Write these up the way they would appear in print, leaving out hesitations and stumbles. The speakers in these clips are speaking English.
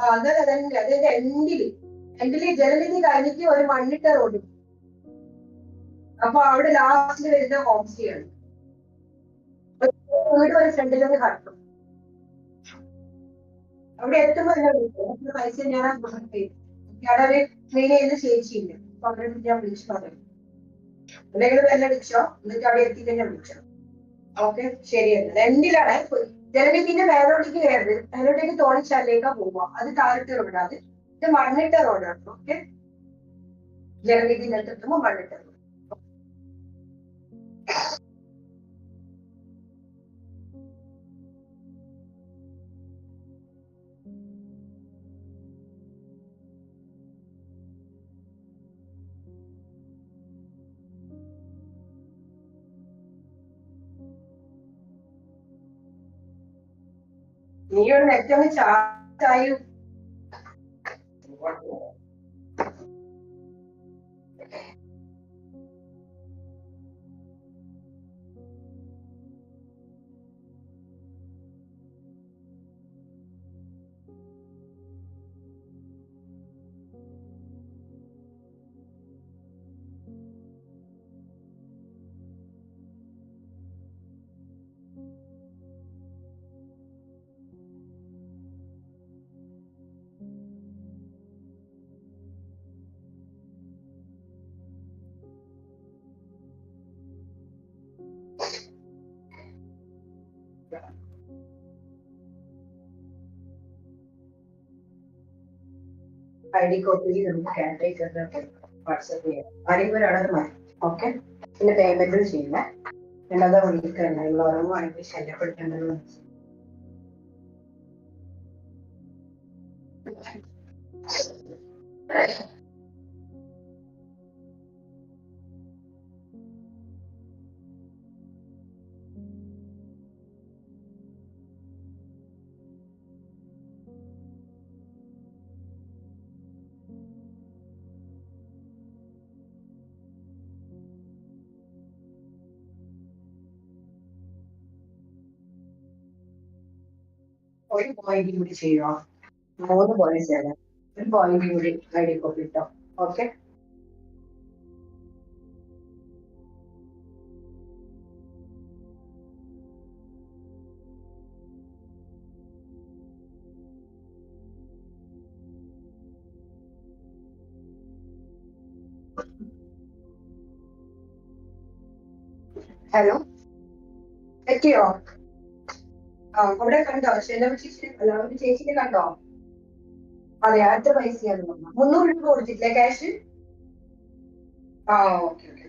അതിന്റെ എൻഡില് ജലനിധി കഴിഞ്ഞിട്ട് ഒരു മണ്ണിട്ട റോഡ്. അപ്പൊ അവിടെ ലാസ്റ്റിൽ വരുന്ന ഹോം സ്റ്റേ ആണ്. വീട് ഒരു ഫ്രണ്ടിലൊന്ന് കടക്കും. അവിടെ എത്തുമ്പോ എന്നെ വിളിക്കും. പൈസ ഞാൻ അവിടെ ക്ലീൻ ചെയ്യുന്ന ചേച്ചിയില്ല. അപ്പൊ അവിടെ ഞാൻ വിളിച്ചു പറഞ്ഞു. എന്തെങ്കിലും എന്നെ വിളിച്ചോ, എന്നിട്ട് അവിടെ എത്തിക്കഴിഞ്ഞാൽ വിളിച്ചോ. ഓക്കെ, ശരിയല്ല. രണ്ടിലാണ് ജലനിധിന്റെ മേലോട്ടേക്ക് കയറരുത്. മേലോട്ടേക്ക് തോണിച്ചാലിലേക്കാ പോവുക. അത് താഴത്തെ റോഡാണ്. ഇത് മണ്ണിട്ട റോഡാണ്. ഓക്കെ, ജലനിധിന്റെ അടുത്ത് എത്തുമ്പോ മണ്ണിട്ട റോഡ്. നീ ഒരു നെറ്റൊന്ന് ചായു. ID കോപ്പി നമുക്ക് കാറ്റഗറി വാട്സാപ്പ് ചെയ്യാം. ആരെങ്കിലും ഒരാളത് മതി. ഓക്കെ, പിന്നെ പേയ്മെന്റും ചെയ്യില്ല. രണ്ടാമത്തെ വിളിക്കണ്ട, നിങ്ങൾ ഉറങ്ങുവാണെങ്കിൽ ശല്യപ്പെടുത്തേണ്ടത്. ഒരു പോയിന്റ് കൂടി ചെയ്യുക. 3 പോയിന്റ് ചെയ്യാം. ഒരു പോയിന്റ് കൂടി ID കോപ്പി ഇട്ടോ. ഓക്കെ, ഹലോ, എത്തിയോ? അവിടെ കണ്ടോ? എല്ലാവരും ചേച്ചിനെ കണ്ടോ? അതെ, അടുത്ത പൈസയാണ് 300 രൂപ കൊടുത്തിട്ടില്ലേ ക്യാഷ്? ഓക്കെ ഓക്കെ,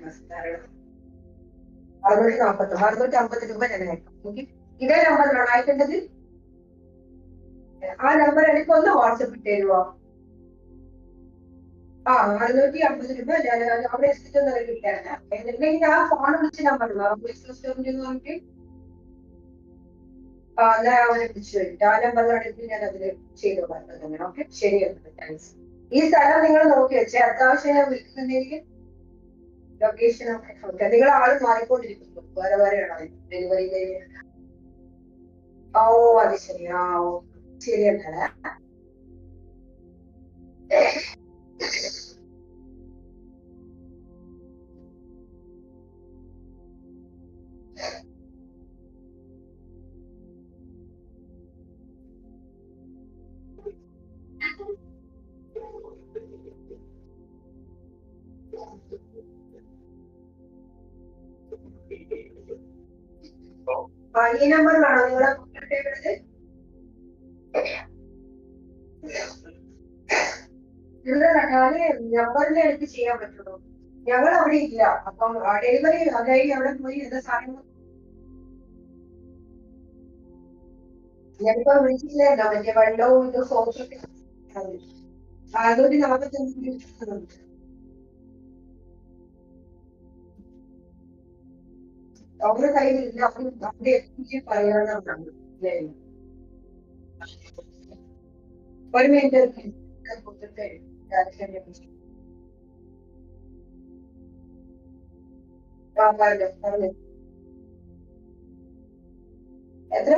650 രൂപ ഞാൻ അയക്കാം. ഇതേ നമ്പറിലാണോ അയക്കേണ്ടത്? ആ നമ്പർ എനിക്ക് ഒന്ന് വാട്സപ്പ് ഇട്ട് തരുമോ? 650 രൂപ ഞാൻ അവിടെ എത്തിച്ചൊന്നും കിട്ടാനാ. എന്നിട്ടുണ്ടെങ്കിൽ ആ ഫോൺ വിളിച്ച നമ്പറുണ്ടോ പറഞ്ഞിട്ട് ഞാൻ അവരെ വിളിച്ചു വരും. ആ നമ്പറിലാണെങ്കിൽ ഞാൻ അതില് ചെയ്തു പറഞ്ഞത്. ഓക്കെ, ശരിയാണ്, താങ്ക്സ്. ഈ സ്ഥലം നിങ്ങൾ നോക്കി വെച്ചേ, അത്യാവശ്യം ഞാൻ വിളിക്കുന്നുണ്ടെങ്കിൽ ലൊക്കേഷൻ ഒക്കെ നിങ്ങൾ ആള് മാറിക്കൊണ്ടിരിക്കുന്നു. വേറെ വേറെയാണോ ഡെലിവറി? അത് ശരി. ശരി എന്നാണ്. ഈ നമ്പറിലാണോ നിങ്ങളെ കോൺടാക്ട്? ഞാന് നമ്പറിൽ എനിക്ക് ചെയ്യാൻ പറ്റുള്ളൂ. ഞങ്ങൾ അവിടെ ഇല്ല. അപ്പം ഡെലിവറി അതായത് അവിടെ പോയി എന്താ സാധനം ഞാനിപ്പോ വിളിച്ചില്ലല്ലോ. മറ്റേ വെള്ളവും ഇത് സോപ്പൊക്കെ അതൊരു 45 അവരുടെ കയ്യിലില്ല. അവിടെ എത്തിച്ച് പറയാനാണ്. ഒരു മിനിറ്റ് പറഞ്ഞു. എത്ര?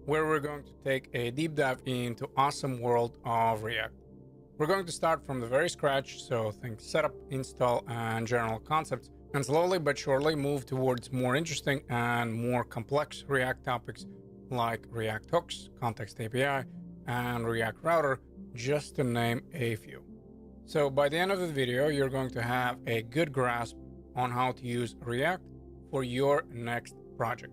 where we're going to take a deep dive into awesome world of React. We're going to start from the very scratch, so think setup, install, and general concepts, and slowly but surely move towards more interesting and more complex React topics like React hooks, context API, and React router, just to name a few. So by the end of the video, you're going to have a good grasp on how to use React for your next project.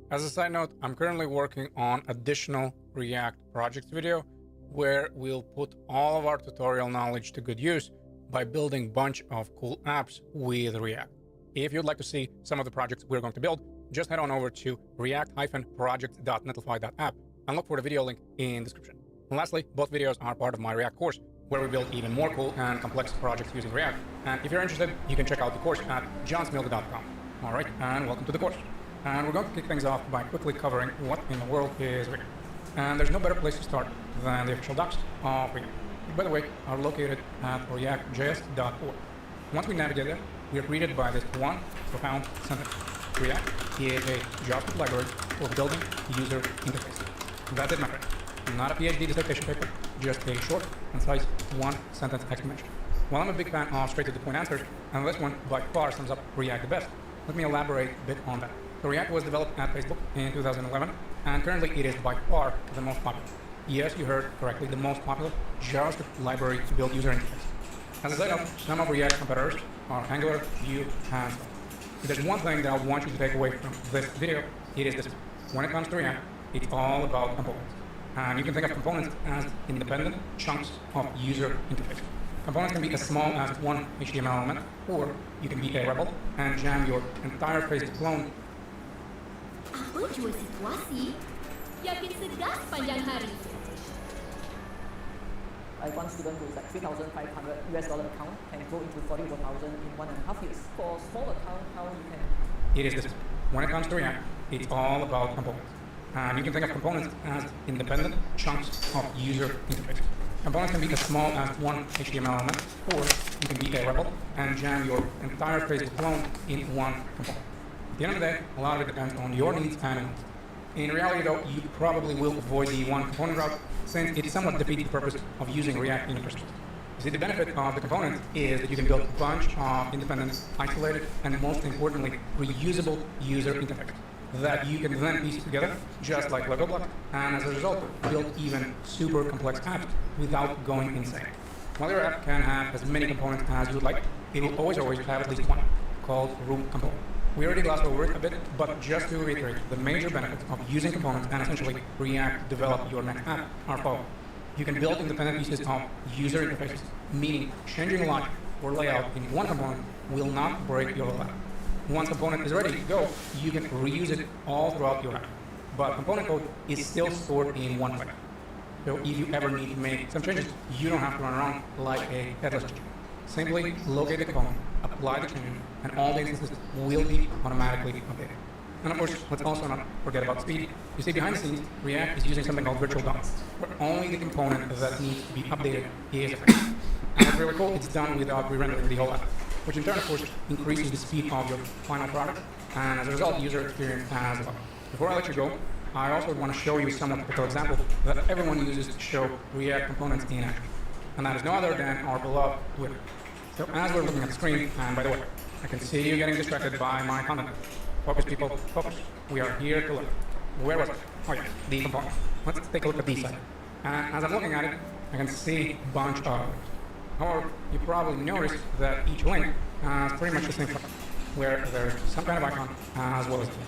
As a side note, I'm currently working on additional React projects video where we'll put all of our tutorial knowledge to good use by building a bunch of cool apps with React. If you'd like to see some of the projects we're going to build, just head on over to react-project.netlify.app and look for the video link in the description. And lastly, both videos are part of my React course, where we build even more cool and complex projects using React. And if you're interested, you can check out the course at johnsmilda.com. All right, and welcome to the course. And we're going to kick things off by quickly covering what in the world is React. And there's no better place to start than the official docs of React, which, by the way, are located at reactjs.org. Once we navigate there, we are greeted by this one profound sentence. React is a JavaScript library for building user interface. That's it, my friend. Not a PhD dissertation paper, just a short, concise, one-sentence explanation. While I'm a big fan of straight-to-the-point answers, and this one by far sums up React the best, let me elaborate a bit on that. So React was developed at Facebook in 2011, and currently it is by far the most popular. Yes, you heard correctly, the most popular JavaScript library to build user interface. As a side note, some of React competitors are Angular, Vue, and Svelte. If there's one thing that I want you to take away from this video, it is this. When it comes to React, it's all about components. And you can think of components as independent chunks of user interface. Components can be as small as one HTML element, or you can be a rebel and jam your entire Facebook clone. Apa jua situasi? Yakin segas panjang hari. One student with like $3,500 account can grow into 41,000 in 1.5 years. For small account, how you can? It is this. When it comes to React, it's all about components. And you can think of components as independent chunks of user interface. Components can be as small as one HTML element, or you can be a rebel and jam your entire Facebook clone in one component. At the end of the day, a lot of it depends on your needs and wants. In reality, though, you probably will avoid the one component route, since it somewhat defeats the purpose of using React in the first place. You see, the benefit of the component is that you can build a bunch of independent, isolated, and most importantly, reusable user interfaces that you can then piece together just like Lego blocks, and as a result, build even super complex apps without going insane. While your app can have as many components as you would like, it will always have at least one, called root component. We already glossed over it a bit, but just to reiterate, the major benefits of using components and essentially React develop your next app are following. You can build independent pieces of user interfaces, meaning changing logic or layout in one component will not break your app. Once component is ready to go, you can reuse it all throughout your app. but component code is still stored in one place. So if you ever need to make some changes, you don't have to run around like a headless chicken. Simply locate the component, apply the change, and all the instances will be automatically updated. And of course, let's also not forget about speed. You see, behind the scenes, React is using something called virtual DOM, where only the component that needs to be updated is affected. And what's really cool, it's done without re-rendering the whole app, which in turn, of course, increases the speed of your final product, and as a result, user experience as well. Before I let you go, I also want to show you some typical example that everyone uses to show React components in action. And that is no other than our beloved Twitter. So as we're looking at the screen, and by the way, I can see you getting distracted by my content. Focus, people, focus. We are here to look. Where was it? Oh yeah, the component. Let's take a look at these side. And as I'm looking at it, I can see a bunch of links. However, you probably noticed that each link has pretty much the same structure, where there's some kind of icon as well as a link.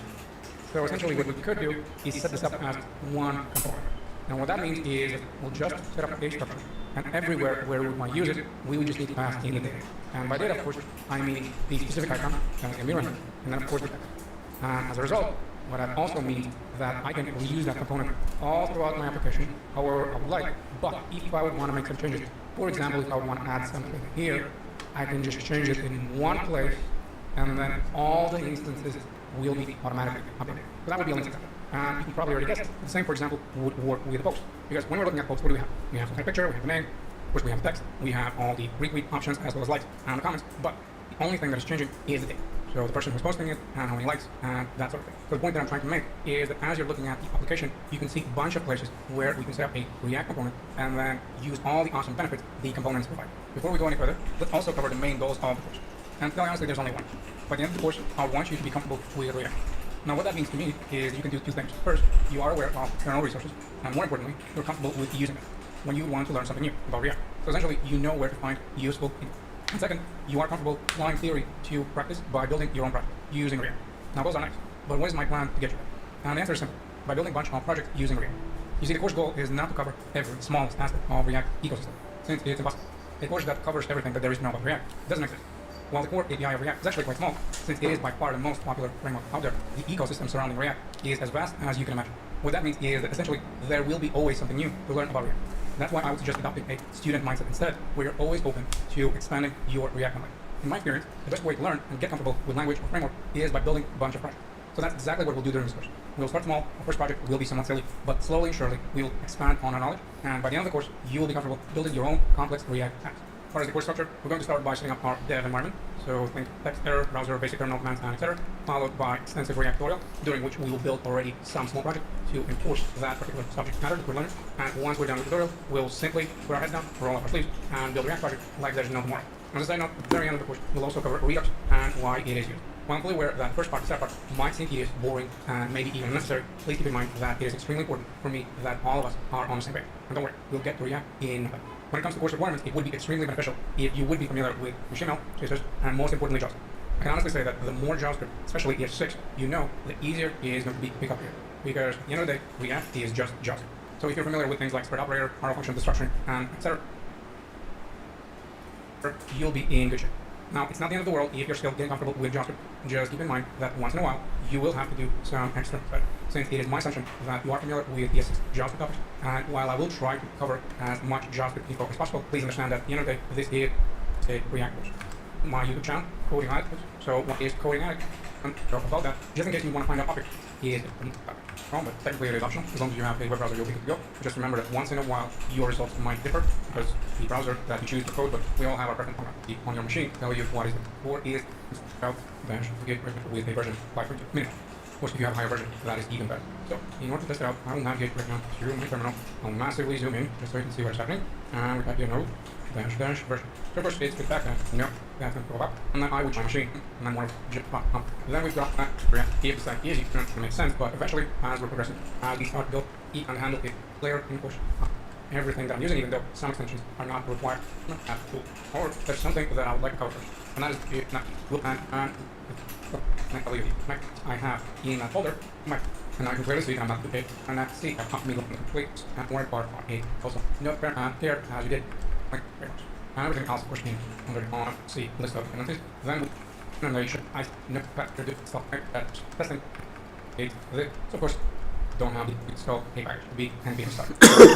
So essentially what we could do is set this up as one component. And what that means is that we'll just set up a structure, and everywhere where we might use it, we would just need to pass in the data. And by data, of course, I mean the specific icon that can be rendered, and then of course the text. And as a result, what that also means that I can reuse that component all throughout my application, however I would like. But if I would want to make some changes, for example, if I would want to add something here, I can just change it in one place, and then all the instances will be automatically updated. So that would be a link example. And you can probably already guess it. The same, for example, would work with a post. Because when we're looking at posts, what do we have? We have some kind of picture, we have the name, of course we have the text, we have all the retweet options as well as likes and the comments, but the only thing that is changing is the date. So the person who's posting it and how many likes and that sort of thing. So the point that I'm trying to make is that as you're looking at the application, you can see a bunch of places where we can set up a React component and then use all the awesome benefits the components provide. Before we go any further, let's also cover the main goals of the course. And to tell you honestly, there's only one. By the end of the course, I want you to be comfortable with React. Now what that means to me is you can do two things. First, you are aware of external resources, and more importantly, you're comfortable with using it when you want to learn something new about React. So essentially, you know where to find useful info. And second, you are comfortable applying theory to practice by building your own project using React. Now those are nice, but what is my plan to get you there? And the answer is simple. By building a bunch of projects using React. You see, the course goal is not to cover every smallest aspect of React ecosystem, since it's impossible. A course that covers everything that there is to know about React doesn't exist. While the core API of React is actually quite small, since it is by far the most popular framework out there, the ecosystem surrounding React is as vast as you can imagine. What that means is that essentially there will be always something new to learn about React. That's why I would suggest adopting a student mindset instead, where you're always open to expanding your React knowledge. In my experience, the best way to learn and get comfortable with language or framework is by building a bunch of projects. So that's exactly what we'll do during this course. We'll start small. Our first project will be somewhat silly, but slowly and surely we will expand on our knowledge, and by the end of the course, you will be comfortable building your own complex React apps. As far as the course structure, we're going to start by setting up our dev environment. So think text editor, browser, basic terminal commands, and etc. Followed by extensive React tutorial, during which we will build already some small project to enforce that particular subject matter that we're learning. And once we're done with the tutorial, we'll simply put our heads down, roll up our sleeves, and build a React project like there's no tomorrow. As a side note, at the very end of the course, we'll also cover Redux and why it is used. While I'm fully aware that the first part, the setup part, might seem tedious, boring, and maybe even unnecessary, please keep in mind that it is extremely important for me that all of us are on the same page. And don't worry, we'll get to React in nothing. When it comes to course requirements, it would be extremely beneficial if you would be familiar with HTML, CSS, and most importantly, JavaScript. I can honestly say that the more JavaScript, especially ES6, you know, the easier it is going to be to pick up here. Because at the end of the day, React is just JavaScript. So if you're familiar with things like spread operator, arrow function destruction, and etc., you'll be in good shape. Now, it's not the end of the world if you're still getting comfortable with JavaScript. Just keep in mind that once in a while, you will have to do some extra stuff. Since it is my assumption that you are familiar with ES6 JavaScript topics, and while I will try to cover as much JavaScript info as possible, please understand that at the end of the day, this is a React course. My YouTube channel, Coding Addict. So what is Coding Addict? And talk about that, just in case you want to find out topic, is but technically it is optional. As long as you have a web browser, you'll be good to go. Just remember that once in a while, your results might differ because the browser that you choose to code, but we all have our preference on your machine, tell you what is it, or is out dash get with a version 5.2 minimum. Of course, if you have a higher version, that is even better. So, in order to test it out, I will navigate right now through my terminal. I'll massively zoom in just so you can see what's happening. And we type here node dash version. So, of course, it's with backend. No, that's going to go up. And then I would my machine. And then more just then we've got that React. If it's that easy, it makes sense. But eventually, as we're progressing, as we start to build and handle it, layer in push everything that I'm using, even though some extensions are not required, not that tool. Or there's something that I would like to cover first. And that is not tool and I have in that folder, and I can clearly see I'm not the page, and I see I've not me looking complete and more part on a also note here as we did like very much. And everything else of course under on see list of dependencies. Then and they should I note that to do stuff like that testing. So of course don't have the install a package to be npm start.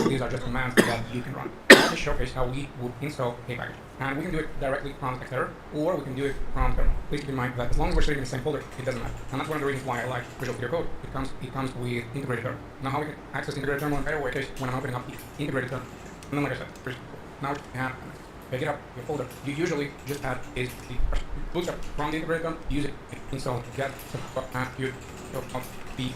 These are just commands that you can run. I'll just showcase how we would install a package. And we can do it directly from the text editor, or we can do it from the terminal. Please keep in mind that as long as we're sitting in the same folder, it doesn't matter. And that's one of the reasons why I like Visual Studio Code. It comes with integrated terminal. Now how we can access integrated terminal in a better way is when I'm opening up the integrated terminal. And then like I said, now you have pick it up, your folder. You usually just add is the bootstrap from the integrated terminal, use it, install, get, and you the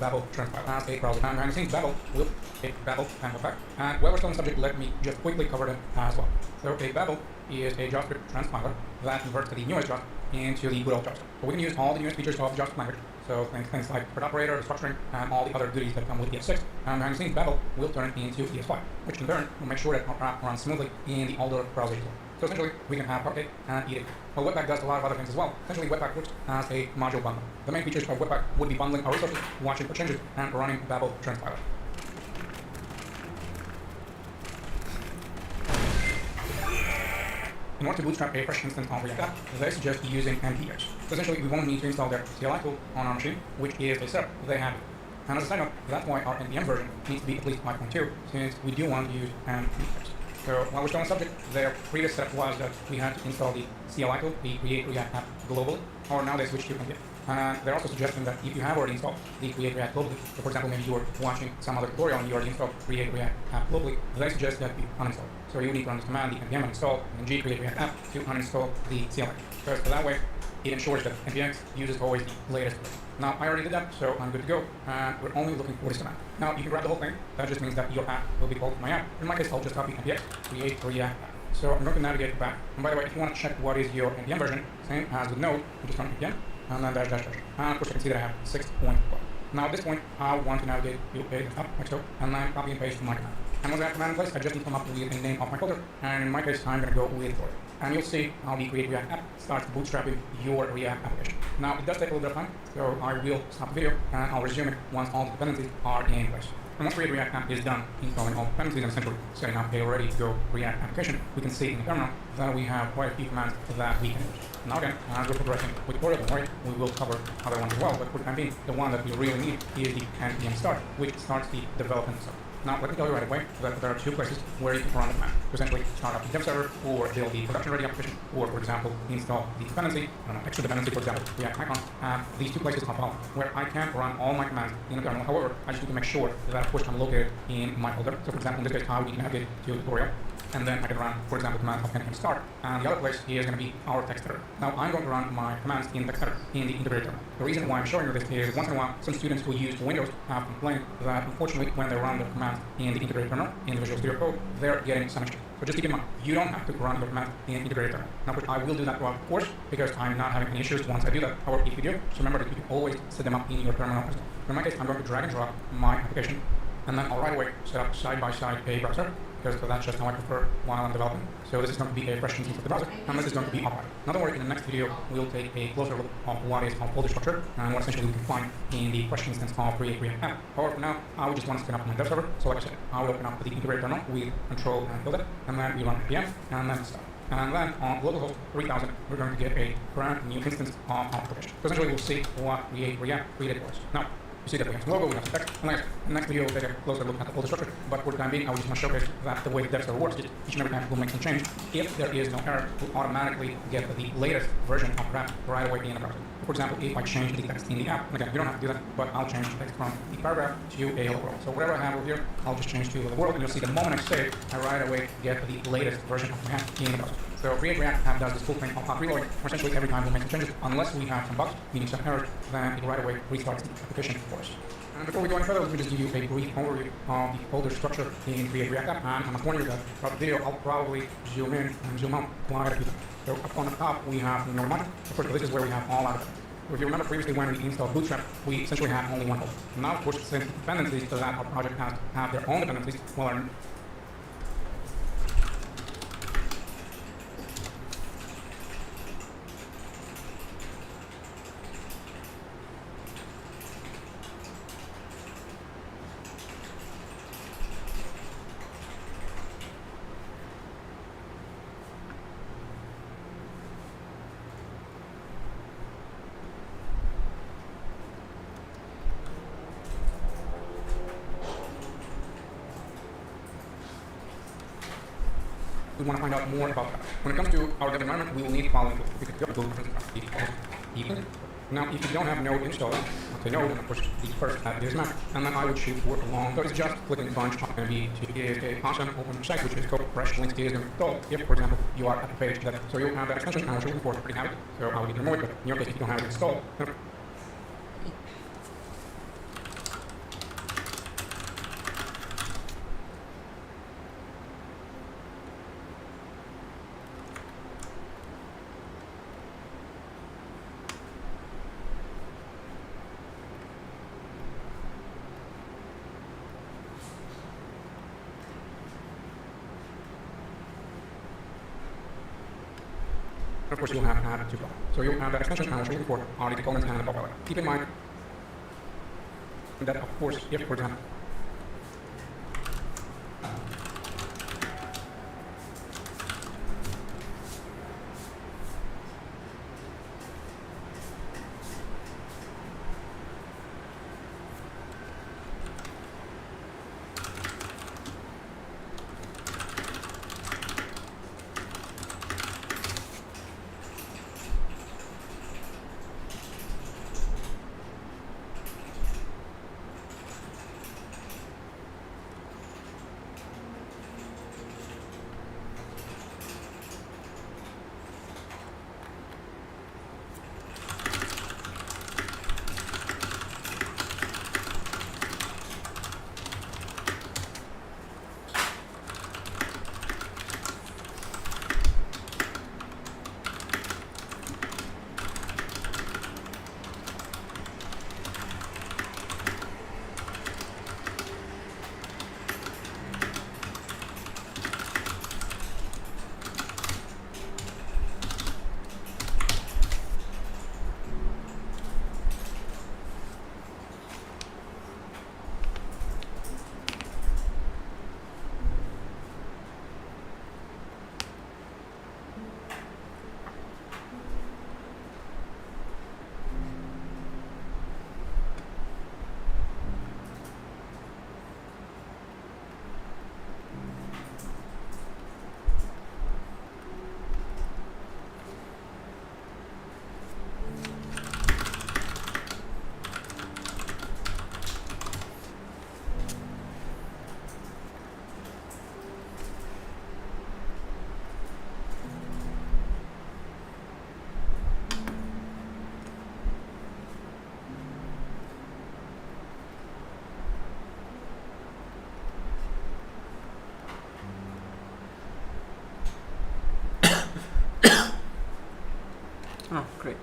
Babel transpile as a browser. And behind the scenes, Babel will take Babel and effect. And while we're still on the subject, let me just quickly cover them as well. So a Babel is a JavaScript transpiler that converts the newest JavaScript into the good old JavaScript. So we can use all the newest features of the JavaScript language. So things like port operator, structuring, and all the other goodies that come with ES6. And behind the scenes, Babel will turn it into ES5, which in turn will make sure that our app runs smoothly in the older browsers as well. So essentially, we can have Parquet and Edit. Well, Webpack does a lot of other things as well. Essentially, Webpack works as a module bundle. The main features of Webpack would be bundling our resources, watching for changes, and running Babel transpiler. In order to bootstrap a fresh instance of React app, they suggest using npx. So essentially, we won't need to install their CLI tool on our machine, which is a setup they have. And as a side note, that's why our npm version needs to be at least 5.2, since we do want to use npx. So while we're still on the subject, their previous step was that we had to install the CLI tool, the Create React app globally, or now they switched to npm. And they're also suggesting that if you have already installed the Create React globally, so for example, maybe you were watching some other tutorial and you already installed Create React app globally, they suggest that you uninstall. So you need to run this command, the npm install, and g create react app to uninstall the CLI. So that way, it ensures that npx uses always the latest version. Now, I already did that, so I'm good to go, and we're only looking for this command. Now, you can grab the whole thing. That just means that your app will be called my app. In my case, I'll just copy npx, create react app. So I'm going to navigate back. And by the way, if you want to check what is your npm version, same as with Node, you just run npm, and then dash dash dash. And of course, you can see that I have 6.1. Now, at this point, I want to navigate to a desktop, like so, and then copy and paste my command. And once I have command in place, I just need to come up with a name of my folder, and in my case, I'm going to go with Cowork. And you'll see how the Create React app starts bootstrapping your React application. Now, it does take a little bit of time, so I will stop the video, and I'll resume it once all the dependencies are in place. And once Create React app is done installing all the dependencies and essentially setting up a ready-to-go React application, we can see in the terminal that we have quite a few commands that we can use. Now again, as we're progressing with tutorial, don't worry, we will cover other ones as well, but for the time being, the one that we really need is the npm start, which starts the development stuff. Now, let me tell you right away that there are two places where you can run the command. To essentially start up the dev server, or build the production-ready application, or, for example, install the dependency, extra dependency, for example, React icon. These two places are found where I can run all my commands in the terminal. However, I just need to make sure that, of course, I'm located in my folder. So, for example, in this case, I would navigate to the tutorial. And then I can run, for example, command of npm start. And the other place is going to be our text editor. Now, I'm going to run my commands in text editor, in the integrated terminal. The reason why I'm showing you this is once in a while, some students who use Windows have complained that, unfortunately, when they run their commands in the integrated terminal, in the Visual Studio Code, they're getting some issues. So just keep in mind, you don't have to run your command in integrated terminal. Now, I will do that throughout the course because I'm not having any issues once I do that. However, if you do, just remember that you can always set them up in your terminal as well. In my case, I'm going to drag and drop my application, and then I'll right away set up side-by-side a browser, because that's just how I prefer while I'm developing. So this is going to be a fresh instance of the browser, and this is going to be automatic. Now don't worry, in the next video, we'll take a closer look of what is called folder structure, and what essentially we can find in the fresh instance of Create React app. However, for now, I would just want to spin up my dev server. So like I said, I will open up the integrated terminal with control and build it, and then we run npm, and then start. And then on localhost 3000, we're going to get a brand new instance of our application. So essentially, we'll see what Create React created for us. Now, you see that we have some logo, we have some text, and in the next video we'll take a closer look at the folder structure, but for the time being I just want to showcase that the way the dev server works is each and every time we'll make some change. If there is no error, we'll automatically get the latest version of the app right away in the browser. For example, if I change the text in the app, and again, you don't have to do that, but I'll change the text from the paragraph to a hello world. So whatever I have over here, I'll just change to hello world, and you'll see the moment I save, I right away get the latest version of my app in the browser. So Create React app does this cool thing of hot reloading, where essentially every time we make some changes, unless we have some bugs, meaning some errors, then it right away restarts the application for us. And before we go any further, let me just give you a brief overview of the folder structure in Create React app. And I'm warning you that throughout the video, I'll probably zoom in and zoom out quite a bit. So up on the top, we have the normal. Of course, this is where we have all our dependencies. So if you remember previously when we installed Bootstrap, we essentially had only one folder. Now, of course, since dependencies to that our project has have their own dependencies, well, our we want to find out more about that. When it comes to our dev environment, we will need following tools because we have build even. Now, if you don't have Node installed, I'll say Node, and of course, the first is Mac, and then I would choose work along. So it's just clicking a bunch of MB to is a awesome open site, which is called fresh links is installed. If, for example, you are at a page that, so you'll have that extension, and I was looking for it, already have it, so I will either remove it, but in your case, if you don't have it installed, of course, you'll have to add it to buffer. So you'll have that extension I was looking for already components and the buffer. Keep in mind that, of course, if, for example, oh, great.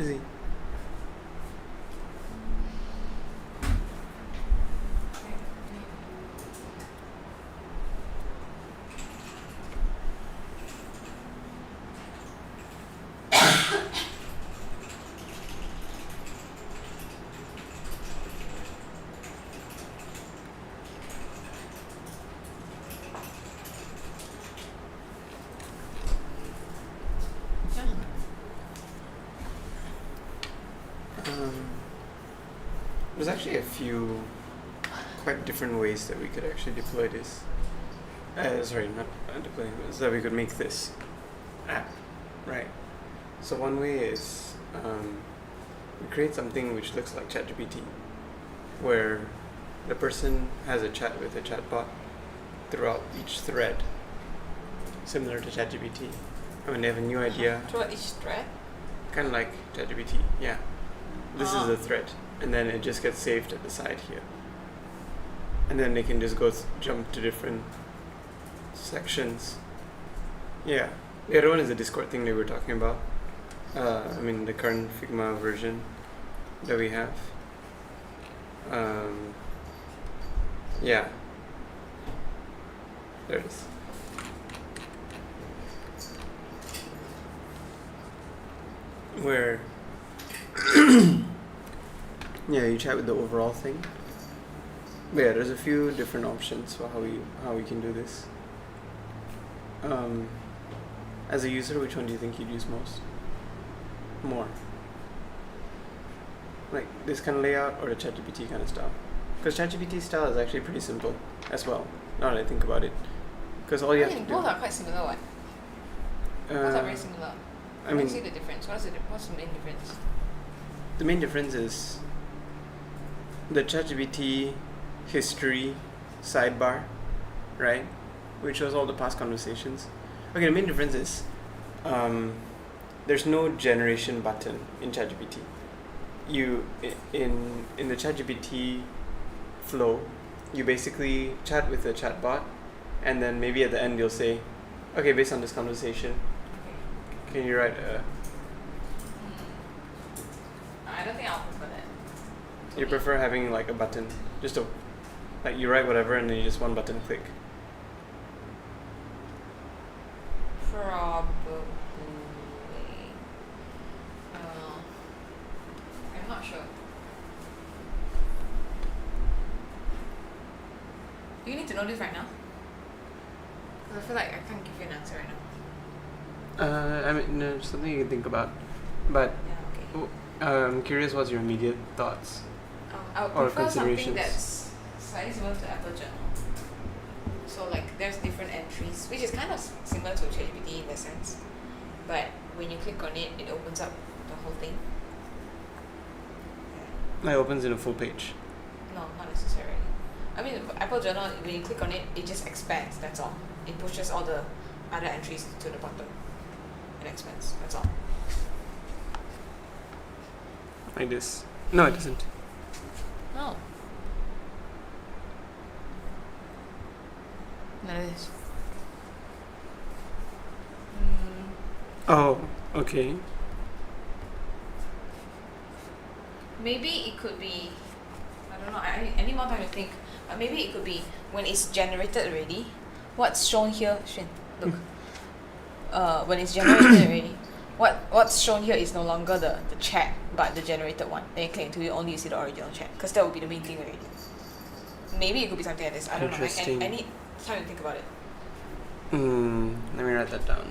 Is he? There's actually a few quite different ways that we could actually deploy this. Sorry, not deploying, is that we could make this app, right? So one way is we create something which looks like ChatGPT, where the person has a chat with a chatbot throughout each thread, similar to ChatGPT. I mean, they have a new idea. Throughout each thread? Kind of like ChatGPT, yeah. This is the thread, and then it just gets saved at the side here. And then they can just go jump to different sections. Yeah. The other one is the Discord thing they were talking about. I mean, the current Figma version that we have. Yeah. There it is. Where yeah, you chat with the overall thing. But yeah, there's a few different options for how we can do this. As a user, which one do you think you'd use more? Like this kind of layout or the ChatGPT kind of style? Because ChatGPT style is actually pretty simple as well, now that I think about it. Because all you have to do... Both are quite similar, what? Both are very similar. I mean, see the difference. What's the main difference? The main difference is the ChatGPT history sidebar, right? Which shows all the past conversations. Okay, the main difference is there's no generation button in ChatGPT. You in the ChatGPT flow, you basically chat with the chatbot, and then maybe at the end you'll say, okay, based on this conversation, can you write a... I don't think I'll prefer that. You prefer having like a button, just a, like you write whatever and then you just one button click. Probably. I'm not sure. Do you need to know this right now? Because I feel like I can't give you an answer right now. I mean, no, it's something you can think about. But Yeah, okay. I'm curious, what's your immediate thoughts? I would Or prefer something considerations. that's slightly similar to Apple Journal. So like there's different entries, which is kind of similar to ChatGPT in that sense. But when you click on it, it opens up the whole thing. It opens in a full page. No, not necessarily. I mean, Apple Journal, when you click on it, it just expands, that's all. It pushes all the other entries to the bottom. It expands, that's all. Like this. No, it doesn't. No. None of this. Oh, okay. Maybe it could be, I don't know, I need more time to think. Maybe it could be when it's generated already. What's shown here, Xuan, look. When it's generated already, what's shown here is no longer the chat, but the generated one. Then you click into it, only you see the original chat, because that would be the main thing already. Maybe it could be something like this. I don't know. I need time to think about it. Let me write that down.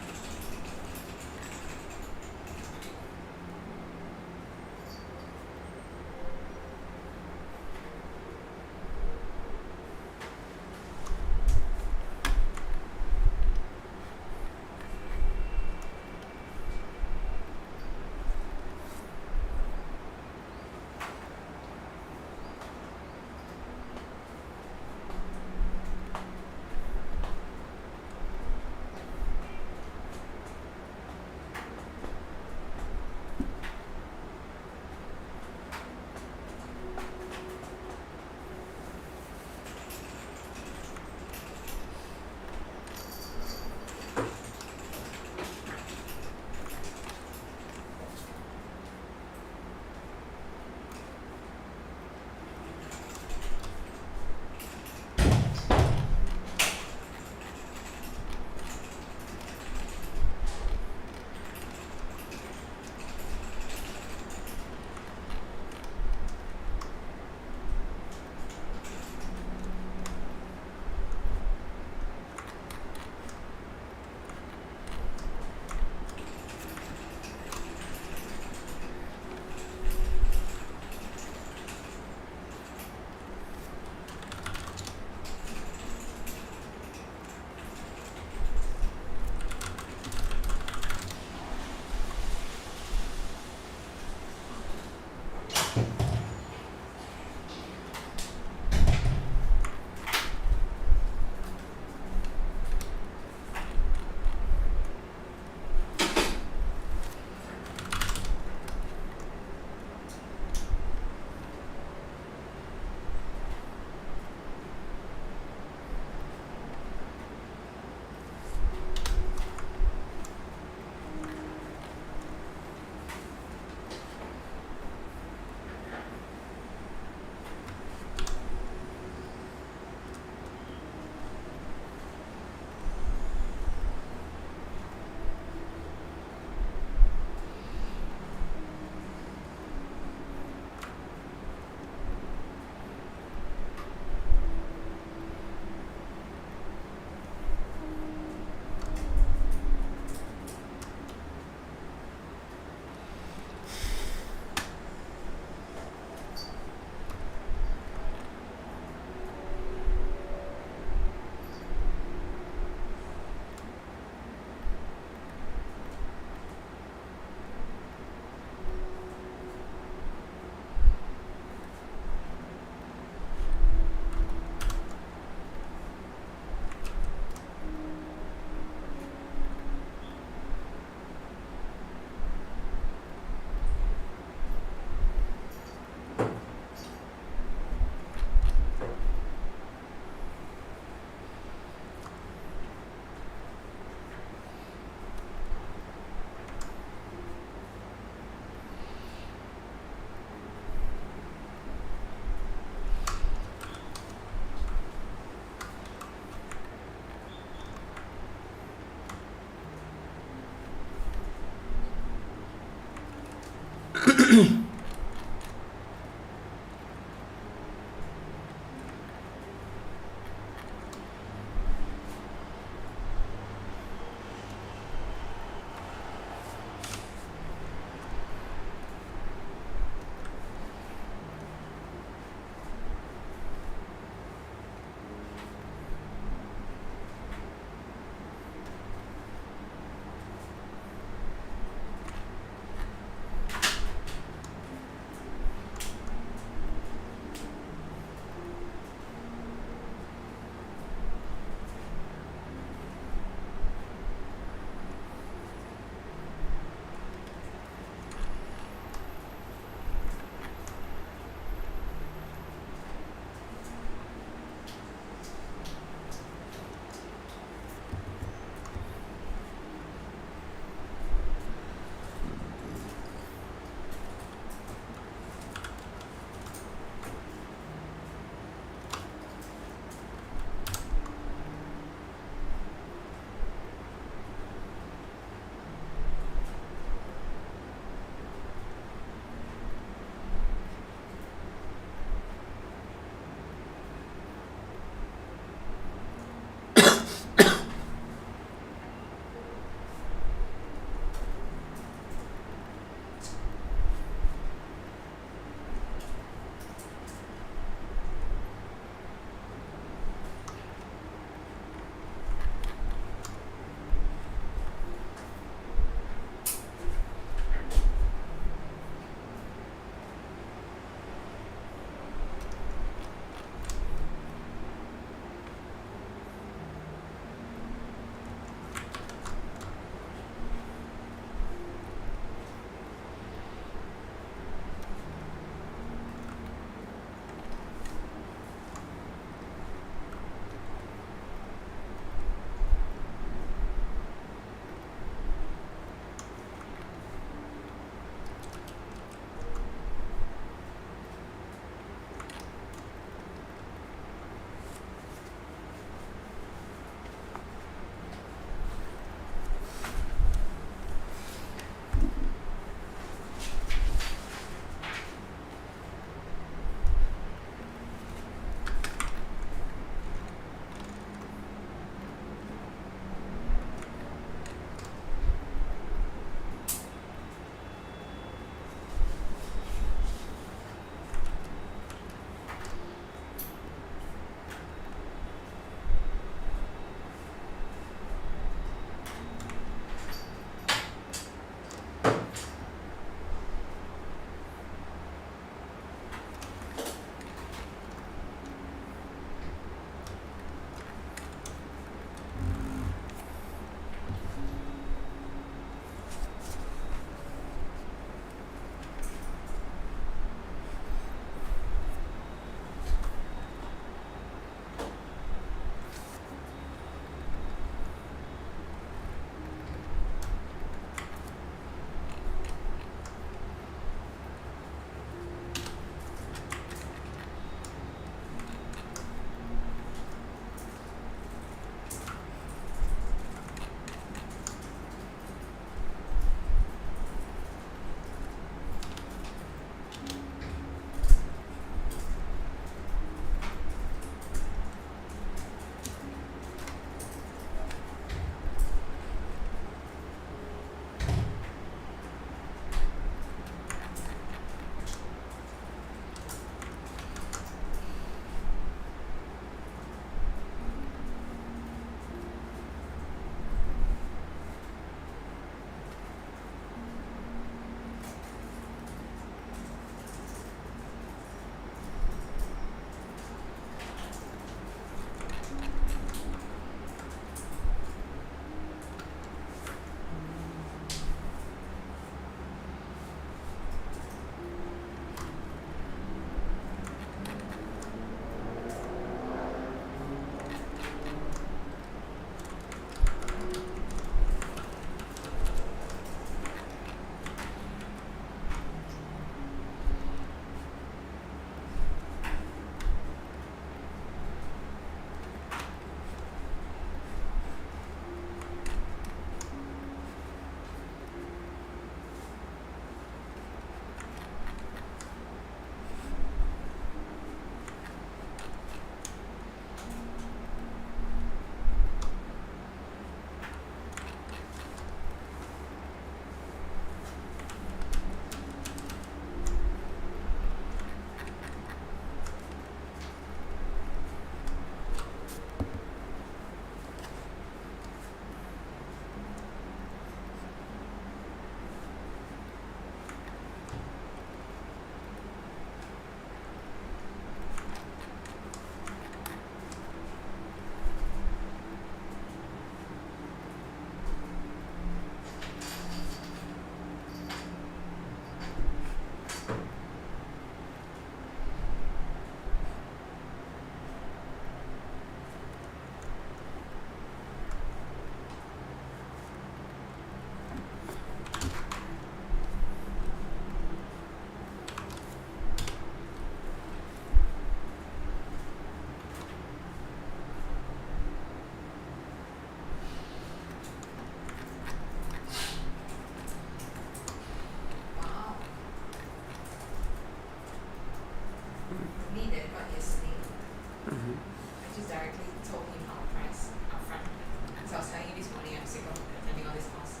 sick of attending all this course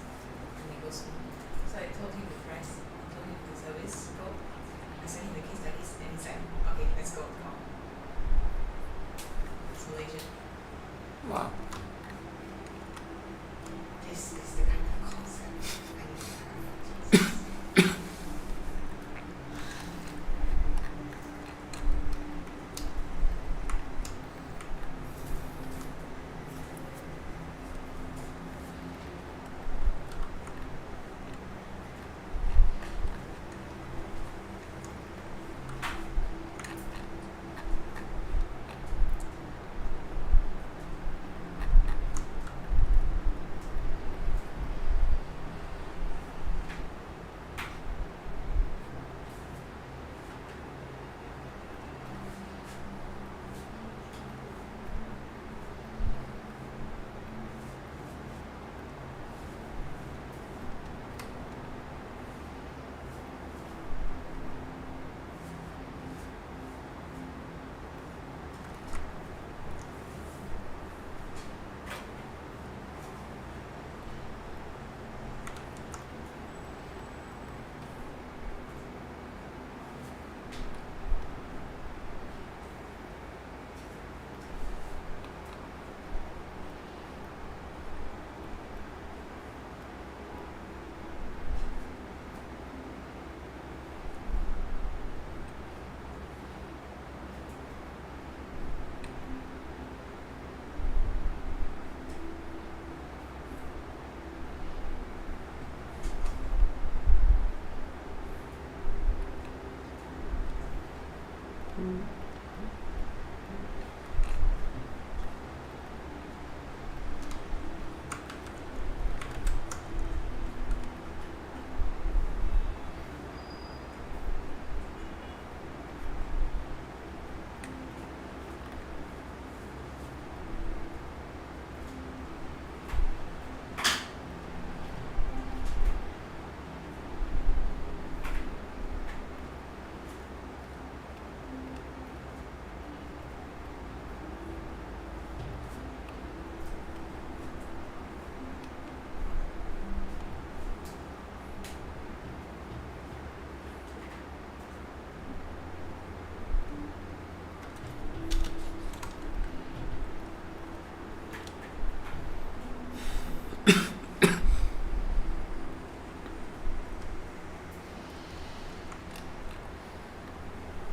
and legal school. So I told him the price, I told him the service scope, I sent him the case studies, and he said, okay, let's go. It's Malaysian. Wow. This is the kind of concept I need to have.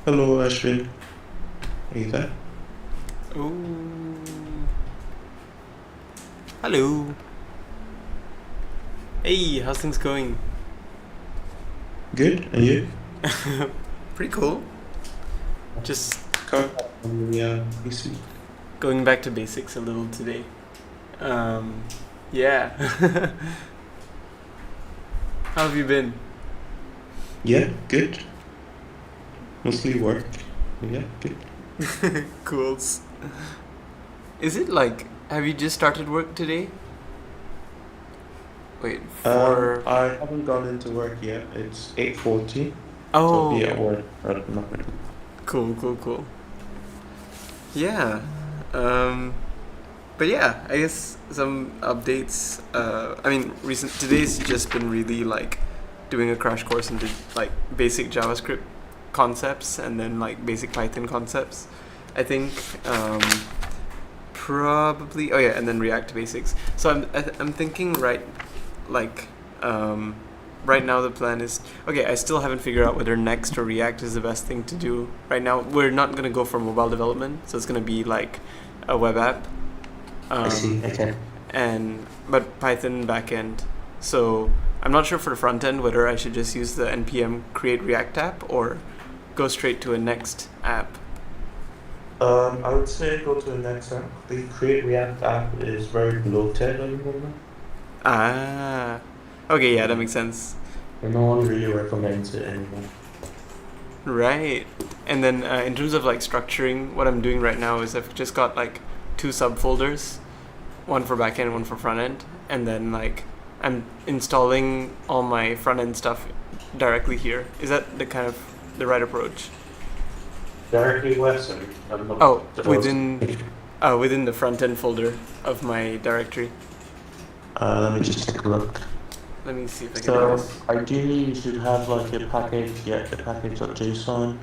Hello, Ashwin. Are you there? Ooh. Hello. Hey, how's things going? Good, and you? Pretty cool. Just Come on, yeah, PC. going back to basics a little today. Yeah. How have you been? Yeah, good. Mostly work. Yeah, good. Cools. Is it like, have you just started work today? Wait, for... I haven't gone into work yet. It's 8:40. oh, So I'll be at work at 9. cool. Yeah. But yeah, I guess some updates. I mean, today's just been really like doing a crash course into like basic JavaScript concepts and then like basic Python concepts. I think probably. Oh yeah, and then React basics. So I'm thinking right now the plan is okay. I still haven't figured out whether Next or React is the best thing to do right now. We're not gonna go for mobile development, so it's gonna be like a web app. I see, okay. But Python backend. So I'm not sure for the front end whether I should just use the npm create React app or go straight to a Next app. I would say go to the next app. The Create React app is very bloated at the moment. Ah, okay, yeah, that makes sense. And no one really recommends it anymore. Right. And then in terms of like structuring, what I'm doing right now is I've just got like 2 subfolders, one for backend, one for front end, and then like I'm installing all my front end stuff directly here. Is that the right approach? Directly website. Oh, within the front end folder of my directory. Let me just take a look. Let me see if I can do So this. ideally, you should have like a package, a package.json.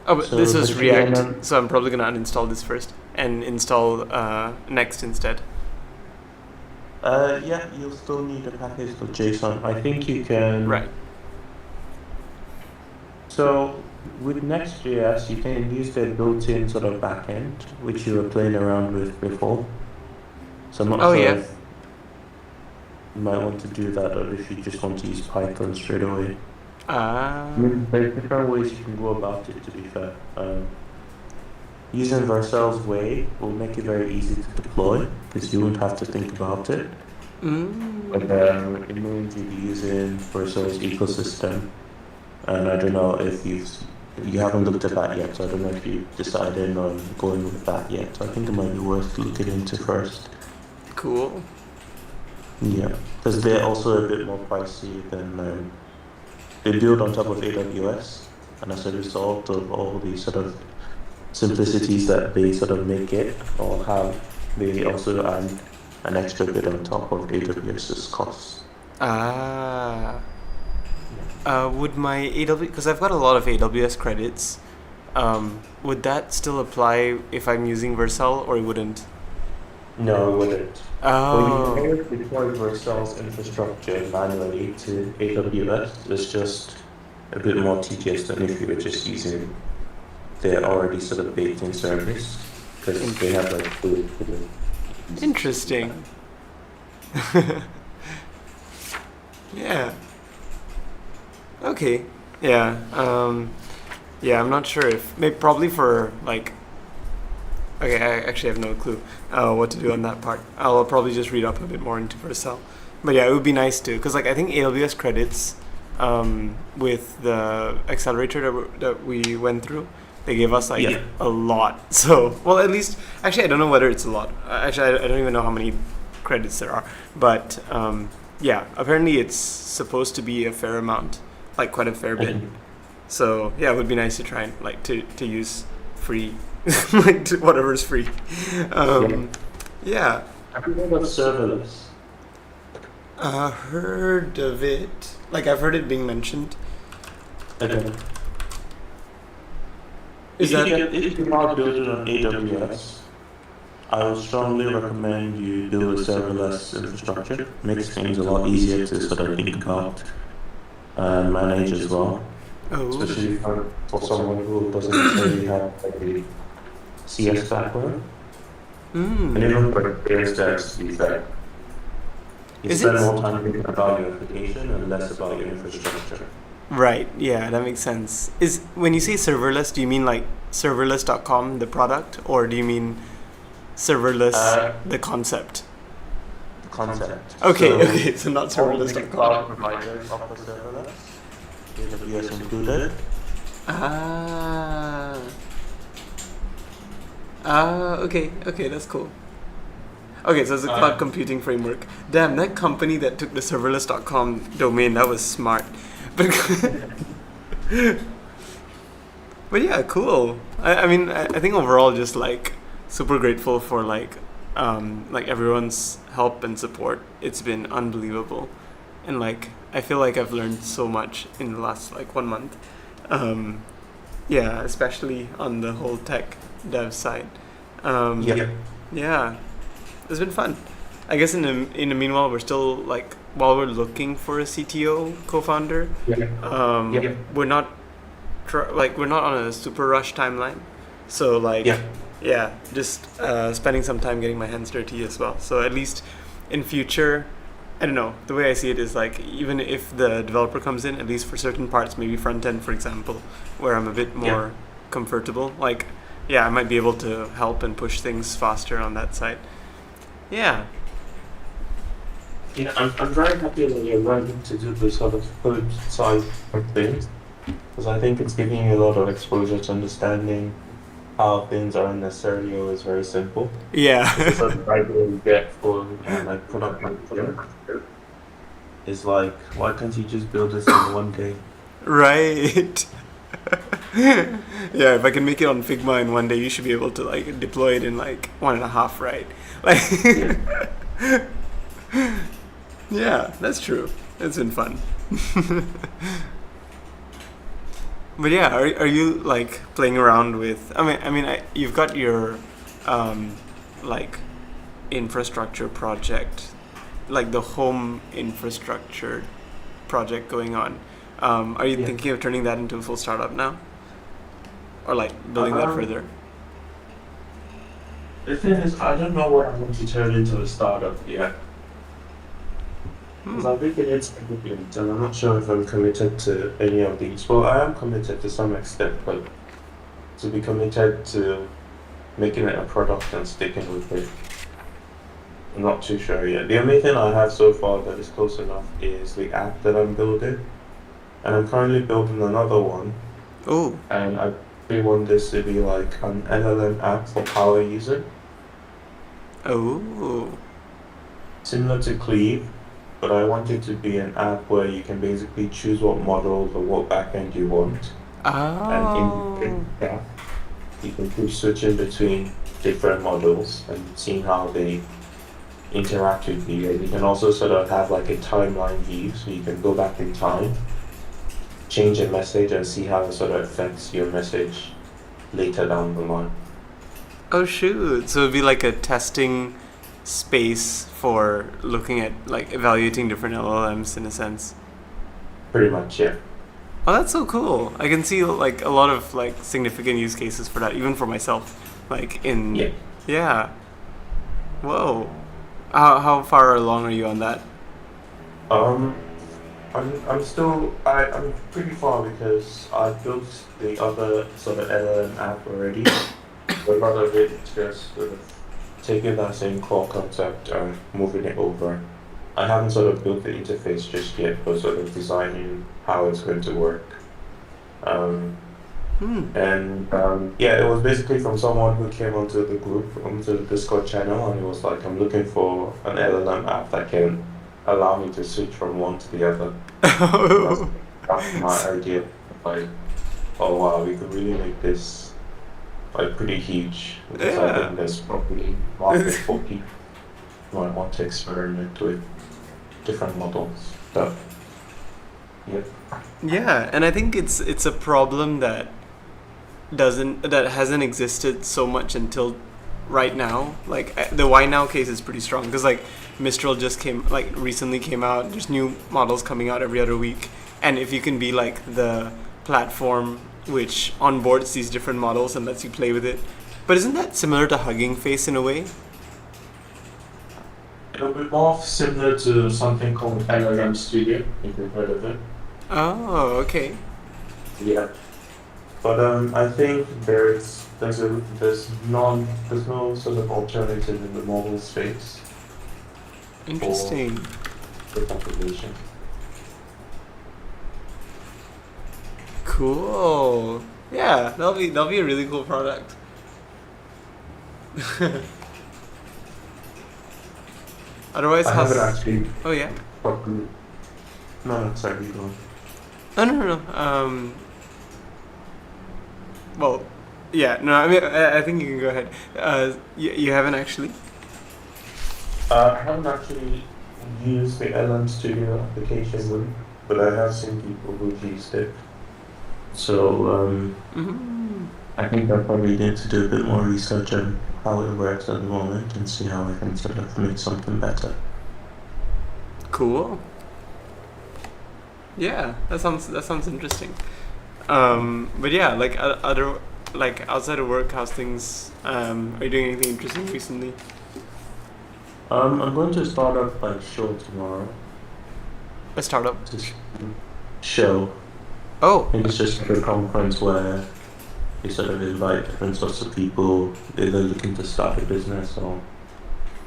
Oh, but So this is the HTML React, so I'm probably gonna uninstall this first and install Next instead. Yeah, you'll still need a package.json. I think you can. Right. So with Next.js, you can use the built-in sort of backend, which you were playing around with before. So I'm not Oh, sure yeah. if you might want to do that, or if you just want to use Python straight away. Ah. There's different ways you can go about it, to be fair. Using Vercel's way will make it very easy to deploy, because you won't have to think about it. But it means you'll be using Vercel's ecosystem. And I don't know if you haven't looked at that yet, so I don't know if you've decided on going with that yet. So I think it might be worth looking into first. Cool. Yeah, because they're also a bit more pricey than they build on top of AWS, and as a result of all these sort of simplicities that they sort of make it or have, they also add an extra bit on top of AWS's costs. Ah. Would my AWS, because I've got a lot of AWS credits, would that still apply if I'm using Vercel, or it wouldn't? No, it wouldn't. Oh. When you deploy Vercel's infrastructure manually to AWS, it's just a bit more tedious than if you were just using their already sort of baked-in service, because they have like full. Interesting. Yeah. Okay. Yeah. Yeah, I'm not sure if maybe probably for like. Okay, I actually have no clue what to do on that part. I'll probably just read up a bit more into Vercel. But yeah, it would be nice to, because like I think AWS credits with the accelerator that we went through, they gave us like a lot. So, well, at least actually I don't know whether it's a lot. Actually, I don't even know how many credits there are. But yeah, apparently it's supposed to be a fair amount, like quite a fair bit. So yeah, it would be nice to try and like to use free, like whatever's free. Yeah. Have you heard of serverless? Heard of it. Like I've heard it being mentioned. Okay. Is that if you are building on AWS, I would strongly recommend you build a serverless infrastructure. Makes things a lot easier to sort of think about and manage as well. Especially for someone who doesn't necessarily have like a CS background. And even for players that to be fair. You spend more time thinking about your application and less about your infrastructure. Right, yeah, that makes sense. Is when you say serverless, do you mean like serverless.com, the product, or do you mean serverless, the concept? The concept. Okay, so not serverless.com. Cloud providers offer serverless, AWS included. Okay, that's cool. Okay, so it's a cloud computing framework. Damn, that company that took the serverless.com domain, that was smart. But yeah, cool. I mean, I think overall just like super grateful for like everyone's help and support. It's been unbelievable. And like, I feel like I've learned so much in the last like 1 month. Yeah, especially on the whole tech dev side. Yeah, it's been fun. I guess in the meanwhile, we're still like, while we're looking for a CTO co-founder, we're not we're not on a super rush timeline. So like, just spending some time getting my hands dirty as well. So at least in future, I don't know, the way I see it is like, even if the developer comes in, at least for certain parts, maybe front end, for example, where I'm a bit more comfortable, like, yeah, I might be able to help and push things faster on that side. Yeah. Yeah, I'm very happy that you're learning to do the sort of code side of things, because I think it's giving you a lot of exposure to understanding how things aren't necessarily always very simple. Yeah. It's the sort of idea you get for like product management. It's like, why can't you just build this in one day? Right. Yeah, if I can make it on Figma in 1 day, you should be able to like deploy it in like 1.5, right? Like, Yeah, that's true. It's been fun. But yeah, are you like playing around with? You've got your like infrastructure project, like the home infrastructure project going on. Are you thinking of turning that into a full startup now, or like building that further? The thing is, I don't know what I want to turn into a startup yet. Because I've been getting significant and I'm not sure if I'm committed to any of these. Well, I am committed to some extent, but to be committed to making it a product and sticking with it, I'm not too sure yet. The only thing I have so far that is close enough is the app that I'm building. And I'm currently building another one. Oh. And I really want this to be like an LLM app for power using. Oh. Similar to Cleave, but I want it to be an app where you can basically choose what models or what backend you want. Oh. And you can keep switching between different models and seeing how they interact with you. And you can also sort of have like a timeline view, so you can go back in time, change a message, and see how it sort of affects your message later down the line. Oh shoot! So it'd be like a testing space for looking at like evaluating different LLMs in a sense. Pretty much, yeah. Oh, that's so cool! I can see like a lot of like significant use cases for that, even for myself. Like in yeah. Whoa! How far along are you on that? I'm pretty far because I built the other sort of LLM app already. But a lot of it is just sort of taking that same core concept and moving it over. I haven't sort of built the interface just yet, but sort of designing how it's going to work. Yeah, it was basically from someone who came onto the group, onto the Discord channel, and it was like, I'm looking for an LLM app that can allow me to switch from one to the other. That's my idea. Like, oh wow, we could really make this like pretty huge. Because I think there's probably market for people who might want to experiment with different models. So, yeah. Yeah, and I think it's a problem that hasn't existed so much until right now. Like the Why Now case is pretty strong because like Mistral just recently came out. There's new models coming out every other week, and if you can be like the platform which onboards these different models and lets you play with it. But isn't that similar to Hugging Face in a way? It'll be more similar to something called LLM Studio, if you've heard of it. Oh, okay. Yeah. But I think there's no sort of alternative in the mobile space. Interesting. For the population. Cool. Yeah, that'll be a really cool product. Otherwise, I haven't actually. Oh yeah. No, sorry, you go on. No. Well, yeah. No, I mean, I think you can go ahead. You haven't actually. I haven't actually used the LM Studio application, but I have seen people who've used it. So I think I probably need to do a bit more research on how it works at the moment and see how I can sort of make something better. Cool. Yeah, that sounds interesting. But yeah, like other like outside of work, how's things? Are you doing anything interesting recently? I'm going to start up a show tomorrow. A startup? Show. Oh. I think it's just a conference where you sort of invite different sorts of people, either looking to start a business or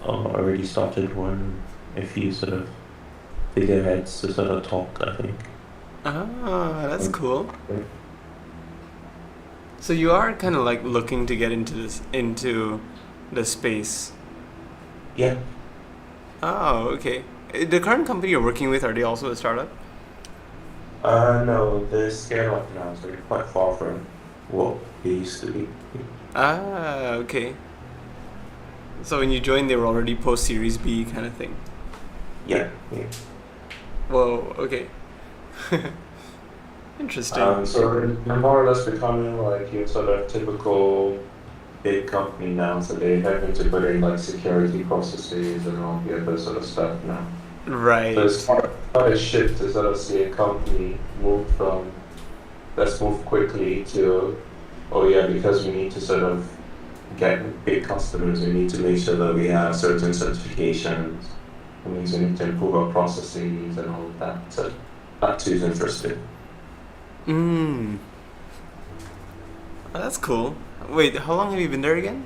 already started one. A few sort of figureheads to sort of talk, I think. Ah, that's cool. So you are kind of like looking to get into the space. Yeah. Oh, okay. The current company you're working with, are they also a startup? No, they're scale up now, so they're quite far from what they used to be. Ah, okay. So when you joined, they were already post Series B kind of thing. Yeah. Whoa. Okay. Interesting. So they're more or less becoming like your sort of typical big company now. So they're having to put in like security processes and all the other sort of stuff now. Right. So it's quite a shift to sort of see a company move from let's move quickly to, oh yeah, because we need to sort of get big customers, we need to make sure that we have certain certifications. It means we need to improve our processes and all of that. So that too is interesting. Oh, that's cool. Wait, how long have you been there again?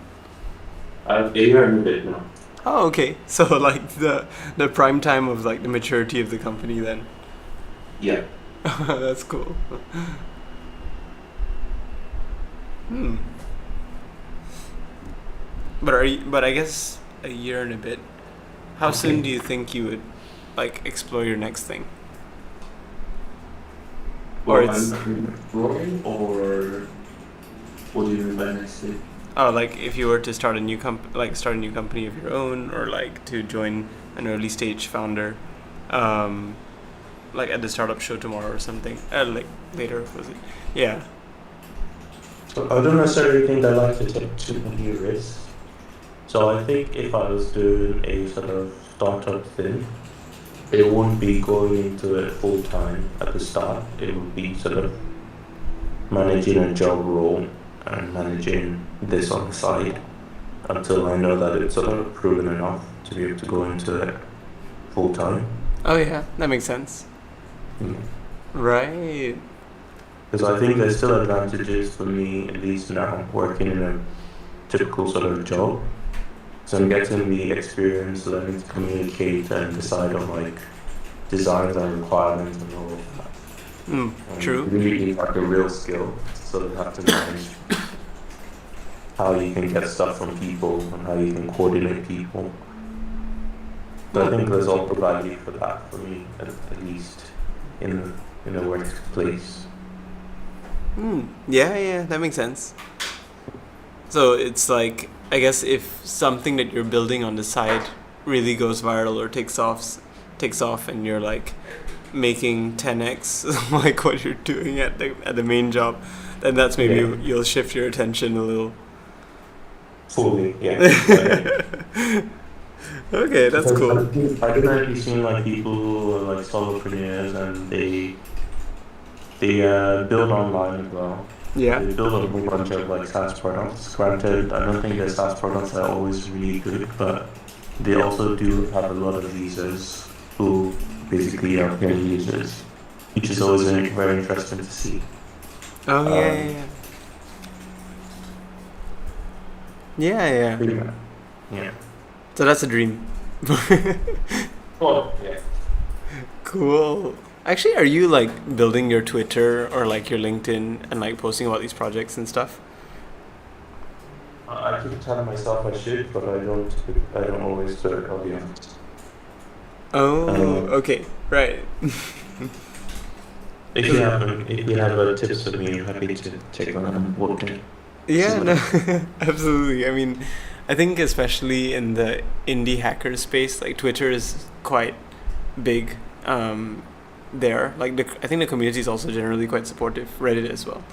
A year and a bit now. Oh, okay. So like the prime time of like the maturity of the company then. Yeah. That's cool. But I guess a year and a bit. How soon do you think you would like explore your next thing? Or Well, it's I'm exploring, or what do you mean by next thing? oh, like if you were to start a new start a new company of your own, or like to join an early stage founder, like at the startup show tomorrow or something. Like later was it? Yeah. So I don't necessarily think I like to take too many risks. So I think if I was doing a sort of startup thing, it wouldn't be going into it full time at the start. It would be sort of managing a job role and managing this on the side until I know that it's sort of proven enough to be able to go into it full time. Oh yeah, that makes sense. Right. Because I think there's still advantages for me, at least now, working in a typical sort of job. So I'm getting the experience, learning to communicate and decide on like designs and requirements and all of that. And True. really like a real skill to sort of have to manage how you can get stuff from people and how you can coordinate people. So I think there's also value for that for me, at least in a workplace. Yeah, that makes sense. So it's like, I guess if something that you're building on the side really goes viral or takes off and you're like making 10x like what you're doing at the main job, then that's maybe you'll shift your attention a little. Fully, yeah. Okay, that's cool. I don't know if you've seen like people who are like solopreneurs and they build online as well. Yeah. They build a whole bunch of like SaaS products. Granted, I don't think their SaaS products are always really good, but they also do have a lot of users who basically are paying users, which is always very interesting to see. Oh yeah. Yeah. So that's a dream. Well, yeah. Cool. Actually, are you like building your Twitter or like your LinkedIn and like posting about these projects and stuff? I keep telling myself I should, but I don't always do it, I'll be honest. Oh, okay, right. If you have tips for me, I'm happy to take on board. Yeah, no, absolutely. I mean, I think especially in the indie hacker space, like Twitter is quite big. There, like I think the community is also generally quite supportive. Reddit as well.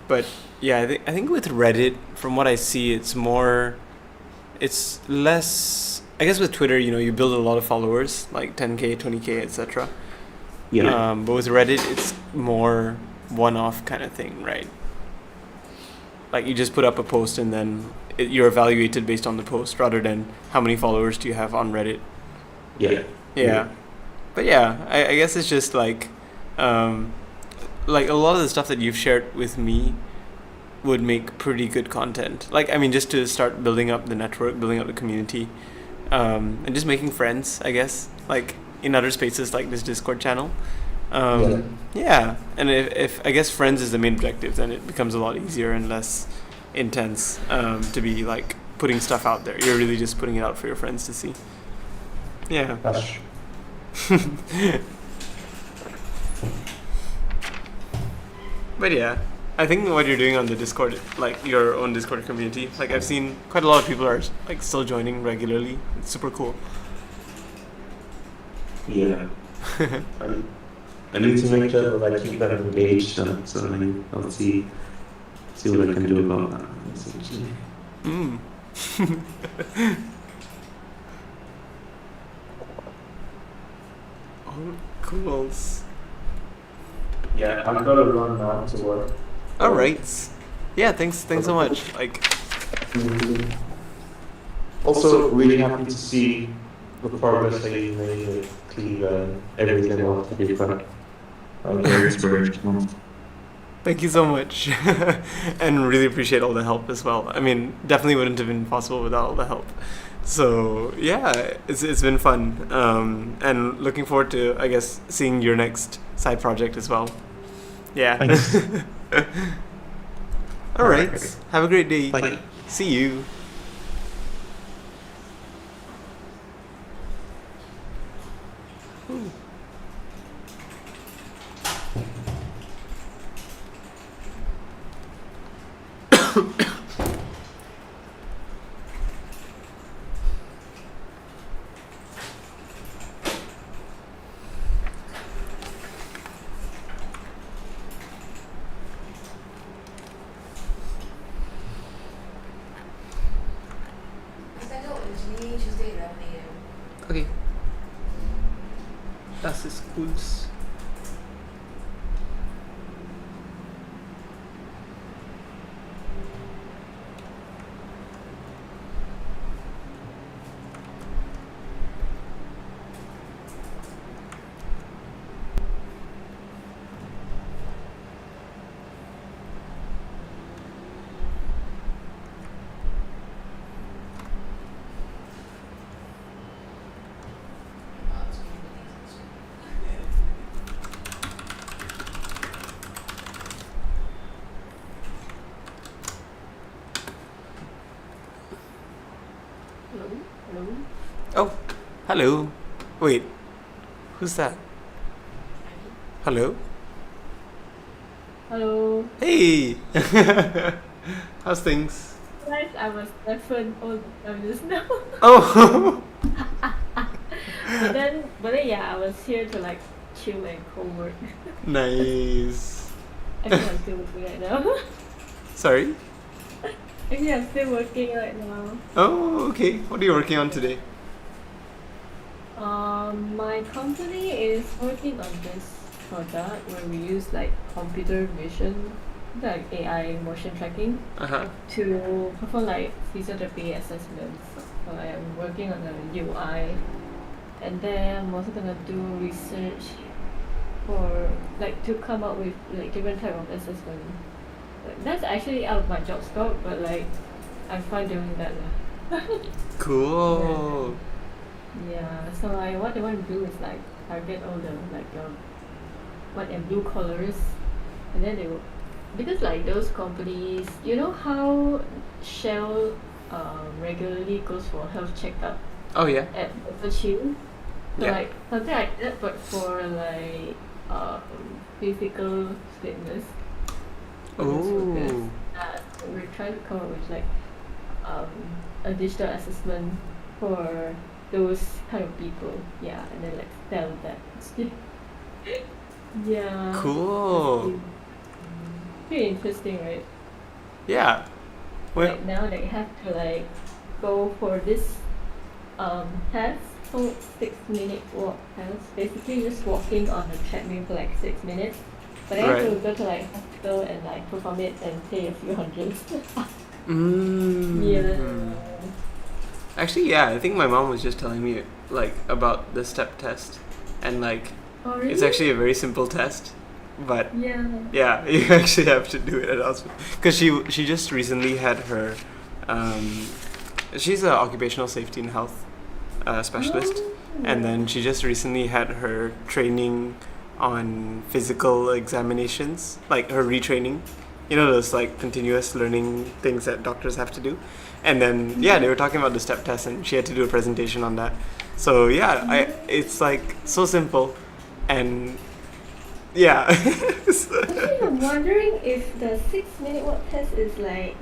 But yeah, I think with Reddit, from what I see, it's less. I guess with Twitter, you build a lot of followers, like 10K, 20K, etc. Yeah. But with Reddit, it's more one-off kind of thing, right? Like you just put up a post and then you're evaluated based on the post rather than how many followers do you have on Reddit. Yeah. But yeah, I guess it's just like a lot of the stuff that you've shared with me would make pretty good content. Like, I mean, just to start building up the network, building up the community, and just making friends, I guess, like in other spaces like this Discord channel. Yeah. And if I guess friends is the main objective, then it becomes a lot easier and less intense to be like putting stuff out there. You're really just putting it out for your friends to see. Yeah. That's true. But yeah, I think what you're doing on the Discord, like your own Discord community, like I've seen quite a lot of people are like still joining regularly. It's super cool. Yeah. I need to make sure that I keep them engaged, so I'll see what I can do about that, essentially. Mm. Oh, cool. Yeah, I've got to run now to work. All right. Yeah, thanks so much. Like, Also, really happy to see the progress that you made with Cleve and everything else that you've done. Very inspirational. thank you so much, and really appreciate all the help as well. I mean, definitely wouldn't have been possible without all the help. So yeah, it's been fun, and looking forward to, I guess, seeing your next side project as well. Yeah. Thanks. All right. Have a great day. Bye. See you. Schedule originally Tuesday 11 a.m. Okay. Das ist cool. Oh, hello. Wait, who's that? Hello? Hello. Hey! How's things? Guys, I was deafened all the time just now. Oh! But then yeah, I was here to like chill and co-work. Nice. Actually, I'm still working right now. Sorry? Actually, I'm still working right now. Oh, okay. What are you working on today? My company is working on this product where we use like computer vision, like AI motion tracking, Uh-huh. to perform like physiotherapy assessments. So I am working on the UI, and then I'm also gonna do research for like to come up with like different type of assessment. Like, that's actually out of my job scope, but like I'm fine doing that now. Cool. Yeah, so like what they want to do is like target all the like white and blue colors, and then they will, because like those companies, you know how Shell regularly goes for health checkup Oh, yeah? at Upper Chill. So Yeah. like something like that, but for like physical fitness. fitness focus. Oh. So we're trying to come up with like a digital assessment for those kind of people. Yeah, and then like sell that. Yeah. Cool. Pretty interesting, right? Yeah. Well, Like now they have to like go for this test, so 6-minute walk test. Basically just walking on a treadmill for like 6 minutes. But they have to Right. go to like hospital and like perform it and pay a few hundreds. Mm. Yeah. Actually, yeah, I think my mom was just telling me like about the step test, and like Oh really? it's actually a very simple test, but Yeah. yeah, you actually have to do it at hospital because she just recently had her she's an occupational safety and health specialist, and then she just recently had her training on physical examinations, like her retraining, you know, those like continuous learning things that doctors have to do. And then yeah, they were talking about the step test, and she had to do a presentation on that. So yeah, it's like so simple, and yeah. Actually, I'm wondering if the 6-minute walk test is like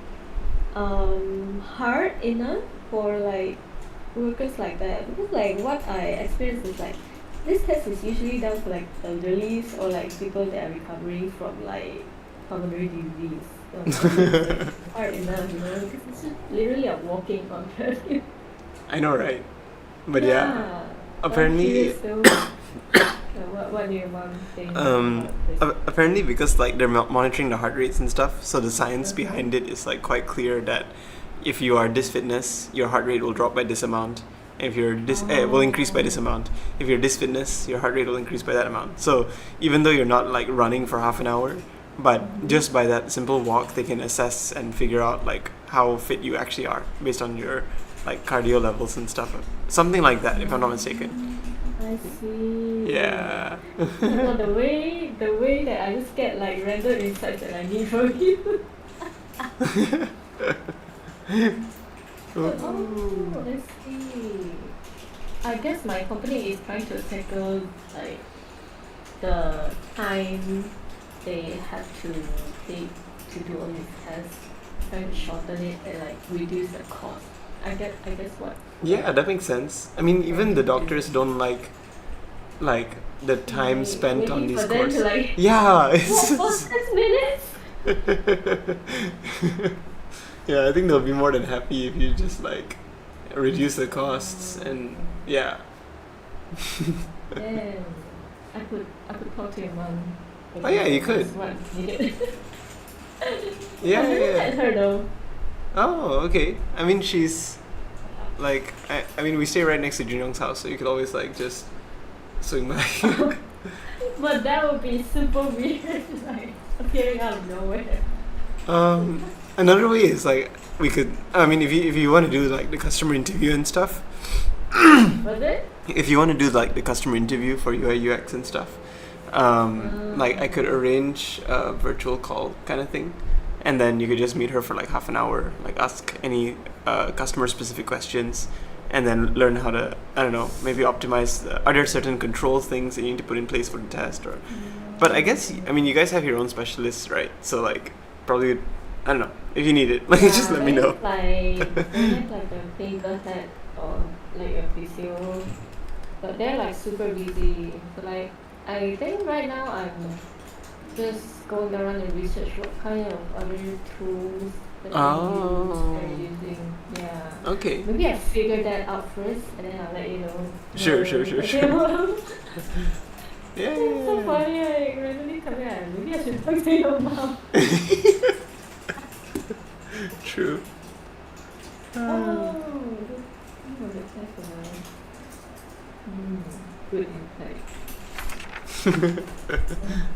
hard enough for like workers like that, because like what I experienced is like this test is usually done for like elderlies or like people that are recovering from like pulmonary disease. So I think it's like hard enough, you know, because it's just literally a walking on treadmill. I know, right? But yeah, apparently, what do your mom think um, about this? apparently because like they're monitoring the heart rates and stuff, so the science behind it is like quite clear that if you are this fitness, your heart rate will drop by this amount. If you're this, will increase by this amount. If you're this fitness, your heart rate will increase by that amount. So even though you're not like running for half an hour, but just by that simple walk, they can assess and figure out like how fit you actually are based on your like cardio levels and stuff. Something like that, if I'm not mistaken. I see. Yeah. No, the way that I just get like random insights that I need from you. Oh, let's see. I guess my company is trying to tackle like the time they have to take to do all these tests, trying to shorten it and like reduce the cost. I guess what. Yeah, that makes sense. I mean, even the doctors don't like the time spent on waiting these for them courses. to like Yeah, walk for 6 minutes. yeah, I think they'll be more than happy if you just like reduce the costs and yeah. Damn. I could talk to your mom. Oh yeah, you could. That's what's needed. Yeah, I never yeah. met her though. Oh, okay. I mean, she's like, I mean, we stay right next to Junyoung's house, so you could always like just swing by. But that would be super weird, like appearing out of nowhere. Another way is like we could. I mean, if you want to do like the customer interview and stuff. Was it? If you want to do like the customer interview for UI UX and stuff, like I could arrange a virtual call kind of thing, and then you could just meet her for like half an hour, like ask any customer specific questions, and then learn how to, I don't know, maybe optimize. Are there certain control things that you need to put in place for the test, or? But I guess, I mean, you guys have your own specialists, right? So like probably, I don't know, if you need it, like just let me know. Like a finger set or like a physio, but they're like super busy. So like I think right now I'm just going around and research what kind of other tools that they're using. Yeah. Okay. Maybe I figure that out first and then I'll let you know. Sure. Yeah. It's so funny, like randomly coming out. Maybe I should talk to your mom. True. Oh, that's nice. Good insight.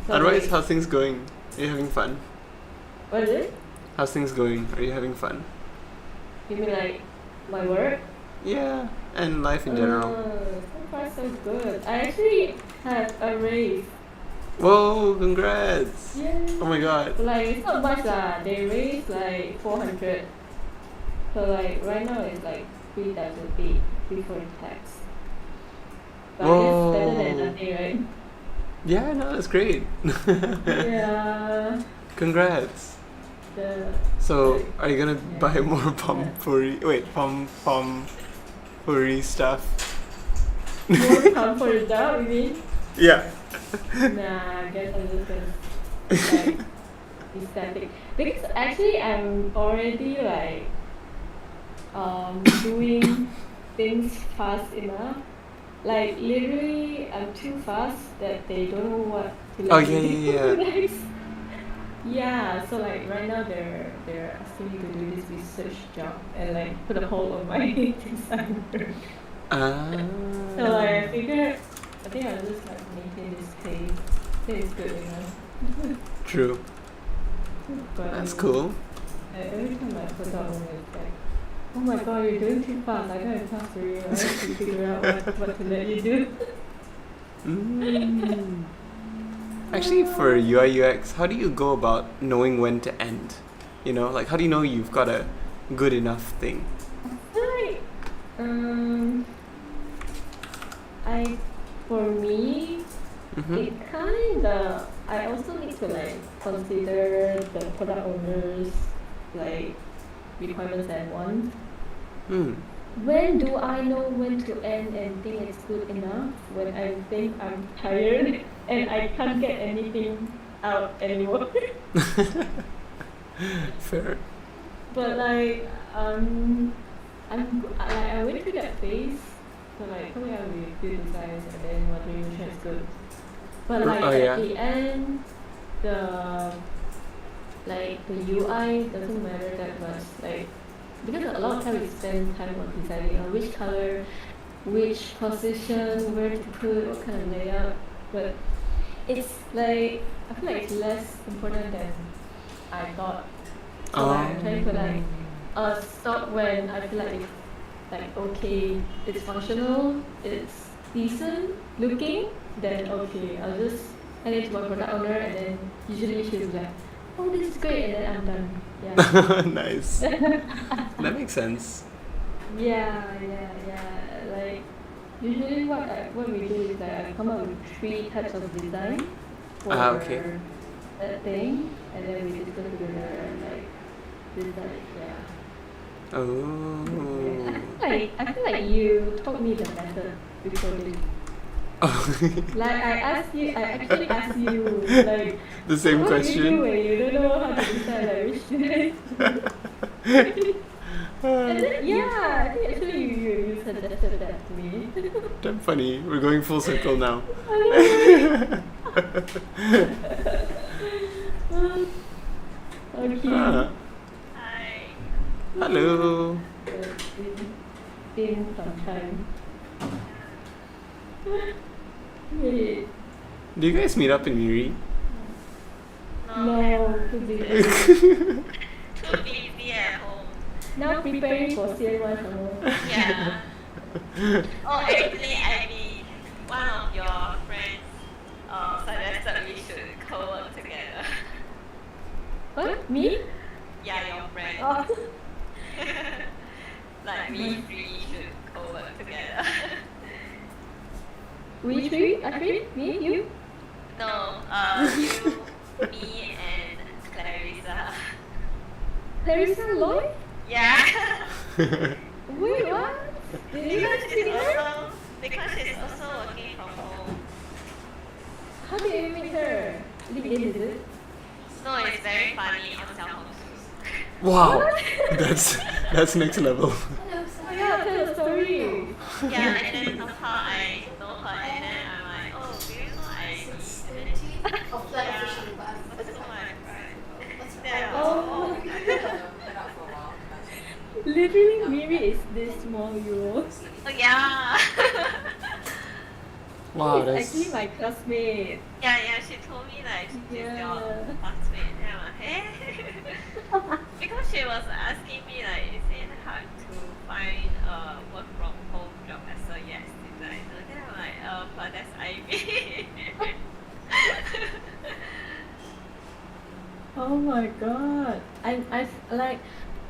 Otherwise, how's things going? Are you having fun? What is it? How's things going? Are you having fun? You mean like my work? Yeah, and life in general. So far so good. I actually had a raise. Whoa, congrats! Yeah. Oh my god. Like it's not much lah. They raised like 400. So like right now it's like 3,008 before tax. But Whoa. it's better than nothing, right? Yeah, no, that's great. Yeah. Congrats. So, are you gonna buy more puri stuff? More come for the job, you mean? Yeah. Nah, I guess I'm just gonna like be static. Because actually I'm already like doing things fast enough. Like literally I'm too fast that they don't know what to let Oh me yeah. do next. Yeah, so like right now they're asking me to do this research job and like put a hold on my design work. So like I figured I think I'll just like maintain this pace. I think it's good enough. True. But That's cool. every time I put out one it's like, oh my god, you're doing too fast, I don't have time for you. I have to figure out what to let you do. Actually, for UI UX, how do you go about knowing when to end? You know, like how do you know you've got a good enough thing? Like, for me, it kinda, I also need to like consider the product owners like requirements and wants. when do I know when to end and think it's good enough? When I think I'm tired and I can't get anything out anymore. Fair. But like I went through that phase. So like coming out with good designs and then wondering which one is good. But like Oh, yeah. at the end, the UI doesn't matter that much. Like because a lot of time we spend time on deciding on which color, which position, where to put, what kind of layout. But it's like I feel like it's less important than I thought. So like, I'm trying to like stop when I feel like it's like okay, it's functional, it's decent looking, then okay, I'll just hand it to my product owner and then usually she'll be like, oh this is great, and then I'm done. Yeah. Nice. That makes sense. Yeah. Like usually what we do is like I come up with 3 types of design for okay. that thing, and then we discuss together and like decide. Yeah. Oh. I feel like you taught me the method before this. Like I actually asked you like The same what question. do you do when you don't know how to decide like which design? And then, yeah, I think actually you suggested that to me. Damn funny. We're going full circle now. Okay. Hi. Hello. It's been some time. Wait, Do you guys meet up in Miri? no, too busy. Too busy at home. Now preparing for CNY some more. Yeah. Oh, actually, I mean, one of your friends suggested we should co-work together. What? Me? Yeah, your friend. Oh. Like we three should co-work together. We three? Actually? Me? You? No, you, me, and Clarissa. Clarissa Lloyd? Yeah. Wait, what? Did you guys see her? Because she's also working from home. How did you meet her? LinkedIn, is it? No, it's very funny on Xiaohongshu. Wow. That's next level. Oh yeah, tell the story. Yeah, and then somehow I know her, and then I'm like, oh, do you know I and then she that's so my friend. Then Oh. Literally, Miri is this small, you. oh yeah. Wow, She's that's actually my classmate. Yeah, she told me like she's your Yeah. classmate. And I'm like, hey. Because she was asking me like, is it hard to find a work from home job as a UX designer? Then I'm like, but that's IB. Oh my god.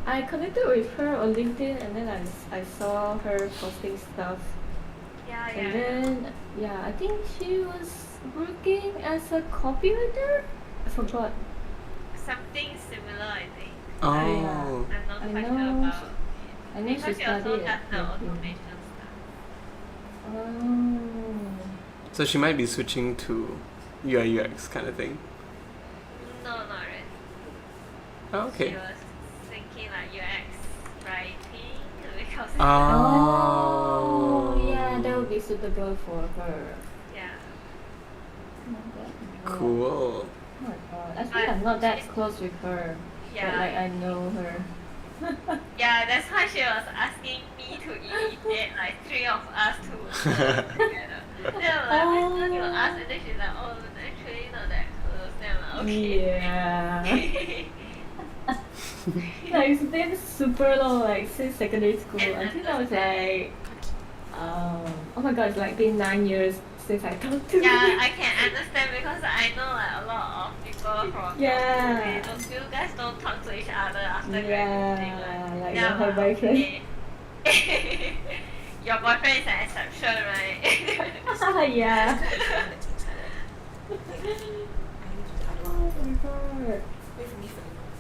I connected with her on LinkedIn, and then I saw her posting stuff. Yeah, And then I think she was working as a copywriter. I forgot. Something similar, I think. Oh. I'm not I quite sure know about she- it. I know Because she she also studied does at the LinkedIn. automation stuff. Oh. So she might be switching to UI UX kind of thing. No, not really. Oh, She okay. was thinking like UX writing because Oh, yeah, that would be suitable for her. yeah. Cool. Oh my god. Actually, I'm not that close with her. But Yeah. like, I know her. Yeah, that's why she was asking me to initiate like 3 of us to work together. Then I'm like, I thought you asked, and then she's like, oh, actually not that close. Then I'm like, okay. Yeah. Like, it's been super long, like, since secondary school. Until I was like, oh my god, it's like been 9 years since I talked to Yeah, her. I can understand because I know like a lot of people from Yeah. your school, you guys don't talk to each other after Yeah, graduating. like Yeah, her but boyfriend. okay. Your boyfriend is an exception, right? Yeah. Oh my god.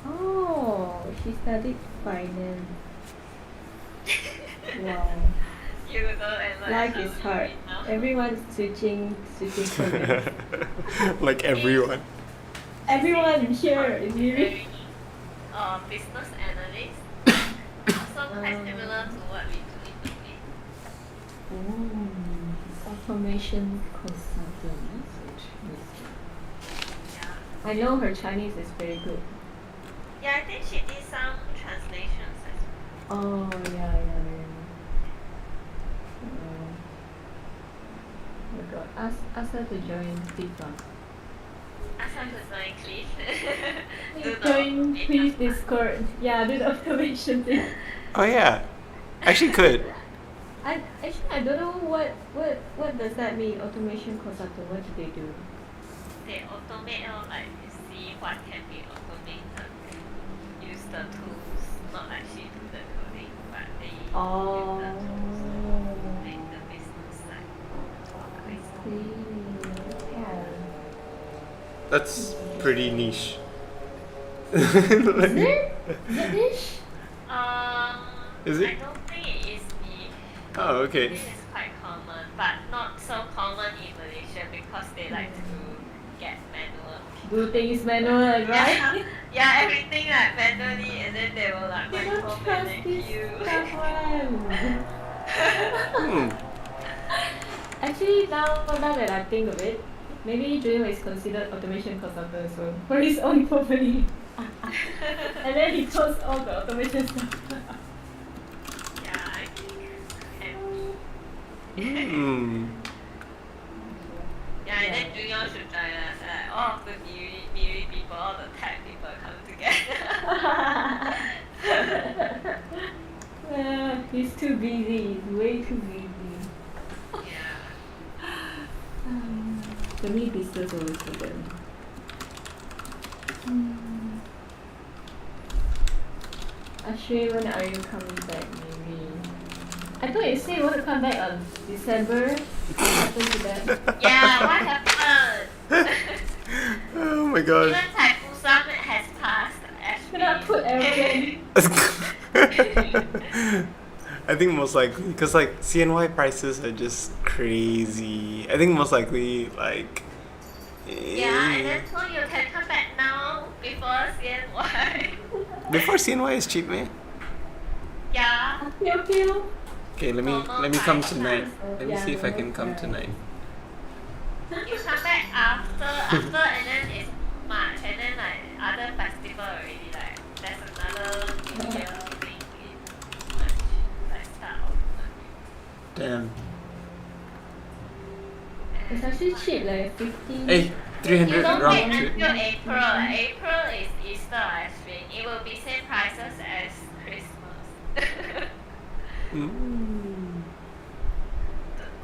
Oh, she studied finance. Wow. You don't ever Life is hard. Everyone's switching careers. Like everyone. Everyone here is really. Business analyst. Also quite similar to what we do in the Oh, automation consultant. That's interesting. Yeah. I know her Chinese is very good. Yeah, I think she did some translations as well. Oh, yeah. Oh my god, ask her to join FIFA. Ask her to join, please. Do the Join automation please part. Discord. Yeah, do the automation thing. Oh yeah. Actually could. I don't know what does that mean, automation consultant, what do they do? They automate or like you see what can be automated. Use the tools, not actually do the coding, but they use the tools to make the business like Yeah. That's pretty niche. Is it niche? Is it? I don't think it is the. Oh, okay. This is quite common, but not so common in Malaysia because they like to get manual. Do things manual, right? Yeah, everything like manually, and then they will like They don't trust micromanage this you. stuff one. Hmm. Actually, now that I think of it, maybe Julio is considered automation consultant as well for his own company. And then he does all the automation stuff. Yeah, I think can be. Hmm. Yeah, and then Junior should join us. Like all of the Miri people, all the tech people come together. He's too busy. He's way too busy. Yeah. For me, business always for them. Ashley, when are you coming back, maybe? I thought you said you want to come back on December. What happened to that? Yeah, what happened? Oh my god. Even Taipusan has passed. Should I put airplane? I think most likely because like CNY prices are just crazy. I think most likely like. Yeah, and then so you can come back now before CNY. Before CNY is cheap, man. Yeah. Okay. Okay, let me come tonight. Let me Yeah, see if I can no, come yeah. tonight. You come back after, and then it's March, and then like other festival already, like there's another New Year thing in March, like start of March. Damn. It's actually cheap, like 50. Hey, You 300 don't wait round trip. until April. April is Easter, actually. It will be same prices as Christmas. Mm.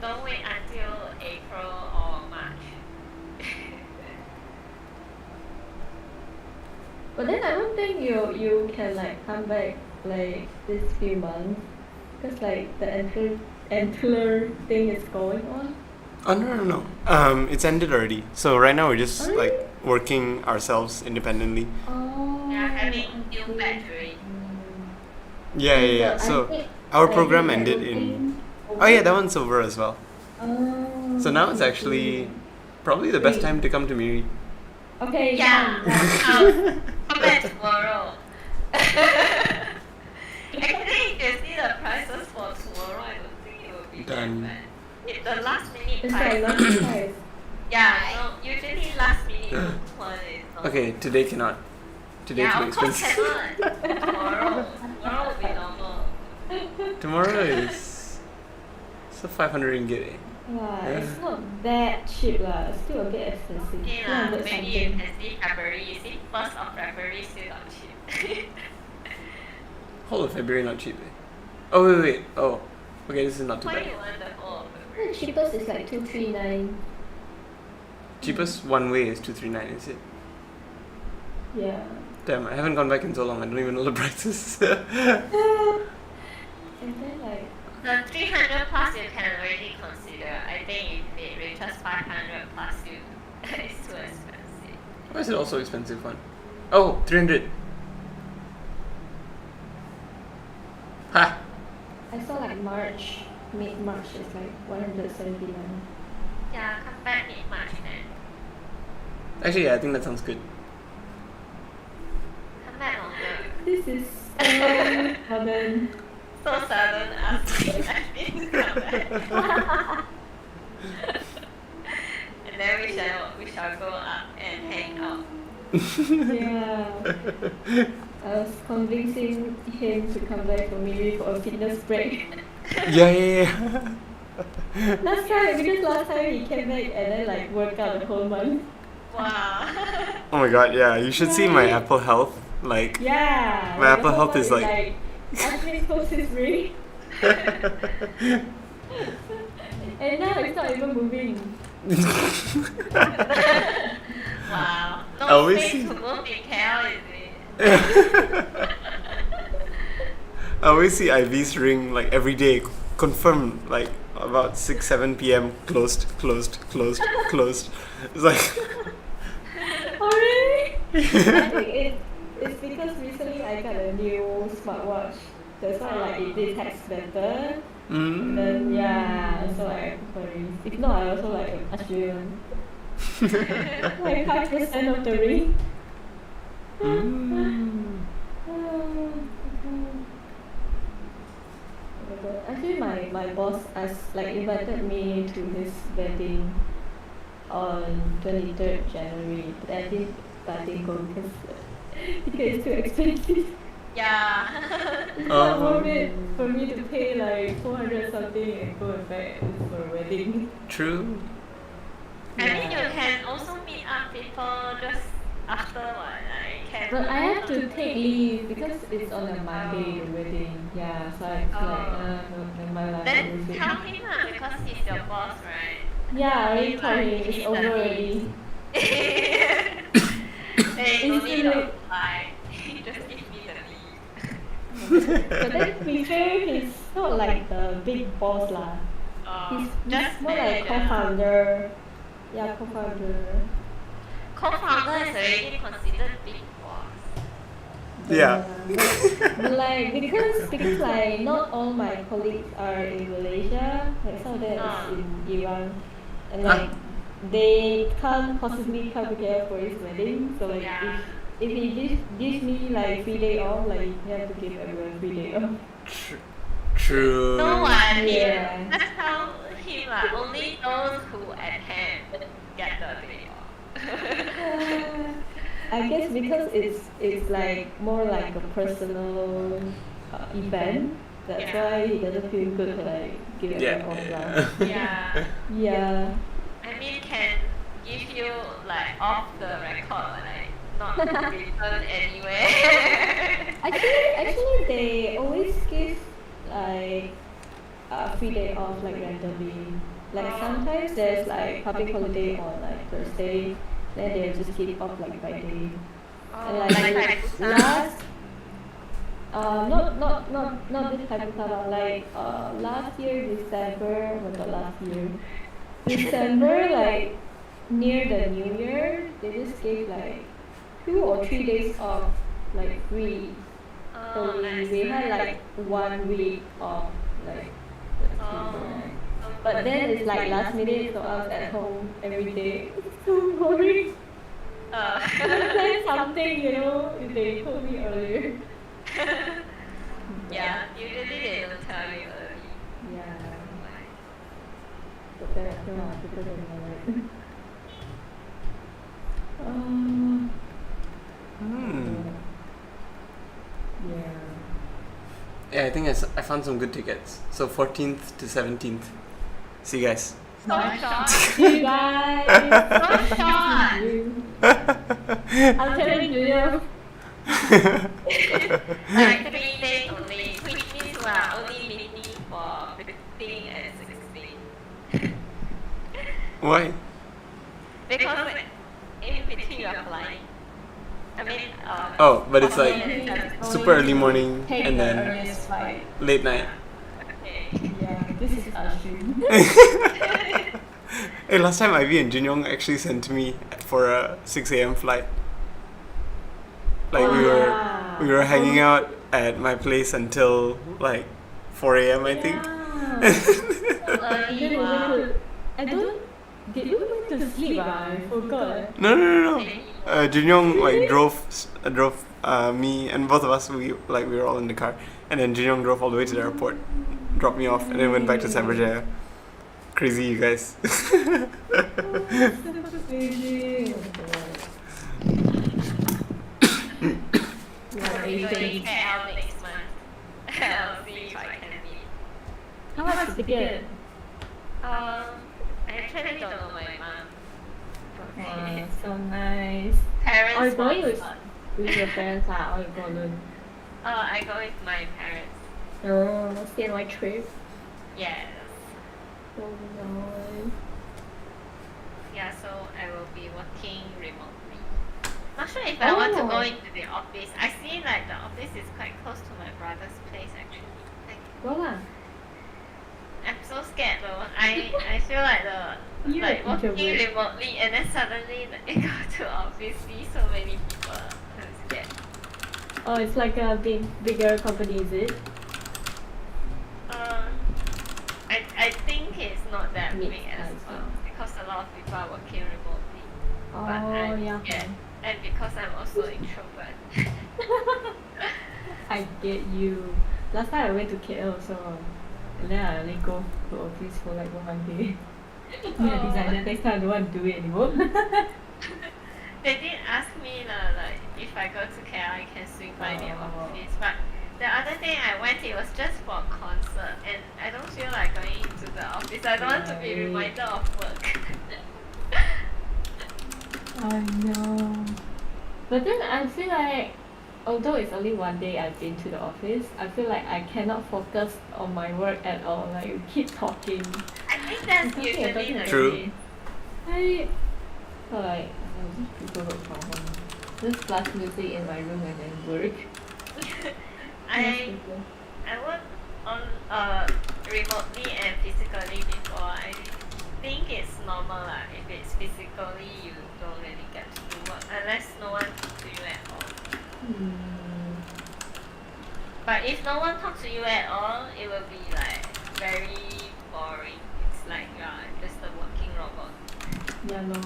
Don't wait until April or March. But then I don't think you can like come back like this few months because like the antler thing is going on. Oh no. It's ended already. So right now we're just Oh, like really? working ourselves independently. Oh. They are having I new see. batch already. Yeah. I So think, our like, program the ended networking in. over. Oh yeah, that one's over as well. Oh, So now it's I actually see. probably the best Wait. time to come to Miri. Okay. Yeah. Come. Come back tomorrow. Actually, you can see the prices for tomorrow. I don't think it will be Done. that bad. It's the last minute It's price. like lunch price. Yeah, no, usually last minute one is not. Okay, today cannot. Today Yeah, too of course expensive. cannot. Tomorrow will be normal. Tomorrow is so 500 ringgit. Eh? Yeah, Yeah. it's not that cheap lah. It's still a bit expensive. Okay lah, 200 maybe you something. can see February. You see, 1st of February still not cheap. Whole of February not cheap. Eh? Oh wait. Oh, okay, this is not too Why bad. you want the whole of The February? cheapest is like 239. Cheapest one way is 239. Is it? Yeah. Damn, I haven't gone back in so long. I don't even know the prices. And then like The 300 plus you can already consider. I think if it reaches 500 plus, it's too expensive. Why is it also expensive one? Oh, 300. Ha! I saw like March, mid-March is like 179. Yeah, come back in March then. Actually, yeah, I think that sounds good. Come back longer. This is so sudden. So sudden asking I didn't come back. And then we shall go up and hang out. Yeah. I was convincing him to come back for maybe for a fitness break. Yeah. Last time he came back and then like worked out the whole month. Wow. Oh my god, yeah. You should see my Apple Health. Like, Yeah. my the Apple whole Health month is like. actually post is free. And now it's not even moving. Wow. I No always space see- to move in KL, is it? I always see IV's ring like every day, confirmed like about 6-7 p.m. Closed. It's like. Oh really? I think it's because recently I got a new smartwatch. That's why like it detects better. And then yeah, so I prefer. If not, I also like Australian. Like 5% of the ring. Actually, my boss invited me to his wedding on 23rd January, but I didn't go because it's too expensive. Yeah. It's not worth it for me to pay like 400 something and go and back for a wedding. True. I mean, you can also meet up people just after what I can. But I have to take leave because it's on a Monday, the wedding. Yeah, so it's like, my life. Then tell him lah, because he's your boss, right? Yeah, I already told him Like, it's he's over the already. Hey, no need to Instantly. reply. Just give me the leave. But then to be fair, he's not like the big boss lah. He's just more like manager. co-founder. Yeah, co-founder. Co-founder is already considered big boss. Yeah. But like because like not all my colleagues are in Malaysia, like some of them is in Iran, and like they can't possibly come here for his wedding. So like Yeah. if he gives me like 3 day off, like he have to give everyone 3 day off. True. No one. Yeah. That's how him lah. Only those who attend get the day off. I guess because it's like more like a personal event. That's Yeah. why he doesn't feel good to like give everyone off lah. Yeah. Yeah. I mean, can give you like off the record, like not written anywhere. Actually, they always give like a free day off like randomly. Like sometimes there's like public holiday on like Thursday, then they'll just keep off like Friday. And like last, not this type of time. Like last year December, not last year, December like near the New Year, they just gave like 2 or 3 days off, like free. So we had like 1 week off, like but then it's like last minute, so I was at home every day. It's so boring. Plan something, you know, if they told me earlier. Yeah, usually they don't tell you early. Yeah. But that's not because of my life. Yeah. Yeah, I think I found some good tickets. So 14th to 17th. See you guys. So short. See you guys. So short. I'm telling you. Like 3 days only, which means we are only meeting for 15 and 16. Why? Because in between you are flying. I mean, Oh, but it's like yeah. super early morning Take and the then earliest flight. late night. Okay. Yeah, this is Ashwin. Hey, last time Ivy and Jin Yong actually sent me for a 6 a.m. flight. Like we were hanging out at my place until like 4 a.m. I think. Early, wow. I don't. Did you went to sleep? I forgot. No. Junyoung like drove me and both of us. We were all in the car, and then Junyoung drove all the way to the airport, dropped me off, and then went back to Cyberjaya. Crazy, you guys. So crazy. Yeah, I'm going everything. KL next month. I'll see if I can meet. How much is the ticket? I actually don't know my mom. Wow, so nice. Parents Are you going sponsor. with your parents? Or you go alone? I go with my parents. Oh, stay on my trip. Yes. So nice. Yeah, so I will be working remotely. Not sure if I want to go into the office. I see like the office is quite close to my brother's place actually. Like, Go lah. I'm so scared though. I feel like You're like an working introvert. remotely and then suddenly like, I go to office, see so many people. I'm scared. Oh, it's like a bigger company, is it? I think it's not that big as Mid-size, well because a lot of people are working remotely. Oh, But I'm yeah. scared. And because I'm also introvert. I get you. Last time I went to KL also, and then I only go to office for like 1 day. Then I decided next time I don't want to do it anymore. They did ask me like if I go to KL I can swing by their office, but the other day I went it was just for a concert and I don't feel like going to the office. I don't want to be reminded of work. I know. But then I feel like, although it's only 1 day I've been to the office, I feel like I cannot focus on my work at all. Like, you keep talking. I think that's usually the True. case. I feel like, these people work from home. Just blast music in my room and then work. I work on remotely and physically before. I think it's normal lah. If it's physically, you don't really get to do work unless no one talks to you at all. But if no one talks to you at all, it will be like very boring. It's like you're just a working robot. Yeah, no.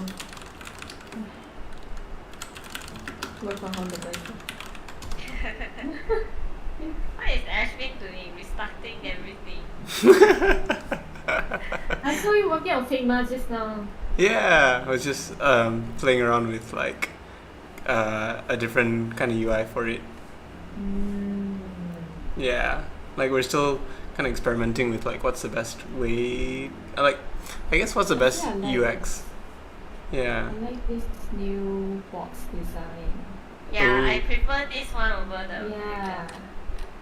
Work from home the best. What is Ashwin doing? Restarting everything. I saw you working on Figma just now. Yeah, I was just playing around with like a different kind of UI for it. Yeah, like we're still kind of experimenting with like what's the best way. I guess what's the best Yeah, I like UX. Yeah. I like this new box design. Yeah, Ooh. I prefer this one over the Yeah.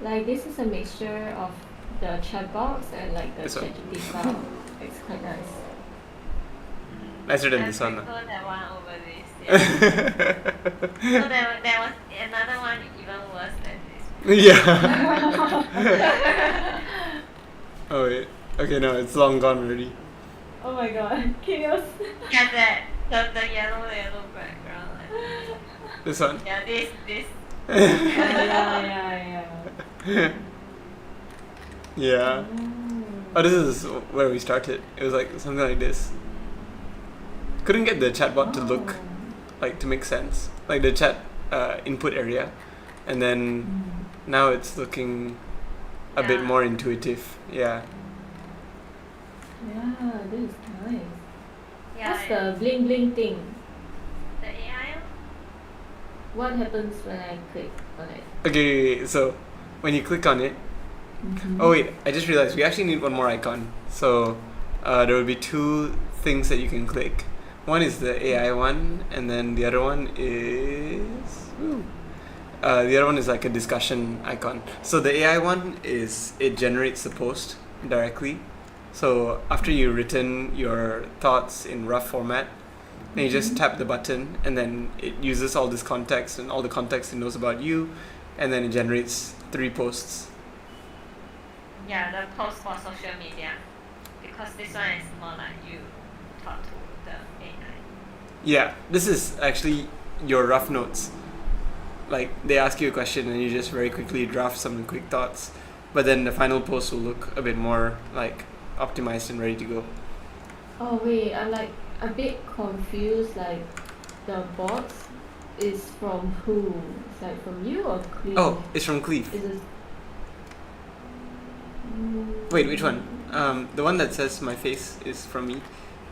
Like this is a mixture of the chat box and like the This one. ChatGPT style. It's quite nice. Nicer than I this one. prefer that one over this. Yeah. So there was another one even worse than this. Yeah. Oh wait. Okay, no, it's long gone already. Oh my god, chaos. Yeah, the yellow background. Like, This one. yeah, this. yeah. Yeah. Oh, this is where we started. It was like something like this. Couldn't get the chatbot to look like to make sense, like the chat input area, and then now it's looking a bit Yeah. more intuitive. Yeah. Yeah, this is nice. Yeah, What's the bling bling thing? the AI? What happens when I click on it? Okay, so when you click on it, oh wait, I just realized we actually need one more icon. So there will be two things that you can click. One is the AI one, and then the other one is the other one is like a discussion icon. So the AI one is it generates the post directly. So after you've written your thoughts in rough format, then you just tap the button, and then it uses all this context and all the context it knows about you, and then it generates 3 posts. Yeah, the post for social media. Because this one is more like you talk to the AI. Yeah, this is actually your rough notes. Like they ask you a question and you just very quickly draft some quick thoughts, but then the final post will look a bit more like optimized and ready to go. Oh wait, I'm like a bit confused. Like the box is from who? It's like from you or Cleve? Oh, it's from Cleve. Is it? Wait, which one? The one that says my face is from me,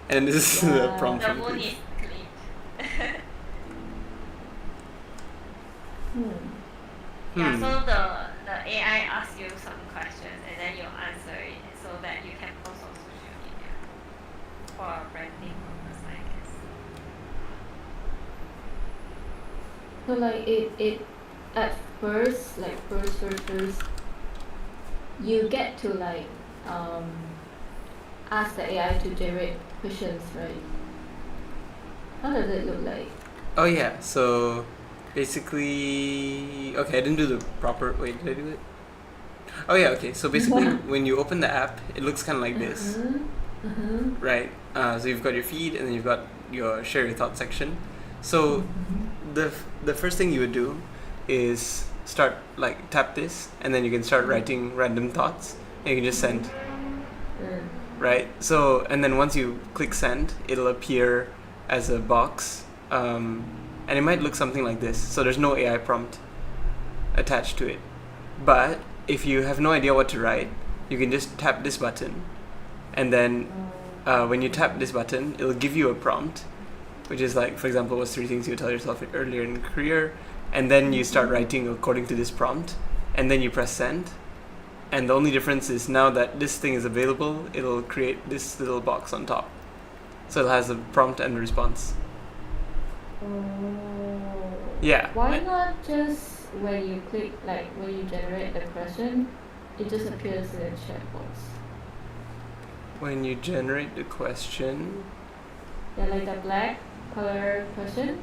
and this is the Yeah. prompt The from moon Cleve. is clean. Yeah, so the AI asks you some questions and then you answer it so that you can post on social media for branding purpose, I guess. So like it at first, like first, you get to like ask the AI to generate questions, right? How does it look like? Oh yeah, so basically, okay, I didn't do the proper. Wait, did I do it? Oh yeah, okay. So basically, when you open the app, it looks kind of like this, right? So you've got your feed, and then you've got your share your thoughts section. So the first thing you would do is start like tap this, and then you can start writing random thoughts, and you can just send, right? So and then once you click send, it'll appear as a box, and it might look something like this. So there's no AI prompt attached to it, but if you have no idea what to write, you can just tap this button, and then when you tap this button, it'll give you a prompt, which is like, for example, what's 3 things you tell yourself earlier in your career, and then you start writing according to this prompt, and then you press send, and the only difference is now that this thing is available, it'll create this little box on top, so it has a prompt and a response. Yeah. Why not just when you click, like when you generate the question, it just appears in the chat box? When you generate the question, Yeah, like the black color question.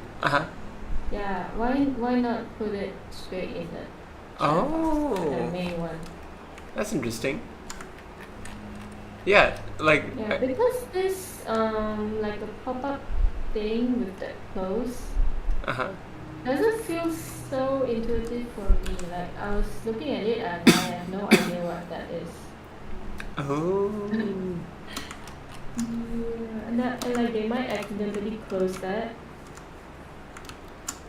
Yeah, why not put it straight in the chat box, the main one? That's interesting. Yeah, like Yeah, because this like a pop-up thing with the close doesn't feel so intuitive for me. Like I was looking at it and I have no idea what that is. And like they might accidentally close that.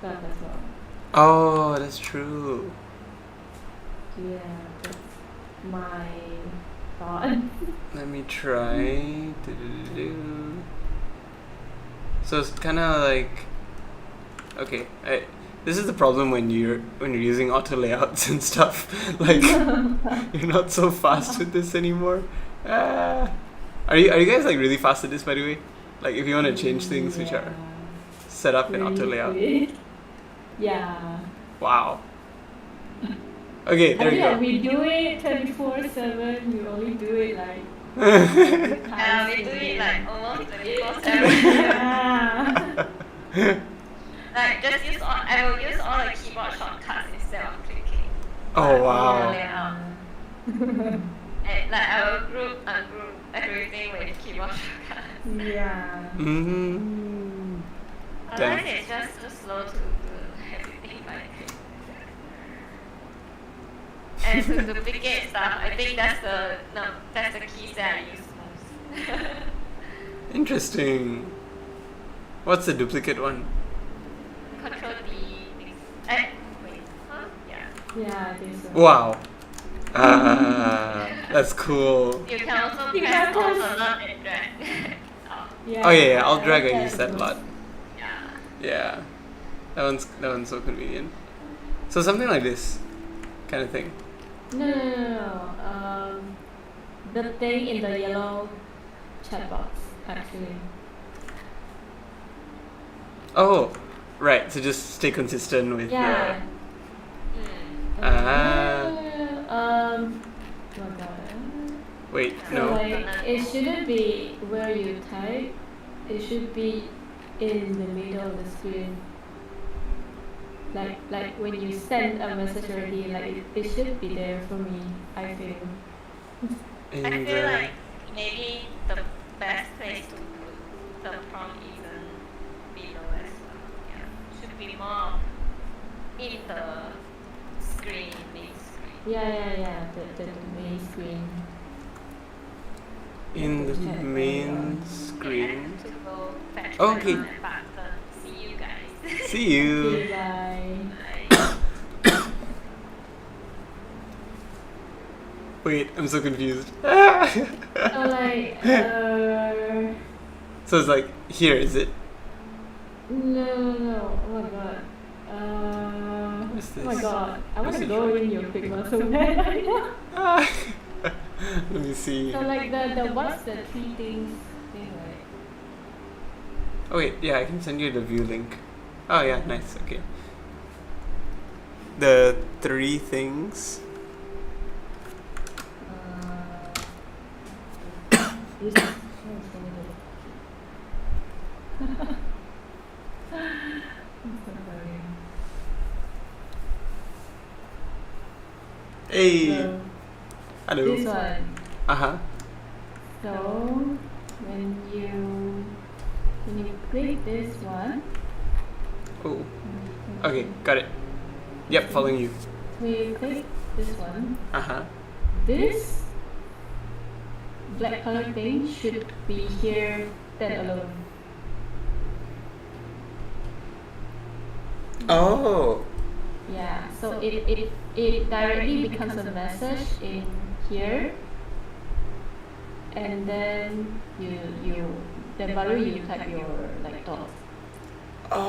But that's all. Oh, that's true. Yeah, that's my thought. Let me try. Do-do-do-do. So it's kind of like, okay, this is the problem when you're using auto layouts and stuff. Like you're not so fast with this anymore. Are you guys like really fast at this, by the way? Like if you want to change things which are set up in auto layout. Yeah. Wow. Okay, there you go. We do it 24/7. You only do it like. We do it like almost 24/7. Yeah. Like just use all, I will use all the keyboard shortcuts instead of clicking. Oh wow. And like I will group, ungroup everything with keyboard shortcuts. Yeah. Otherwise it's just too slow to do everything by click. And to duplicate stuff, I think that's the keys that I use most. Interesting. What's the duplicate one? Control D. Wait, huh? Yeah. Yeah, I think so. Wow. That's cool. You can also press Alt and drag. Yeah. Oh yeah, I'll drag and use that a lot. Yeah. Yeah. That one's so convenient. So something like this kind of thing. No. The thing in the yellow chat box, actually. Oh, right. So just stay consistent with Yeah. Oh god. Wait, So no. like, it shouldn't be where you type. It should be in the middle of the screen. Like when you send a message already, like it should be there for me, I feel. I feel like maybe the best place to put the prompt isn't below as well. Yeah. Should be more in the screen, main screen. Yeah. The main screen. In the Check. main Okay, I screen. have to go fetch Okay. my button. See you guys. See you. Okay, bye. Bye. Wait, I'm so confused. So like, So it's like, here, is it? no. Oh my god. What's Oh my this? god. I want What's to it? go in your Figma so bad. Let me see. So like the what's the three things thing, right? Oh wait, yeah, I can send you the view link. Oh yeah, nice, okay. The 3 things. This is I'm so sorry. Hey! So, Hello. this one. Uh-huh. So when you click this one, Oh. Okay, got it. Yep, following you. when you click this one, Uh-huh. this black color thing should be here stand alone. Oh. Yeah, so it directly becomes a message in here, and then then baru you type your like thoughts, and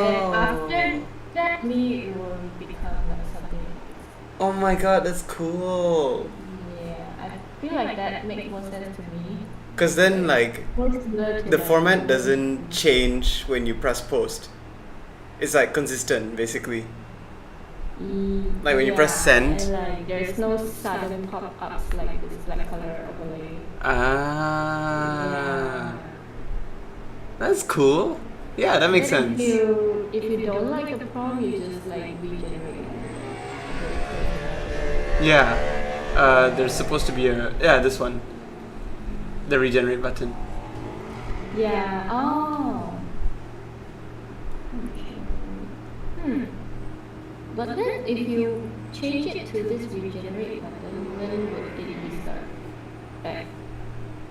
then Oh. after that it will become like something. Oh my god, that's cool. Yeah, I feel like that makes more sense to me. Because then, like, More similar to the like- format doesn't change when you press post. It's like consistent, basically. Like when you press send. and like there's no sudden pop-ups like this black color overlay. Ah. That's cool. Yeah, that makes Then sense. If you don't like the prompt, you just like regenerate. Yeah. There's supposed to be a this one. The regenerate button. Yeah. Oh. Okay. But then if you change it to this regenerate button, when would it restart back?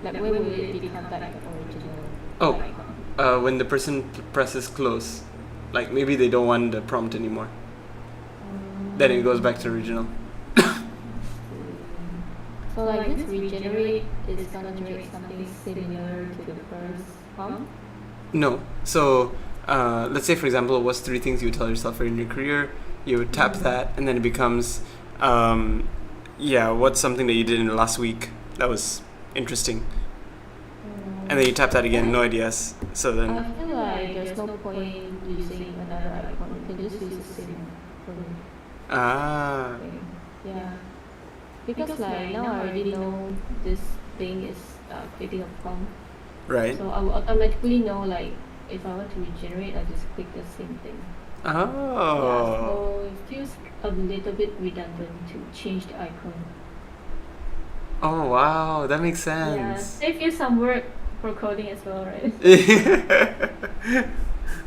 Like when will it become back the original Oh. icon? When the person presses close. Like maybe they don't want the prompt anymore. Then it goes back to original. So like this regenerate is gonna generate something similar to the first prompt? No. So let's say for example, what's 3 things you would tell yourself in your career? You would tap that, and then it becomes, what's something that you did in the last week that was interesting? And then you tap that again, no ideas. So then, I feel like there's no point using another icon. You can just use the same thing. Yeah. Because like now I already know this thing is creating a prompt. right. So I will automatically know like if I want to regenerate, I just click the same thing. Oh. Yeah, so it feels a little bit redundant to change the icon. Oh wow, that makes Yeah, sense. save you some work for coding as well, right?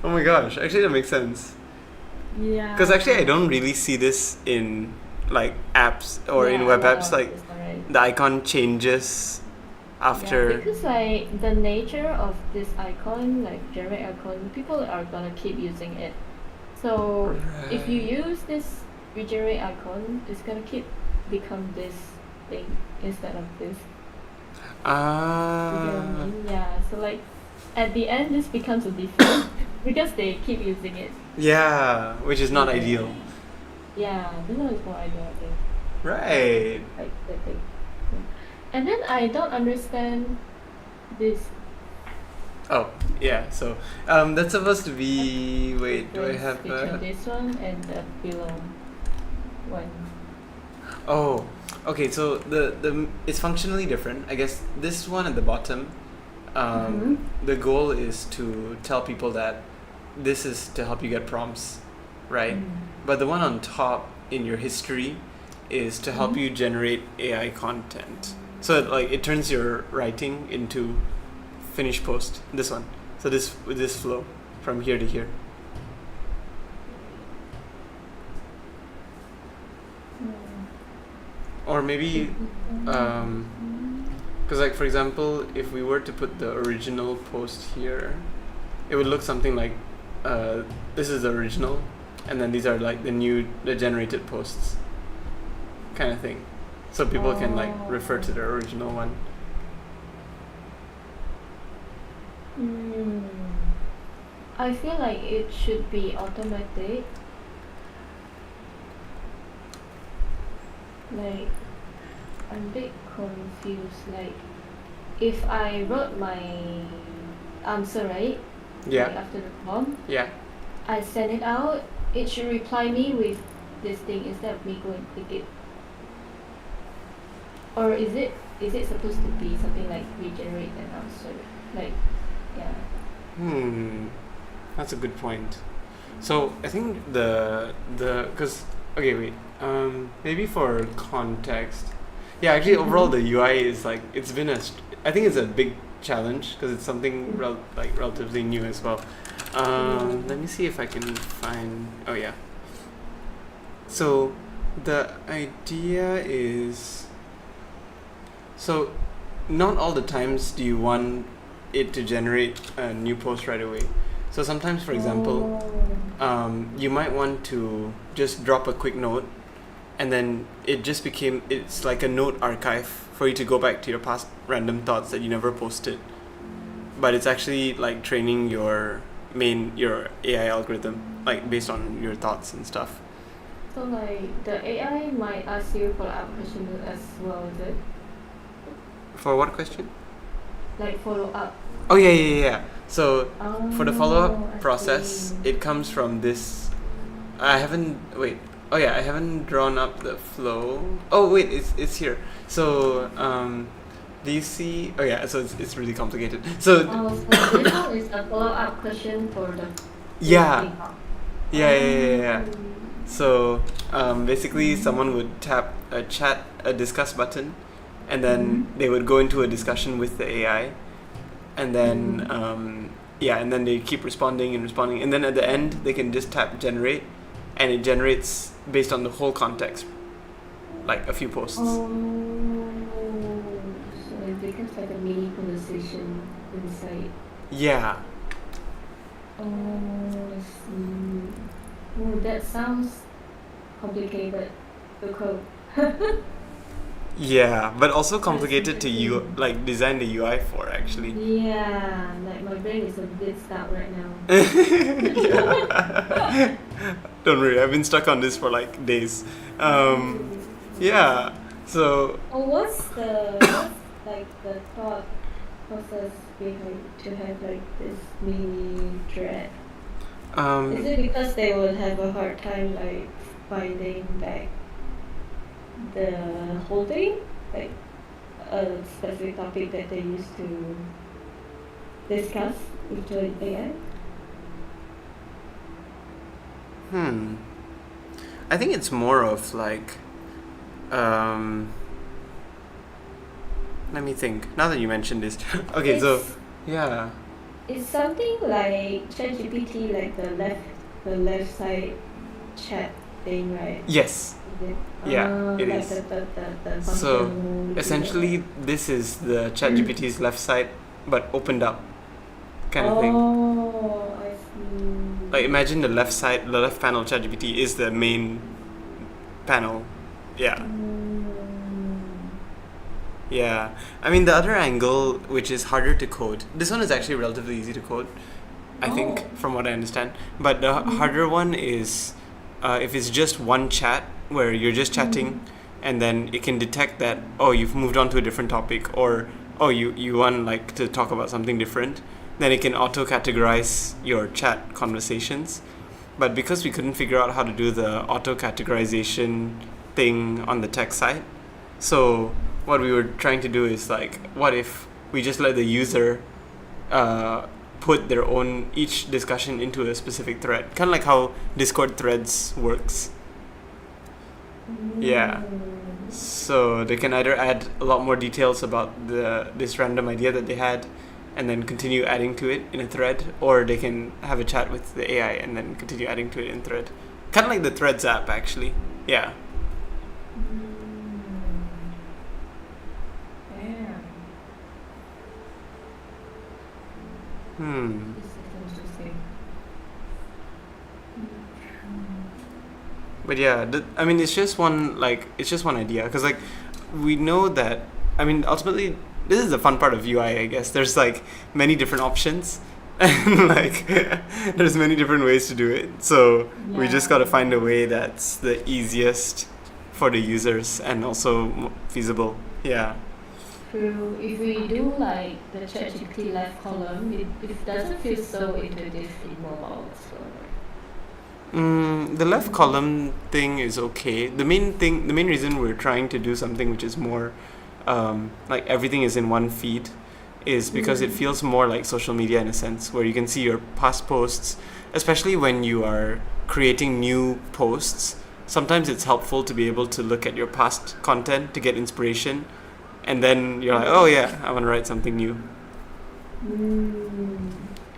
Oh my gosh, actually that makes sense. Yeah. Because actually I don't really see this in like apps or in web apps. Like the icon changes after. Yeah, because like the nature of this icon, like generate icon, people are gonna keep using it. So if you use this regenerate icon, it's gonna keep become this thing instead of this. You get what I mean? Yeah. So like at the end, this becomes a default because they keep using it. Yeah, which is not ideal. Yeah, this one is more ideal, I think. Right. Like that thing. Yeah. And then I don't understand this. Oh, yeah. So that's supposed to be. Wait, do I difference have between this one and the below one? Oh, okay. So the it's functionally different. I guess this one at the bottom, the goal is to tell people that this is to help you get prompts, right? But the one on top in your history is to help you generate AI content. So it turns your writing into finished post. This one. So this flow from here to here. or maybe because like for example, if we were to put the original post here, it would look something like this is the original, and then these are like the generated posts kind of thing, so people can like refer to the original one. I feel like it should be automatic. Like, I'm a bit confused. Like, if I wrote my answer, right? Yeah. Like after the form, Yeah. I send it out, it should reply me with this thing instead of me going and click it. Or is it supposed to be something like regenerate an answer? Like, yeah. That's a good point. So I think because okay, wait, maybe for context, yeah, actually overall the UI is like I think it's a big challenge because it's something relatively new as well. Let me see if I can find. Oh yeah. So the idea is, so not all the times do you want it to generate a new post right away. So sometimes, for example, you might want to just drop a quick note, and then it's like a note archive for you to go back to your past random thoughts that you never posted. But it's actually like training your AI algorithm, like based on your thoughts and stuff. So like the AI might ask you follow-up question as well, is it? For what question? Like follow-up. Oh yeah. So for the I follow-up process, see. it comes from this. I haven't drawn up the flow. Oh wait, it's here. So do you see? Oh yeah, so it's really complicated. So So this one is a follow-up question for the yeah. thing. Yeah. So basically, someone would tap a discuss button, and then they would go into a discussion with the AI, and then and then they keep responding, and then at the end they can just tap generate, and it generates based on the whole context, like a few posts. So it becomes like a mini conversation inside. Yeah. I see. Oh, that sounds complicated to code. Yeah, but also complicated to design the UI for actually. Yeah, like my brain is a bit stuck right now. Yeah. Don't worry, I've been stuck on this for like days. Yeah. So What's the thought process behind to have like this mini thread? Is it because they will have a hard time like finding back the whole thing, like a specific topic that they used to discuss with the AI? I think it's more of like let me think. Now that you mentioned this. Okay, so yeah. It's something like ChatGPT, like the left side chat thing, right? Yes. Is it? Yeah, it like is. The So function essentially, this is the ChatGPT's left side, but opened up, kind of thing. Oh, I see. Like imagine the left panel of ChatGPT is the main panel. Yeah. Yeah. I mean, the other angle, which is harder to code, this one is actually relatively easy to code, I think, from what I understand. But the harder one is if it's just one chat where you're just chatting, and then it can detect that, oh, you've moved on to a different topic, or oh, you want like to talk about something different, then it can auto-categorize your chat conversations. But because we couldn't figure out how to do the auto-categorization thing on the text side, so what we were trying to do is like, what if we just let the user put their own each discussion into a specific thread, kind of like how Discord threads works. Yeah. So they can either add a lot more details about this random idea that they had, and then continue adding to it in a thread, or they can have a chat with the AI and then continue adding to it in thread. Kind of like the Threads app, actually. Yeah. This is interesting. But yeah, I mean, it's just one idea, because like we know that, I mean, ultimately this is the fun part of UI, I guess. There's like many different options, and like there's many different ways to do it. So we just got to find a way that's the easiest for the users and also feasible. Yeah. True. If we do like the ChatGPT left column, it doesn't feel so intuitive in mobile Explorer. The left column thing is okay. The main reason we're trying to do something which is more like everything is in one feed is because it feels more like social media in a sense, where you can see your past posts, especially when you are creating new posts. Sometimes it's helpful to be able to look at your past content to get inspiration, and then you're like, oh yeah, I want to write something new.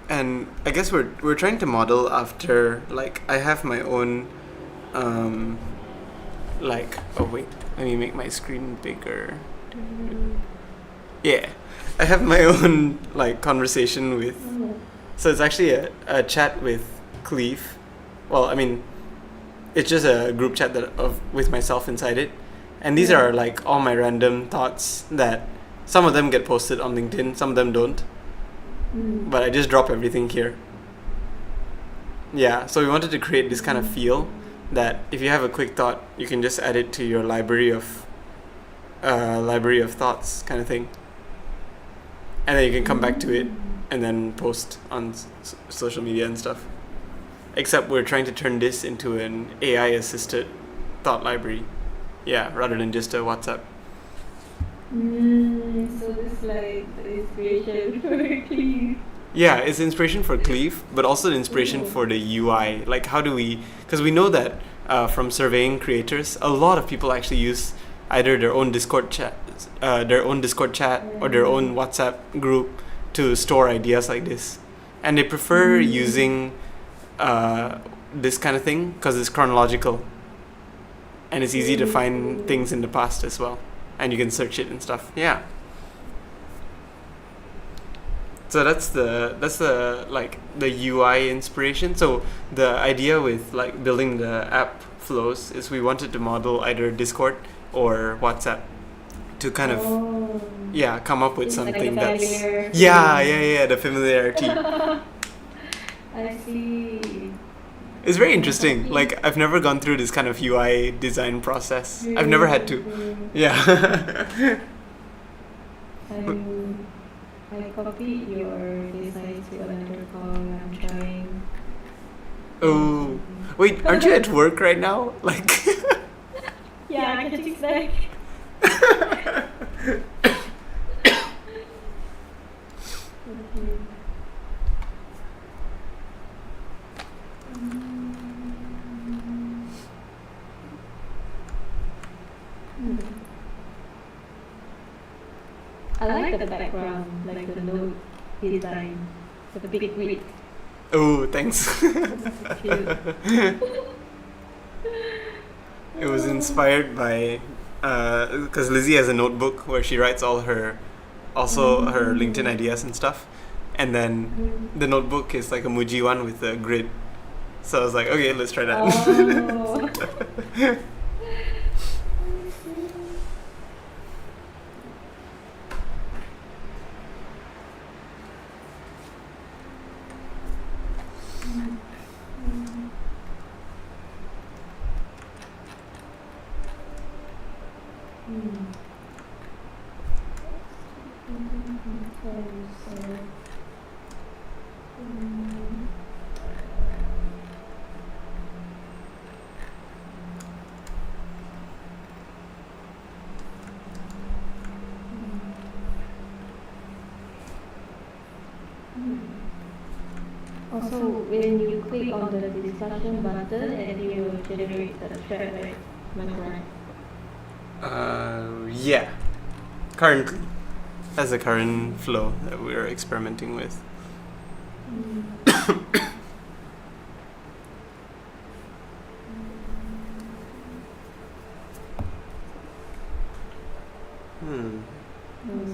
And I guess we're trying to model after, like, I have my own like, oh wait, let me make my screen bigger. Yeah, I have my own like conversation with, so it's actually a chat with Cleve. Well, I mean, it's just a group chat with myself inside it, and these are like all my random thoughts that some of them get posted on LinkedIn, some of them don't. But I just drop everything here. Yeah, so we wanted to create this kind of feel that if you have a quick thought, you can just add it to your library of thoughts kind of thing, and then you can come back to it and then post on social media and stuff. Except we're trying to turn this into an AI assisted thought library, rather than just a WhatsApp. So this is like the inspiration for Cleve. Yeah, it's inspiration for Cleve, but also the inspiration for the UI. Like, how do we? Because we know that from surveying creators, a lot of people actually use either their own Discord chat, or their own WhatsApp group to store ideas like this, and they prefer using this kind of thing because it's chronological, and it's easy to find things in the past as well, and you can search it and stuff. Yeah. So that's the like the UI inspiration. So the idea with like building the app flows is we wanted to model either Discord or WhatsApp to kind of come up with It's like something a that's familiar the familiarity. I see. It's very interesting. Like, I've never gone through this kind of UI design process. I've never had to. Yeah. I copied your designs to another call. I'm trying. Oh, wait, aren't you at work right now? Like. Yeah, I can just like. I like the background, like the note design, the big wheat. Oh, thanks. Cute. It was inspired by, because Lizzie has a notebook where she writes all her LinkedIn ideas and stuff, and then the notebook is like a Muji one with a grid. So I was like, okay, let's try that. Oh. Also, when you click on the discussion button, and you will generate the thread, right? Am I correct? Yeah. Currently, that's the current flow that we're experimenting with.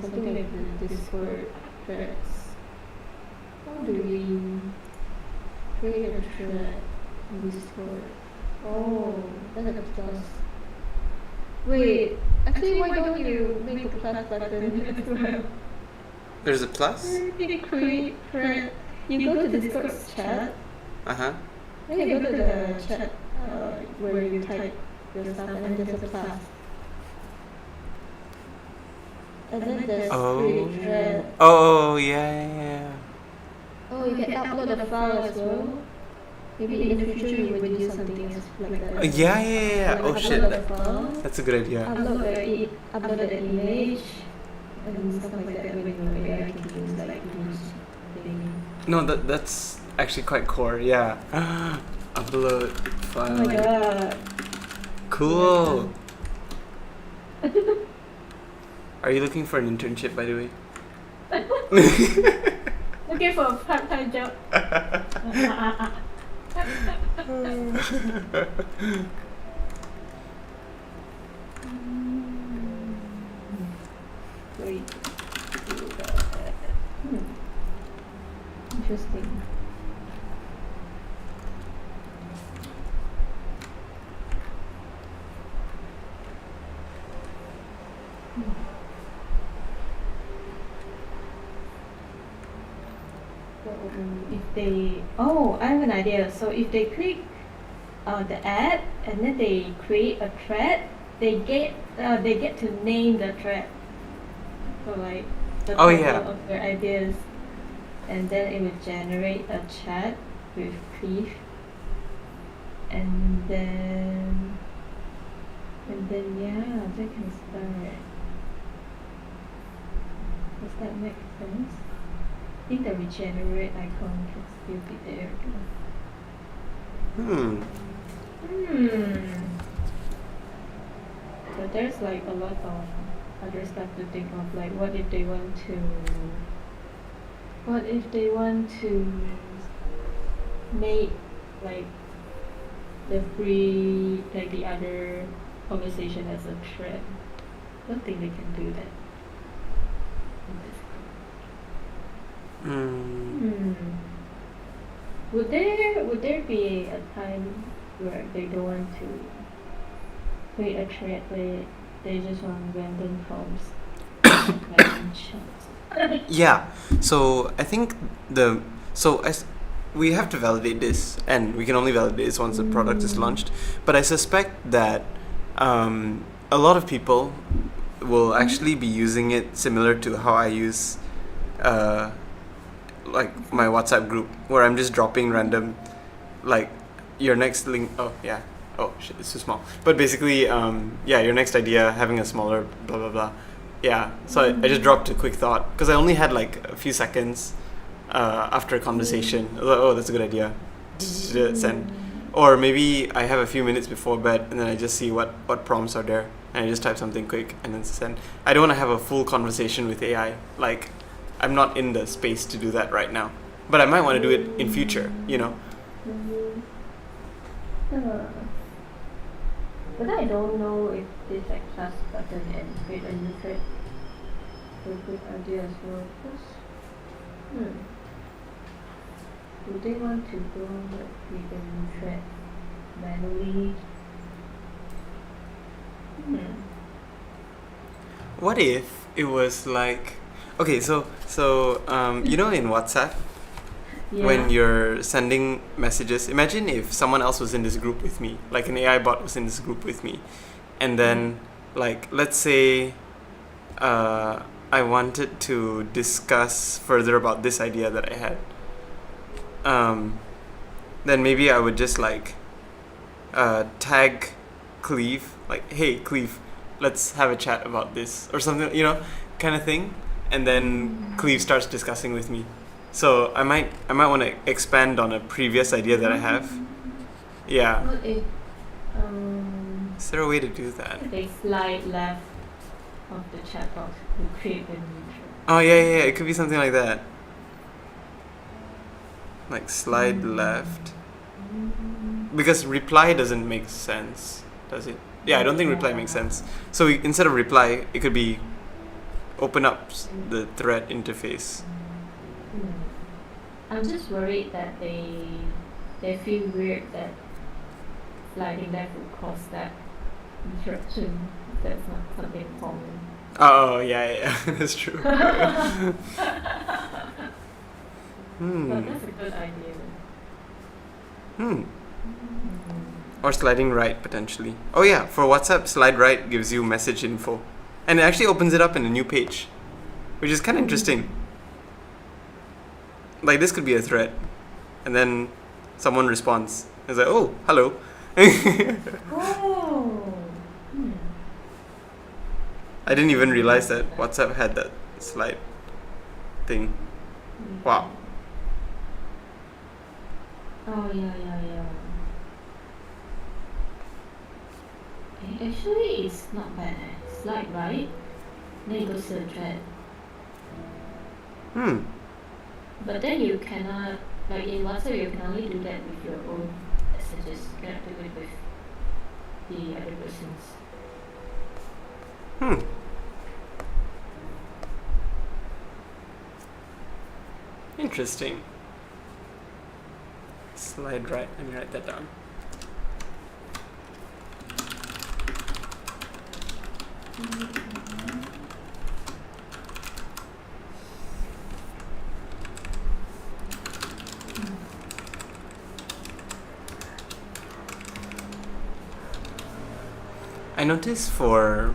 Something like the Discord threads. Oh, do we create a thread in Discord? Oh, that's a plus. Wait, actually, why don't you make a plus button as well? There's a plus? Create thread. You go to Discord chat, Uh-huh. then you go to the chat where you type your stuff, and then there's a plus. And then there's create thread. Oh, yeah. Oh, you can upload the file as well. Maybe in the future you would use something else like that. Yeah. Like Oh, shit. upload the file, That's a good idea. upload the image, and stuff like that when your AI can use like use thing. No, that's actually quite core, yeah. Upload file. Oh my god. Cool. Are you looking for an internship, by the way? Looking for a part-time job. Wait. Interesting. If they, I have an idea. So if they click the ad and then they create a thread, they get to name the thread. So like the title of their ideas, and then it will generate a chat with Cleve, and then yeah, they can start. Does that make sense? I think the regenerate icon can still be there. But there's like a lot of other stuff to think of, like what if they want to make like the free, like the other conversation as a thread. I don't think they can do that. Would there be a time where they don't want to create a thread where they just want random prompts like in chats? Yeah. So I think we have to validate this, and we can only validate this once the product is launched. But I suspect that a lot of people will actually be using it similar to how I use like my WhatsApp group, where I'm just dropping random, like your next link. Oh yeah. Oh shit, it's too small. But basically, your next idea, having a smaller blah blah blah. Yeah. So I just dropped a quick thought because I only had like a few seconds after a conversation. I was like, oh, that's a good idea. Send. Or maybe I have a few minutes before bed, and then I just see what prompts are there, and I just type something quick and then send. I don't want to have a full conversation with AI. Like, I'm not in the space to do that right now, but I might want to do it in future, you know. But I don't know if this like plus button and create a new thread is a good idea as well. Because, do they want to go like create a new thread manually? What if it was like, okay, so you know, in WhatsApp, when you're sending messages, imagine if someone else was in this group with me, like an AI bot was in this group with me, and then like let's say I wanted to discuss further about this idea that I had, then maybe I would just like tag Cleve, like, hey Cleve, let's have a chat about this or something, you know, kind of thing, and then Cleve starts discussing with me. So I might want to expand on a previous idea that I have. Yeah. What if Is there a way to do that? they slide left of the chat box to create a new thread? Oh yeah, it could be something like that. Like slide left. Because reply doesn't make sense, does it? Yeah, I don't think reply makes sense. So instead of reply, it could be open up the thread interface. I'm just worried that they feel weird that sliding left would cause that interruption. That's not something common. Oh, yeah, that's true. But that's a good idea. Or sliding right, potentially. Oh yeah, for WhatsApp, slide right gives you message info. And it actually opens it up in a new page, which is kind of interesting. Like, this could be a thread. And then someone responds. It's like, oh, hello. Oh. I didn't even realize that WhatsApp had that slide thing. Wow. Oh yeah. Actually, it's not bad. Slide right, then it goes to the thread. But then you cannot, like in WhatsApp, you can only do that with your own messages. You cannot do it with the other person's. Interesting. Slide right. Let me write that down. I noticed for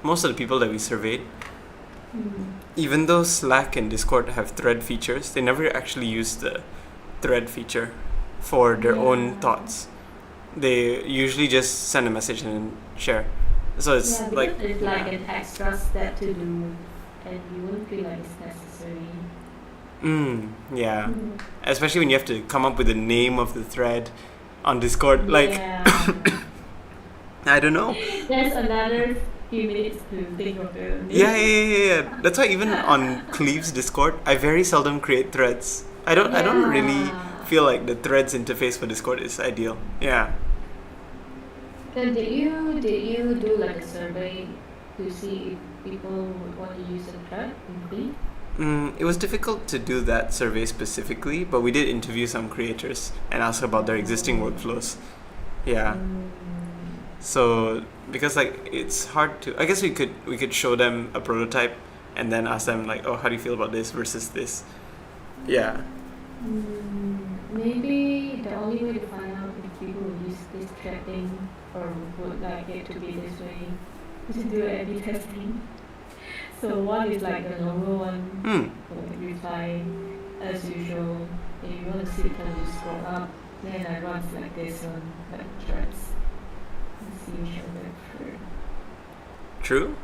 most of the people that we surveyed, even though Slack and Discord have thread features, they never actually use the thread feature for their own thoughts. They usually just send a message and share. So it's like it's like an extra step to do, and you wouldn't feel like it's necessary. Yeah. Especially when you have to come up with the name of the thread on Discord. Like, I don't know. There's another few minutes to think of it. Yeah. That's why even on Cleave's Discord, I very seldom create threads. I don't really feel like the threads interface for Discord is ideal. Yeah. Then did you do like a survey to see if people would want to use a thread in Cleave? It was difficult to do that survey specifically, but we did interview some creators and ask about their existing workflows. Yeah. So because like it's hard to, I guess we could show them a prototype and then ask them like, oh, how do you feel about this versus this? Yeah. Maybe the only way to find out if people will use this thread thing or would like it to be this way is to do A/B testing. So one is like the normal one, so reply as usual. If you want to see it, can you scroll up? Then I run like this one, like threads. True.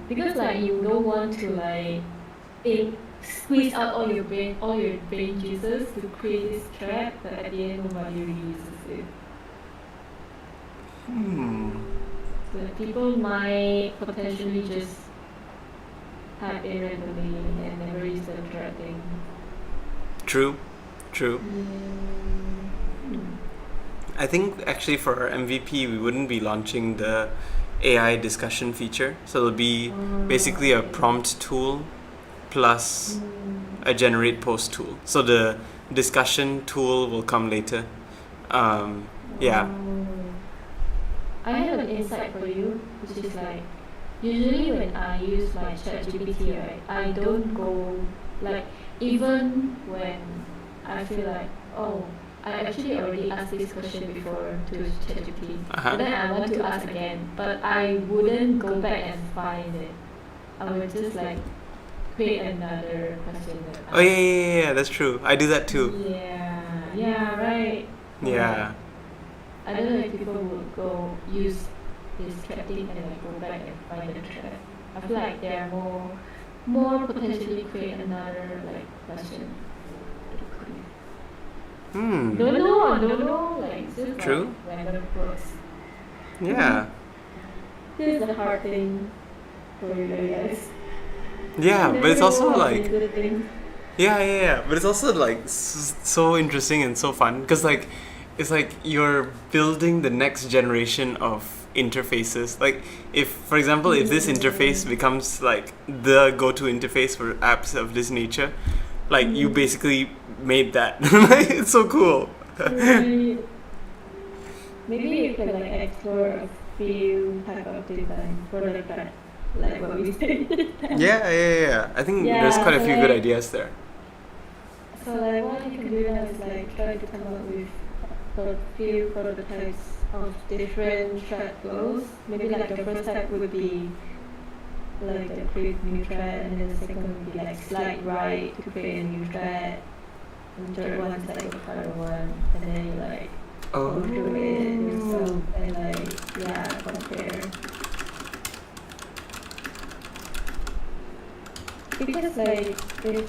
Because like you don't want to like squeeze out all your brain juices to create this thread, but at the end nobody really uses it. So people might potentially just type in randomly and never use the thread thing. True. I think actually for our MVP, we wouldn't be launching the AI discussion feature. So it'll be basically a prompt tool plus a generate post tool. So the discussion tool will come later. Yeah. I have an insight for you, which is like, usually when I use my ChatGPT, right, I don't go, like, even when I feel like, oh, I actually already asked this question before to ChatGPT, but then I want to ask again, but I wouldn't go back and find it. I would just like create another question. Oh yeah, that's true. I do that too. Yeah, right. Yeah. I don't know if people would go use this thread thing and like go back and find the thread. I feel like there are more potentially create another like question. Don't know, like it's just True. Like random quotes. Yeah. This is a hard thing for you guys. Yeah, but it's also like good things. yeah, but it's also like so interesting and so fun because like it's like you're building the next generation of interfaces. Like if, for example, if this interface becomes like the go-to interface for apps of this nature, Like you basically made that. It's so cool. Right. Maybe you could like explore a few type of design for like what we said this time. Yeah. I think there's Yeah, quite a so few good like- ideas there. So like what you can do now is like try to come up with a few prototypes of different thread flows. Maybe like the first type would be like the create new thread, and then the second would be like slide right to create a new thread, and the third one is like a current one, and then you like go through it yourself and like compare. Because like if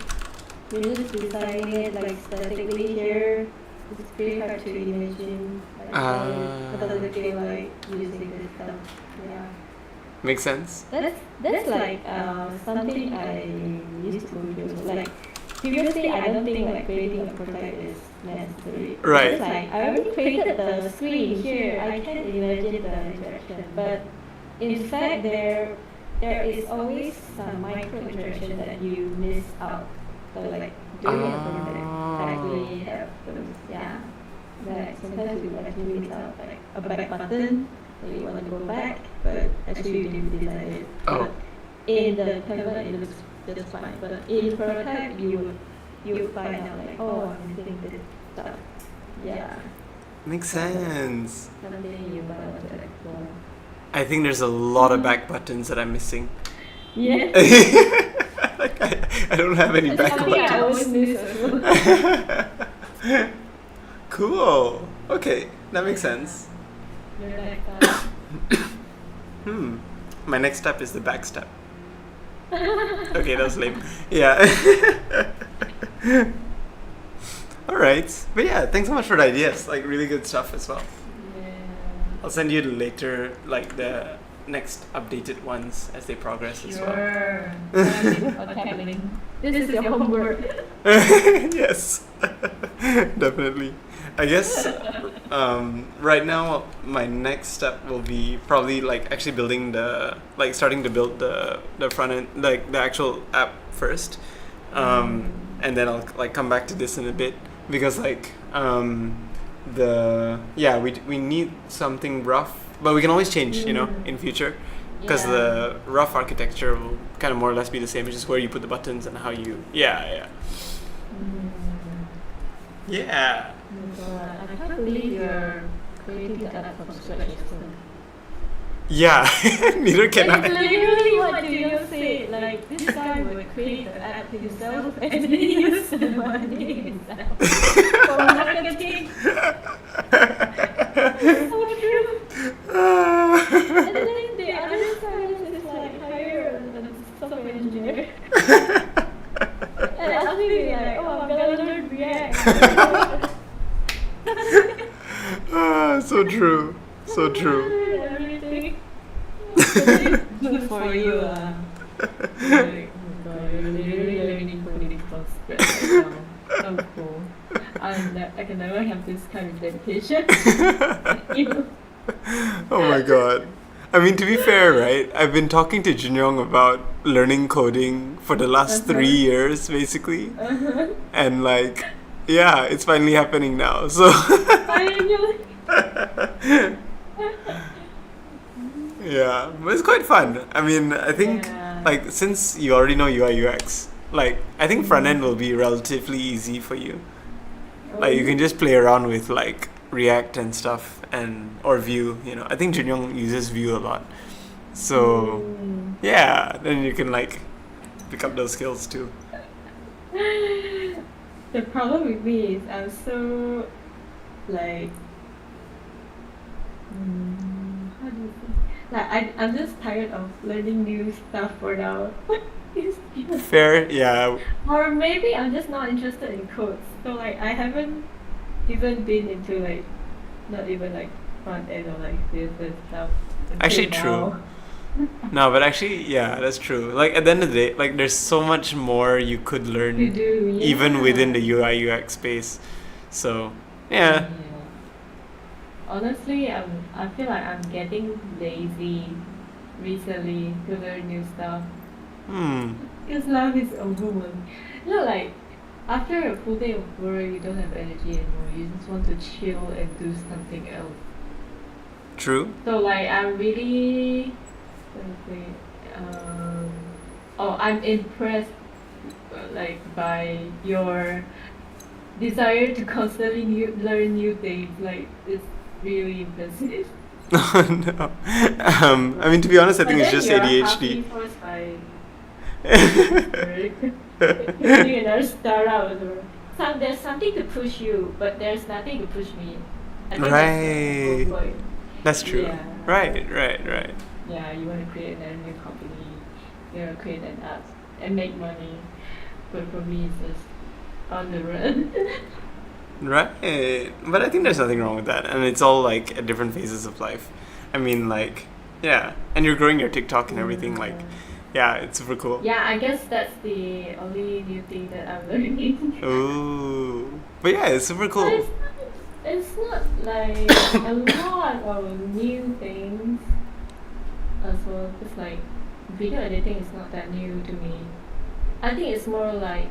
you're just designing it like statically here, it's pretty hard to imagine like what does it feel like using this stuff. Yeah. Makes sense. That's like something I used to go through. Like previously I don't think like creating a prototype is necessary. Right. It's like I already created the screen here, I can imagine the interaction. But in fact there is always some micro interaction that you miss out. So like doing a prototype actually have those that sometimes you actually miss out like a back button. So you want to go back, but actually you didn't design it. Oh. But in the canvas it looks just fine. But in prototype you would find out like, oh, I'm missing this stuff. Yeah. Makes sense. Something you might want to explore. I think there's a lot of back buttons that I'm missing. Yeah. Like I don't have any back Something I always buttons. miss as well. Cool. Okay, that makes sense. You're like, My next step is the back step. Okay, that was lame. Yeah. Alright. But yeah, thanks so much for the ideas. Like really good stuff as well. yeah. I'll send you later like the next updated ones as they progress as well. Sure. Okay, this is your homework. Yes. Definitely. I guess right now my next step will be probably like actually building starting to build the front end, like the actual app first, and then I'll like come back to this in a bit because like we need something rough, but we can always change, in future, because the rough architecture will kind of more or less be the same. It's just where you put the buttons and how you yeah. Oh my God, I can't believe you're creating the app from scratch. Yeah, neither can It's I. literally what you say. Like this guy would create the app himself and then use the money himself for marketing. So true. And then the other side is like hire a software engineer. And I'll be like, oh, I'm gonna learn React. So true. So true. Everything. Good for you. Like, oh my God, you're literally learning coding from scratch right now. So cool. I can never have this kind of dedication. Oh my god. I mean, to be fair, right? I've been talking to Junyoung about learning coding for the last 3 years, basically. And like, yeah, it's finally happening now. So. Yeah, but it's quite fun. I mean, I think like since you already know UI UX, like I think front end will be relatively easy for you. Like you can just play around with like React and stuff or Vue. I think Junyoung uses Vue a lot. So yeah, then you can like pick up those skills too. The problem with me is I'm so like how do you say? Like I'm just tired of learning new stuff for now. Fair, yeah. Or maybe I'm just not interested in codes. So like I haven't even been into like not even like front end or like this stuff. Actually, now. true. No, but actually, yeah, that's true. Like at the end of the day, like there's so much more you could learn You do, even yeah. within the UI UX space. So yeah. Honestly, I feel like I'm getting lazy recently to learn new stuff. Because life is overwhelming. Like after a full day of work, you don't have energy anymore. You just want to chill and do something else. True. So like I'm really, I'm impressed like by your desire to constantly learn new things. Like it's really impressive. Oh no. I mean, to be honest, I think But it's then just you're ADHD. halfly forced by work. You're doing another startup as well. There's something to push you, but there's nothing to push me. I think that's the whole Right. point. That's true. Yeah. Right. Yeah, you want to create a new company, you want to create an app and make money. But for me, it's just on the run. Right. But I think there's nothing wrong with that. And it's all like at different phases of life. I mean, like, yeah. And you're growing your TikTok and everything. Like, yeah, it's super cool. Yeah, I guess that's the only new thing that I'm learning. Ooh. But yeah, it's super But cool. it's not like a lot of new things as well. It's like video editing is not that new to me. I think it's more like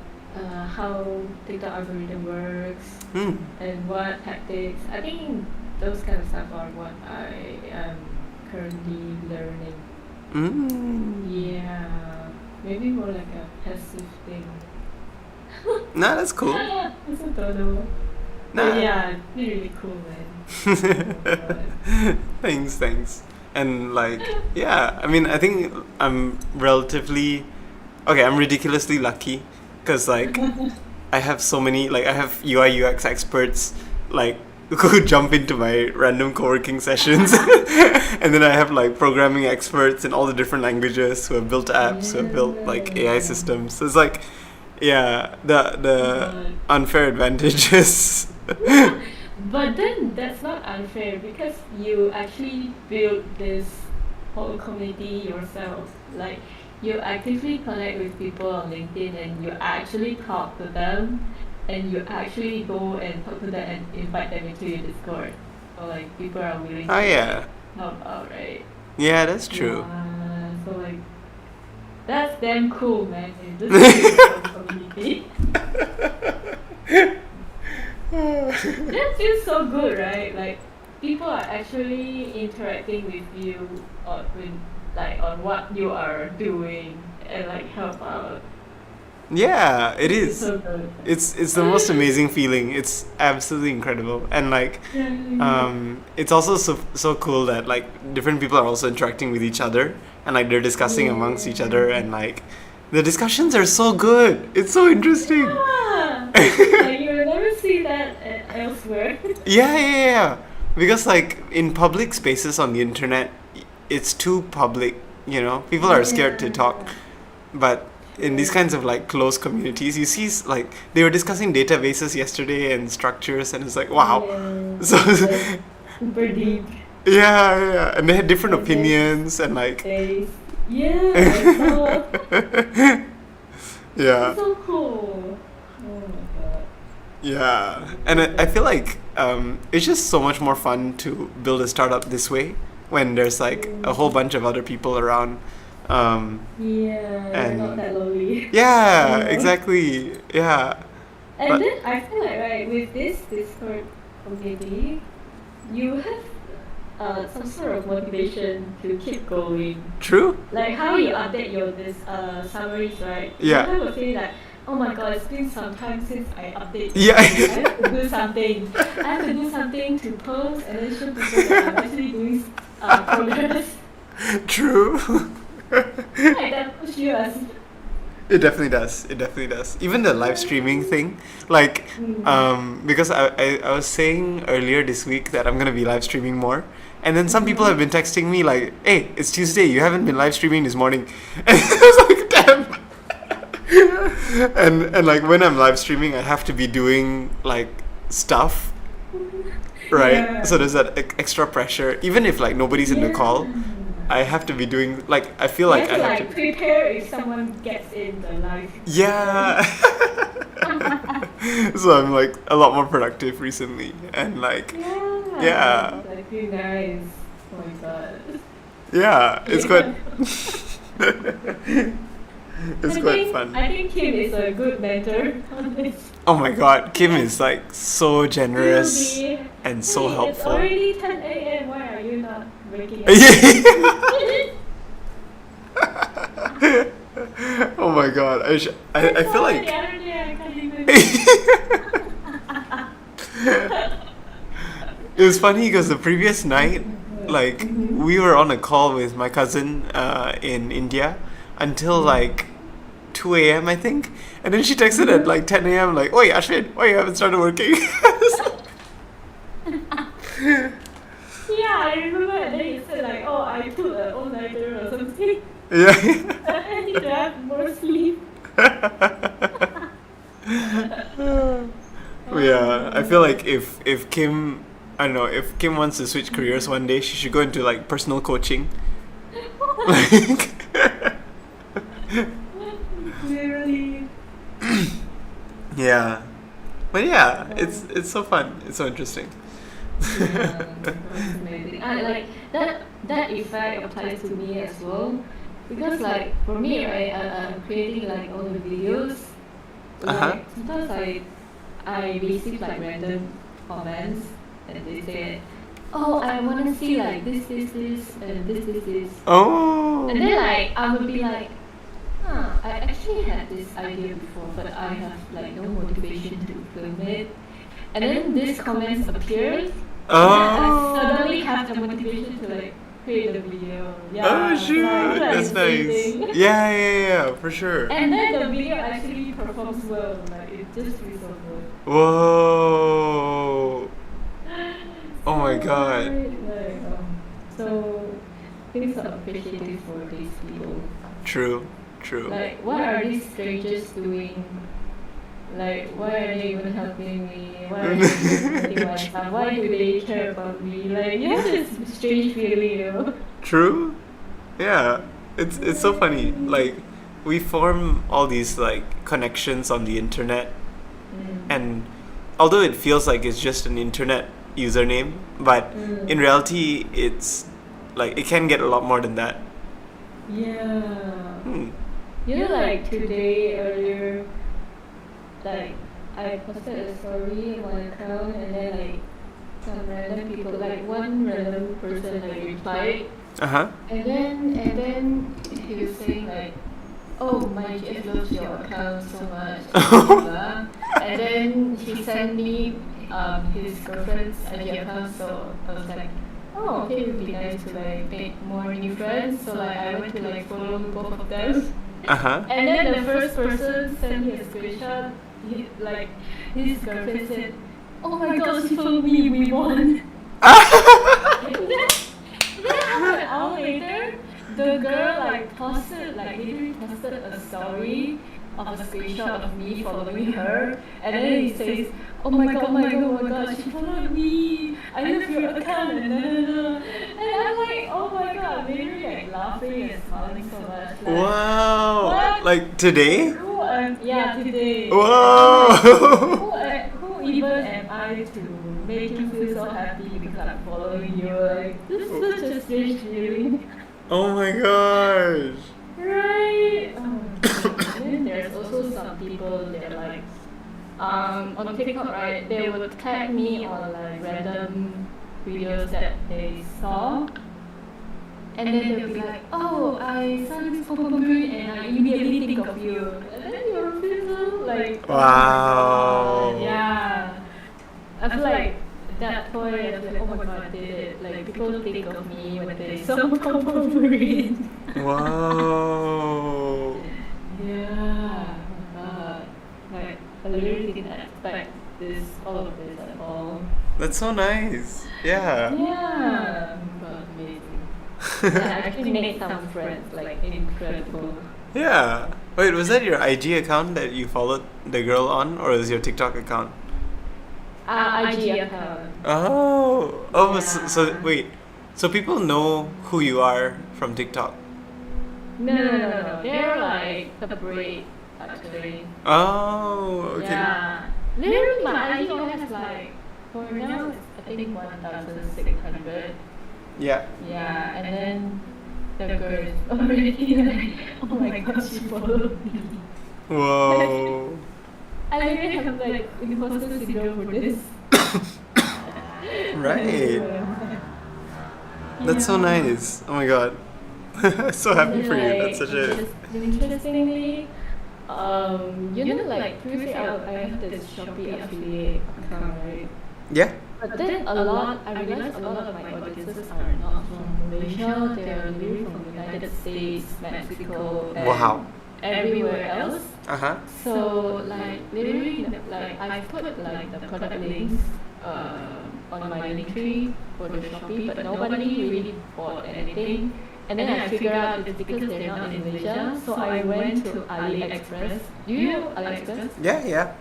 how TikTok algorithm works Hmm. and what tactics. I think those kind of stuff are what I am currently learning. Yeah, maybe more like a passive thing. Nah, that's cool. I also don't know. Nah. But yeah, it's really cool, man. Oh my God. Thanks. And like, yeah, I mean, I think I'm I'm ridiculously lucky because like I have so many, like I have UI UX experts like who jump into my random co-working sessions and then I have like programming experts in all the different languages who have built apps, who have built like AI systems. So it's like, yeah, the unfair advantages. But then that's not unfair because you actually build this whole community yourself. Like you actively connect with people on LinkedIn and you actually talk to them and you actually go and talk to them and invite them into your Discord. So like people are willing to Yeah. help out, right? Yeah, that's true. Yeah, so like that's damn cool, man. This is a community. That feels so good, right? Like people are actually interacting with you on what you are doing and like help out. Yeah, it It's is. so good. It's the most amazing feeling. It's absolutely incredible. And like Yeah. it's also so cool that like different people are also interacting with each other and like they're discussing amongst each other and like the discussions are so good. It's so interesting. Yeah. Like you will never see that elsewhere. Yeah. Because like in public spaces on the internet, it's too public, you know. People are scared to talk. But in these kinds of like close communities, you see like they were discussing databases yesterday and structures, and it's like wow. Yeah. So Super deep. yeah, and they had different And then opinions and like space. Yeah, I saw. yeah. It's so cool. Oh my god. Yeah, and I feel like it's just so much more fun to build a startup this way when there's like a whole bunch of other people around. Yeah, you're And- not that lonely. Yeah, Yeah. exactly. Yeah, And but- then I feel like right with this Discord community, you have some sort of motivation to keep going. true. Like how you update your summaries, right? Yeah. You have a feeling like, oh my god, it's been some time since I update. Yeah. I have to do something. I have to do something to post and then show people that I'm actually doing progress. True. Like that push you as It definitely does. Even the live streaming thing, like, because I was saying earlier this week that I'm gonna be live streaming more, and then some people have been texting me like, "Hey, it's Tuesday. You haven't been live streaming this morning," and I was like, "Damn." and like when I'm live streaming, I have to be doing like stuff, right? Yeah. So there's that extra pressure, even if like nobody's in the call. I have to be doing like I feel you like have I to have like to. prepare if someone gets in the live. Yeah. So I'm like a lot more productive recently, and like Yeah. Like you guys. Oh my god. yeah, it's quite. It's quite fun. I think Kim is a good mentor on this. Oh my god, Kim is like so generous Really? and so Hey, it's helpful. already 10 a.m. Why are you not waking up? Oh my god, I feel like The other day I can't even. it was funny because the previous night, like we were on a call with my cousin in India until like 2 a.m. I think, and then she texted at like 10 a.m. like, "Oi, Ashwin, why you haven't started working?" Yeah, I remember, and then you said like, oh, I took an all-nighter or something. Yeah. I need to have more sleep. Yeah, I feel like if Kim, I don't know, if Kim wants to switch careers one day, she should go into like personal coaching. Like, Clearly. yeah, but yeah, it's so fun. It's so interesting. Yeah, that's amazing. And like that effect applies to me as well, because like for me, right, I'm creating like all the videos. Like sometimes I receive like random comments, and they say, "Oh, I want to see like this, and this." Oh. And then like I would be like, I actually had this idea before, but I have like no motivation to film it. And then these comments appeared. And I suddenly have the motivation to like create a video. Yeah, Oh shoot, like, that's nice. exciting. Yeah, for sure. And then the video actually performs well. Like it just feels so good. Whoa. Oh my god. Like, so things are appreciated for these people. True. Like, what are these strangers doing? Like, why are they even helping me? Why are they supporting my stuff? Why do they care about me? Like, you have this strange feeling, you know? True. Yeah. It's so funny. Like we form all these like connections on the internet, and although it feels like it's just an internet username, but in reality it's like it can get a lot more than that. Yeah. You know, like today earlier, like I posted a story on my account, and then like some random people, like one random person like replied, and then he was saying like, "Oh, my GF loves your account so much," blah, blah. And then he sent me his girlfriend's IG account, so I was like, oh, okay, it would be nice to like make more new friends. So like I went to like follow both of them. And then the first person sent me a screenshot. Like his girlfriend said, "Oh my God, she told me we won." Then half an hour later, the girl like literally posted a story of a screenshot of me following her, and then he says, "Oh my God, she followed me. I love your account." And I'm like, "Oh my God," literally like laughing and smiling so much. Like, wow. what? Like today? Yeah, today. Whoa. Who even am I to make you feel so happy because I'm following you? Like, this is such a strange feeling. Oh my gosh. Right? Oh my God. And then there's also some people, they're like, on TikTok, right? They would tag me on like random videos that they saw. And then they'll be like, "Oh, I saw this Cowork and I immediately think of you." And then you'll feel so like, wow. Yeah. I feel like at that point, I feel like, oh my God, I did it. Like, people think of me when they saw Cowork. Wow. Yeah. Oh my God. Like, I literally didn't expect all of this at all. That's so nice. Yeah. Yeah. Oh my God, amazing. Yeah, I actually made some friends, like incredible. Yeah. Wait, was that your IG account that you followed the girl on, or was your TikTok account? IG account. Oh. Yeah. So wait. So people know who you are from TikTok? No. They're like separate, actually. Oh, okay. Yeah. Literally, my IG has like, for now, I think 1,600. Yeah. Yeah, and then the girl is already like, oh my god, she followed me. Whoa. I really have like imposter syndrome for this. Right. That's so nice. Oh my god. So happy for you. That's such a. Interestingly, like previously I have this Shopee affiliate account, right? Yeah. But then I realized a lot of my audiences are not from Malaysia, they are really from United States, Mexico, and Wow. everywhere else. Uh-huh. So like literally like I put like the product links on my link tree for the Shopee, but nobody really bought anything. And then I figured out it's because they're not in Malaysia. So I went to AliExpress. Do you know AliExpress? Yeah, yeah.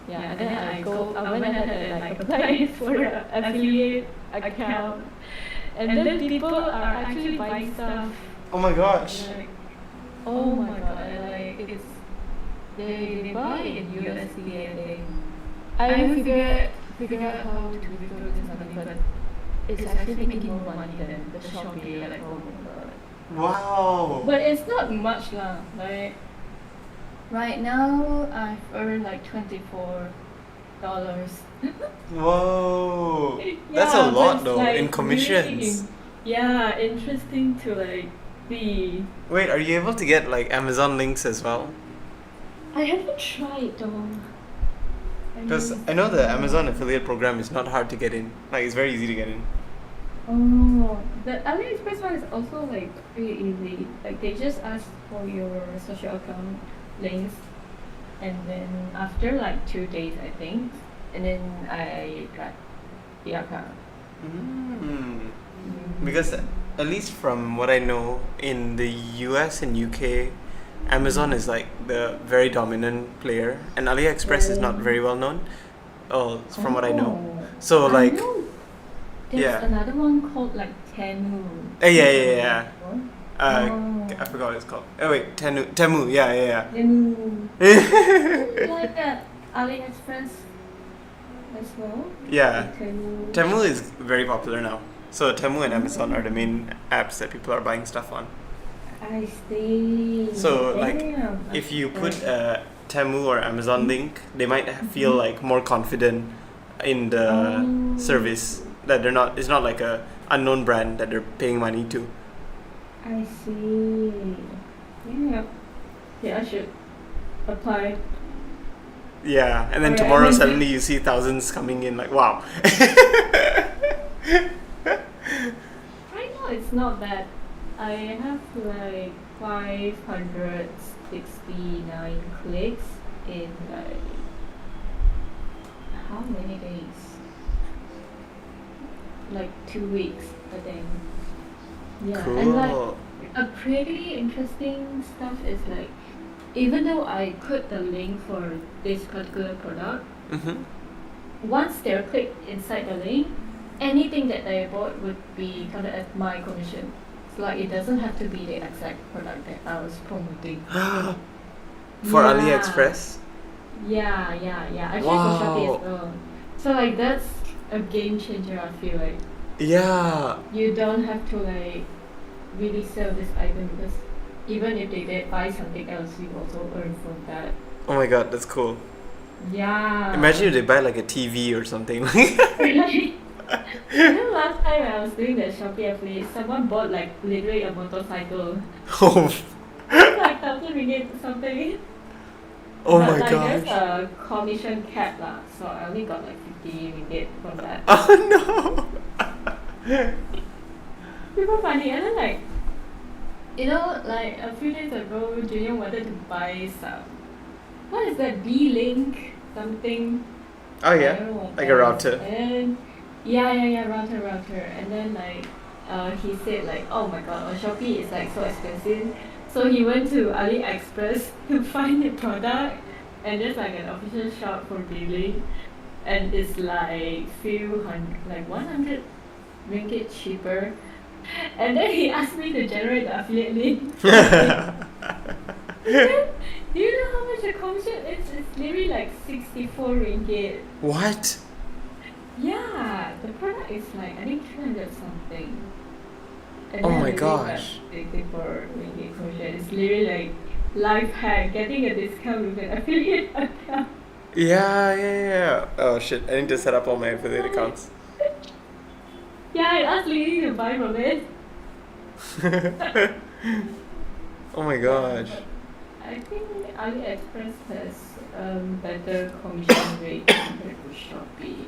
Yeah, and then I went ahead and like applied for the affiliate account. And then people are actually buying stuff. Oh my gosh. Like, oh my god, and like they buy in USD and I haven't figured out how to withdraw this money, but it's actually making more money than the Shopee, like oh my god. Wow. But it's not much lah, like right now I've earned like $24. Whoa. That's a Yeah, lot but though, like in commissions. Yeah, interesting to like see. Wait, are you able to get like Amazon links as well? I haven't tried though. Because I know the Amazon affiliate program is not hard to get in. Like it's very easy to get in. Oh, the AliExpress one is also like pretty easy. Like they just ask for your social account links, and then after like 2 days, I think, and then I got the account. Because at least from what I know, in the US and UK, Amazon is like the very dominant player, and AliExpress is not very well known. Oh, from what I know. So like, know there's yeah. another one called like Temu. Yeah. Oh. I forgot what it's called. Oh wait, Temu. Yeah. Temu. Like that AliExpress as well. Yeah. Temu. Temu is very popular now. So Temu and Amazon are the main apps that people are buying stuff on. I see. So like, Damn. if you put a Temu or Amazon link, they might feel like more confident in the service, that it's not like a unknown brand that they're paying money to. I see. Yeah, I should apply. Yeah, and then Alright. tomorrow suddenly you see thousands coming in, like wow. Right now it's not bad. I have like 569 clicks in like how many days? Like 2 weeks, I think. Yeah, Cool. and like a pretty interesting stuff is like, even though I put the link for this particular product, once they're clicked inside the link, anything that they bought would be counted as my commission. So like it doesn't have to be the exact product that I was promoting. For Yeah. AliExpress? Yeah. Actually for Wow. Shopee as well. So like that's a game changer, I feel like. Yeah. You don't have to like really sell this item, because even if they buy something else, you also earn from that. Oh my god, that's cool. Yeah. Imagine if they buy like a TV or something. You know, last time I was doing the Shopee affiliate, someone bought like literally a motorcycle. Oh, Like 1,000 ringgit or something. oh But my like gosh. there's a commission cap lah, so I only got like 50 ringgit from that. Oh no. Super funny. And then like, you know, like a few days ago, Junior wanted to buy some, what is that, B-Link something? Oh I yeah, don't know what like that a is. router. And yeah, router. And then like, he said like, oh my god, on Shopee it's like so expensive. So he went to AliExpress to find the product, and there's like an official shop for B-Link, and it's like 100 ringgit cheaper. And then he asked me to generate the affiliate link. Do you know how much the commission is? It's literally like 64 ringgit. What? Yeah, the product is like I think 300 something. And Oh then my really gosh. addictive for making crochet. It's literally like life hack, getting a discount with an affiliate account. Yeah. Oh shit, I need to set up all my affiliate accounts. Yeah, I asked Lily to buy from it. Oh my gosh. I think AliExpress has better commission rate compared to Shopee.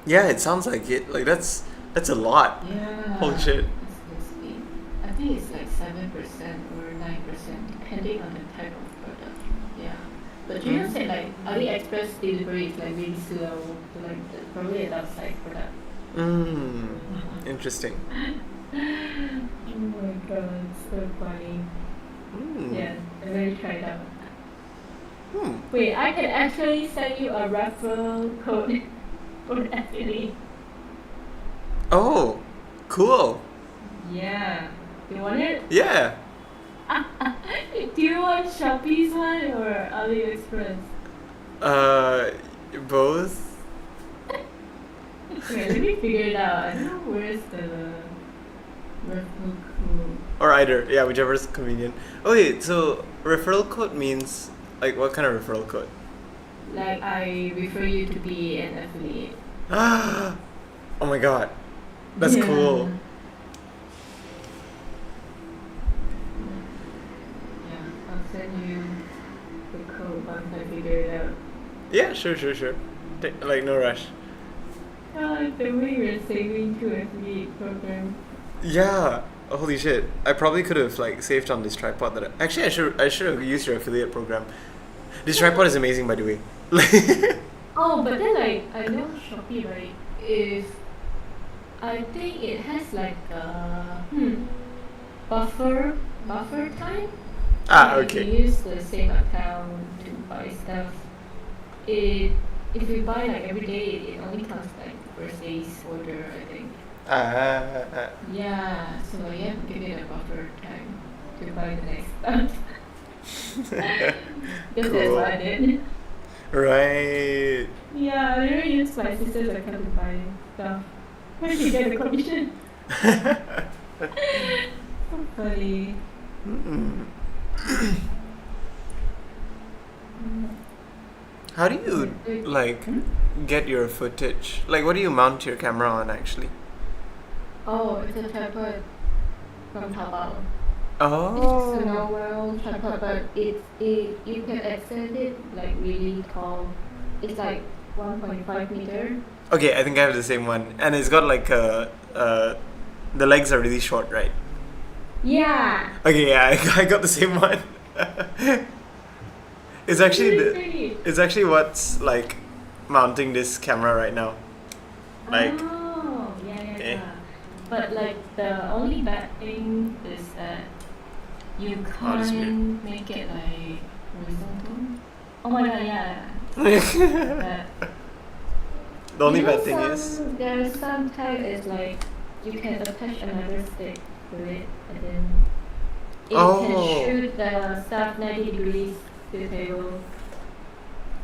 Yeah, it sounds like it. Like that's a lot. Yeah. Holy shit. Let's see. I think it's like 7% or 9% depending on the type of product. Yeah. But Gina said like AliExpress delivery is like really slow. So like probably a downside for that. Interesting. Oh my god, so funny. Yeah, I'm going to try it out. Wait, I can actually send you a referral code for affiliate. Oh, cool. Yeah. You want it? Yeah. Do you want Shopee's one or AliExpress? Both. Okay, let me figure it out. I don't know where's the referral code. Or either. Yeah, whichever is convenient. Oh wait, so referral code means like what kind of referral code? Like I refer you to be an affiliate. Oh my god. That's cool. Yeah, I'll send you the code once I figure it out. Yeah, sure. Like no rush. God, the way we're saving to affiliate program. Yeah. Holy shit. I probably could have like saved on this tripod that actually I should have used your affiliate program. This tripod is amazing, by the way. Oh, but then like I know Shopee, right? If I think it has like a buffer time. Okay. If you use the same account to buy stuff, if you buy like every day, it only counts like first day's order, I think. Yeah, so you have to give it a buffer time to buy the next stuff. Because that's what I did. Right. Yeah, I literally use my sister's account to buy stuff. Where she get the commission? So funny. How do you like get your footage? Like, what do you mount your camera on actually? Oh, it's a tripod from Taobao. Oh. It's a normal tripod, but you can extend it like really tall. It's like 1.5 meter. Okay, I think I have the same one, and it's got like the legs are really short, right? Yeah. Okay, yeah, I got the same one. It's actually it's actually what's like mounting this camera right now. Like. Oh, yeah. But like the only bad thing is that you can't make it like horizontal. Oh my god, yeah. The only bad thing is there's some type is like you can attach another stick to it and then it can shoot the stuff 90 degrees to the table.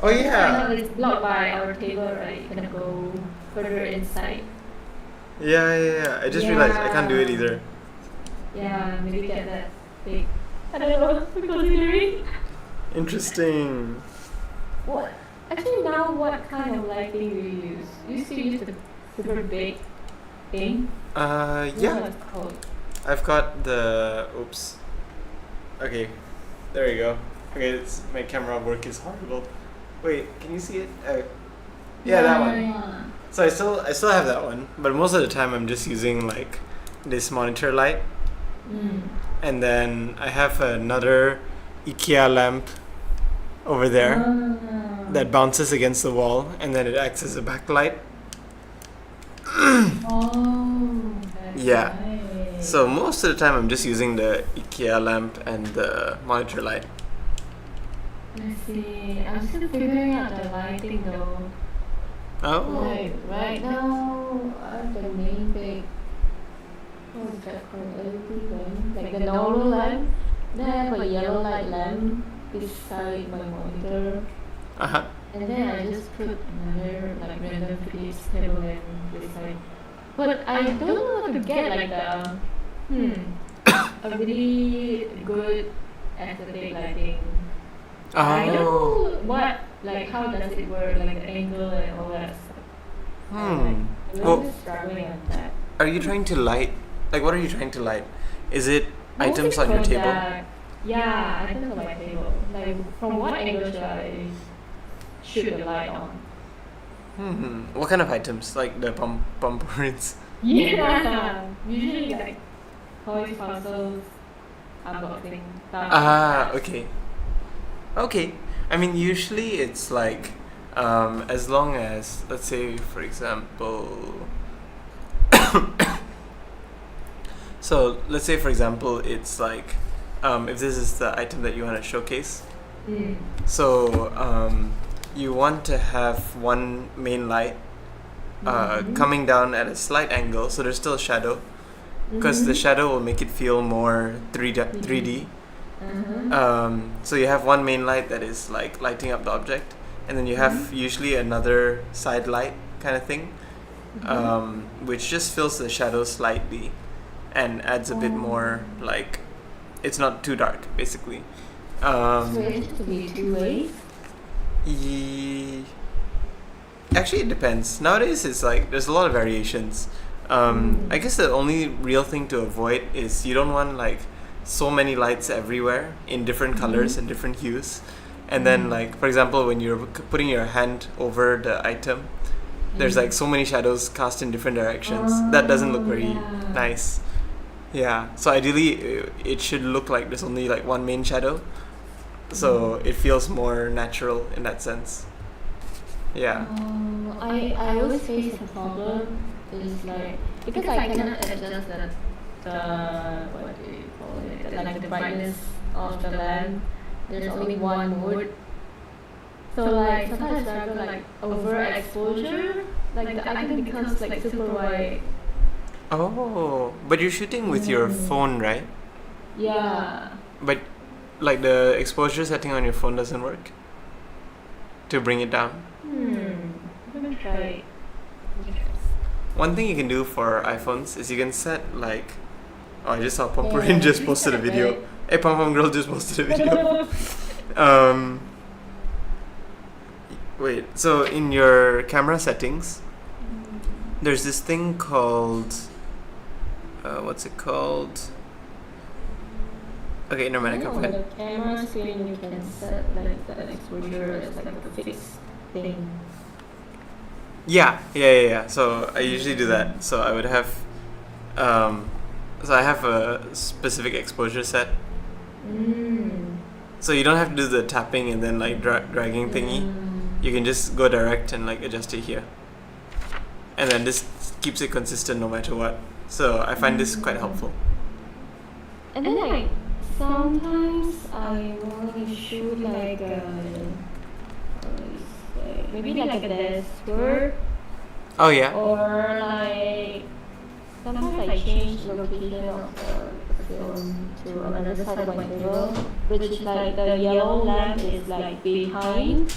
Oh yeah. I know it's blocked by our table, right? You can go further inside. Yeah. I just realized I can't do it either. Yeah, maybe get that big. I don't know. Considering. Interesting. What? Actually, now what kind of lighting do you use? You still use the super big thing? Yeah. What's it called? I've got the. Oops. Okay, there you go. Okay, my camera work is horrible. Wait, can you see it? Yeah, that one. Yeah. So I still have that one, but most of the time I'm just using like this monitor light, and then I have another IKEA lamp over there that bounces against the wall, and then it acts as a backlight. Yeah. Nice. So most of the time I'm just using the IKEA lamp and the monitor light. I see. I'm still figuring out the lighting though. Oh. Like right now, I have the main big. What is that called? LED lamp, like the normal lamp. Then I have a yellow light lamp beside my monitor. And then I just put another like random Philips table lamp beside. But I don't know how to get like A really good aesthetic lighting. I don't know what, like, how does it work, like the angle and all that stuff. I'm Well, really struggling on that. are you trying to light? Like, what are you trying to light? Is it Mostly items on your table? product. Yeah, items on my table. Like, from what angle should I shoot the light on? What kind of items? Like the pumperins? Yeah, usually like toys, puzzles, unboxing stuff. Okay. Okay. I mean, usually it's like, as long as, let's say, for example, so let's say, for example, it's like, if this is the item that you want to showcase, so you want to have one main light coming down at a slight angle, so there's still a shadow, because the shadow will make it feel more 3D. So you have one main light that is like lighting up the object, and then you have usually another side light kind of thing, which just fills the shadow slightly and adds a bit more, like, it's not too dark basically. So it has to be two ways? Actually, it depends. Nowadays, it's like there's a lot of variations. I guess the only real thing to avoid is you don't want like so many lights everywhere in different colors and different hues. And then, like, for example, when you're putting your hand over the item, there's like so many shadows cast in different directions. That doesn't look very nice. Yeah. So ideally, it should look like there's only like one main shadow, so it feels more natural in that sense. Yeah. I always face the problem is like, because I cannot adjust the what do you call it, like the brightness of the lamp. There's only one mode. So like sometimes I go like overexposure, like the item becomes like super white. Oh, but you're shooting with your phone, right? Yeah. But like the exposure setting on your phone doesn't work to bring it down. Let me try. One thing you can do for iPhones is you can set like, oh, I just saw Pumperin just posted a video. Hey, Pum Pum Girl just posted a video. Wait, so in your camera settings, there's this thing called, what's it called? Okay, never mind, I can't On find the it. camera screen you can set like the exposure as like a fixed thing. Yeah. So I usually do that. So I would have, so I have a specific exposure set. So you don't have to do the tapping and then like dragging thingy. You can just go direct and like adjust it here. And then this keeps it consistent no matter what. So I find this quite helpful. And then like sometimes I want to shoot like maybe like a dashboard. Oh yeah. Or like sometimes I change location of the film to another side of my table, which is like the yellow lamp is like behind,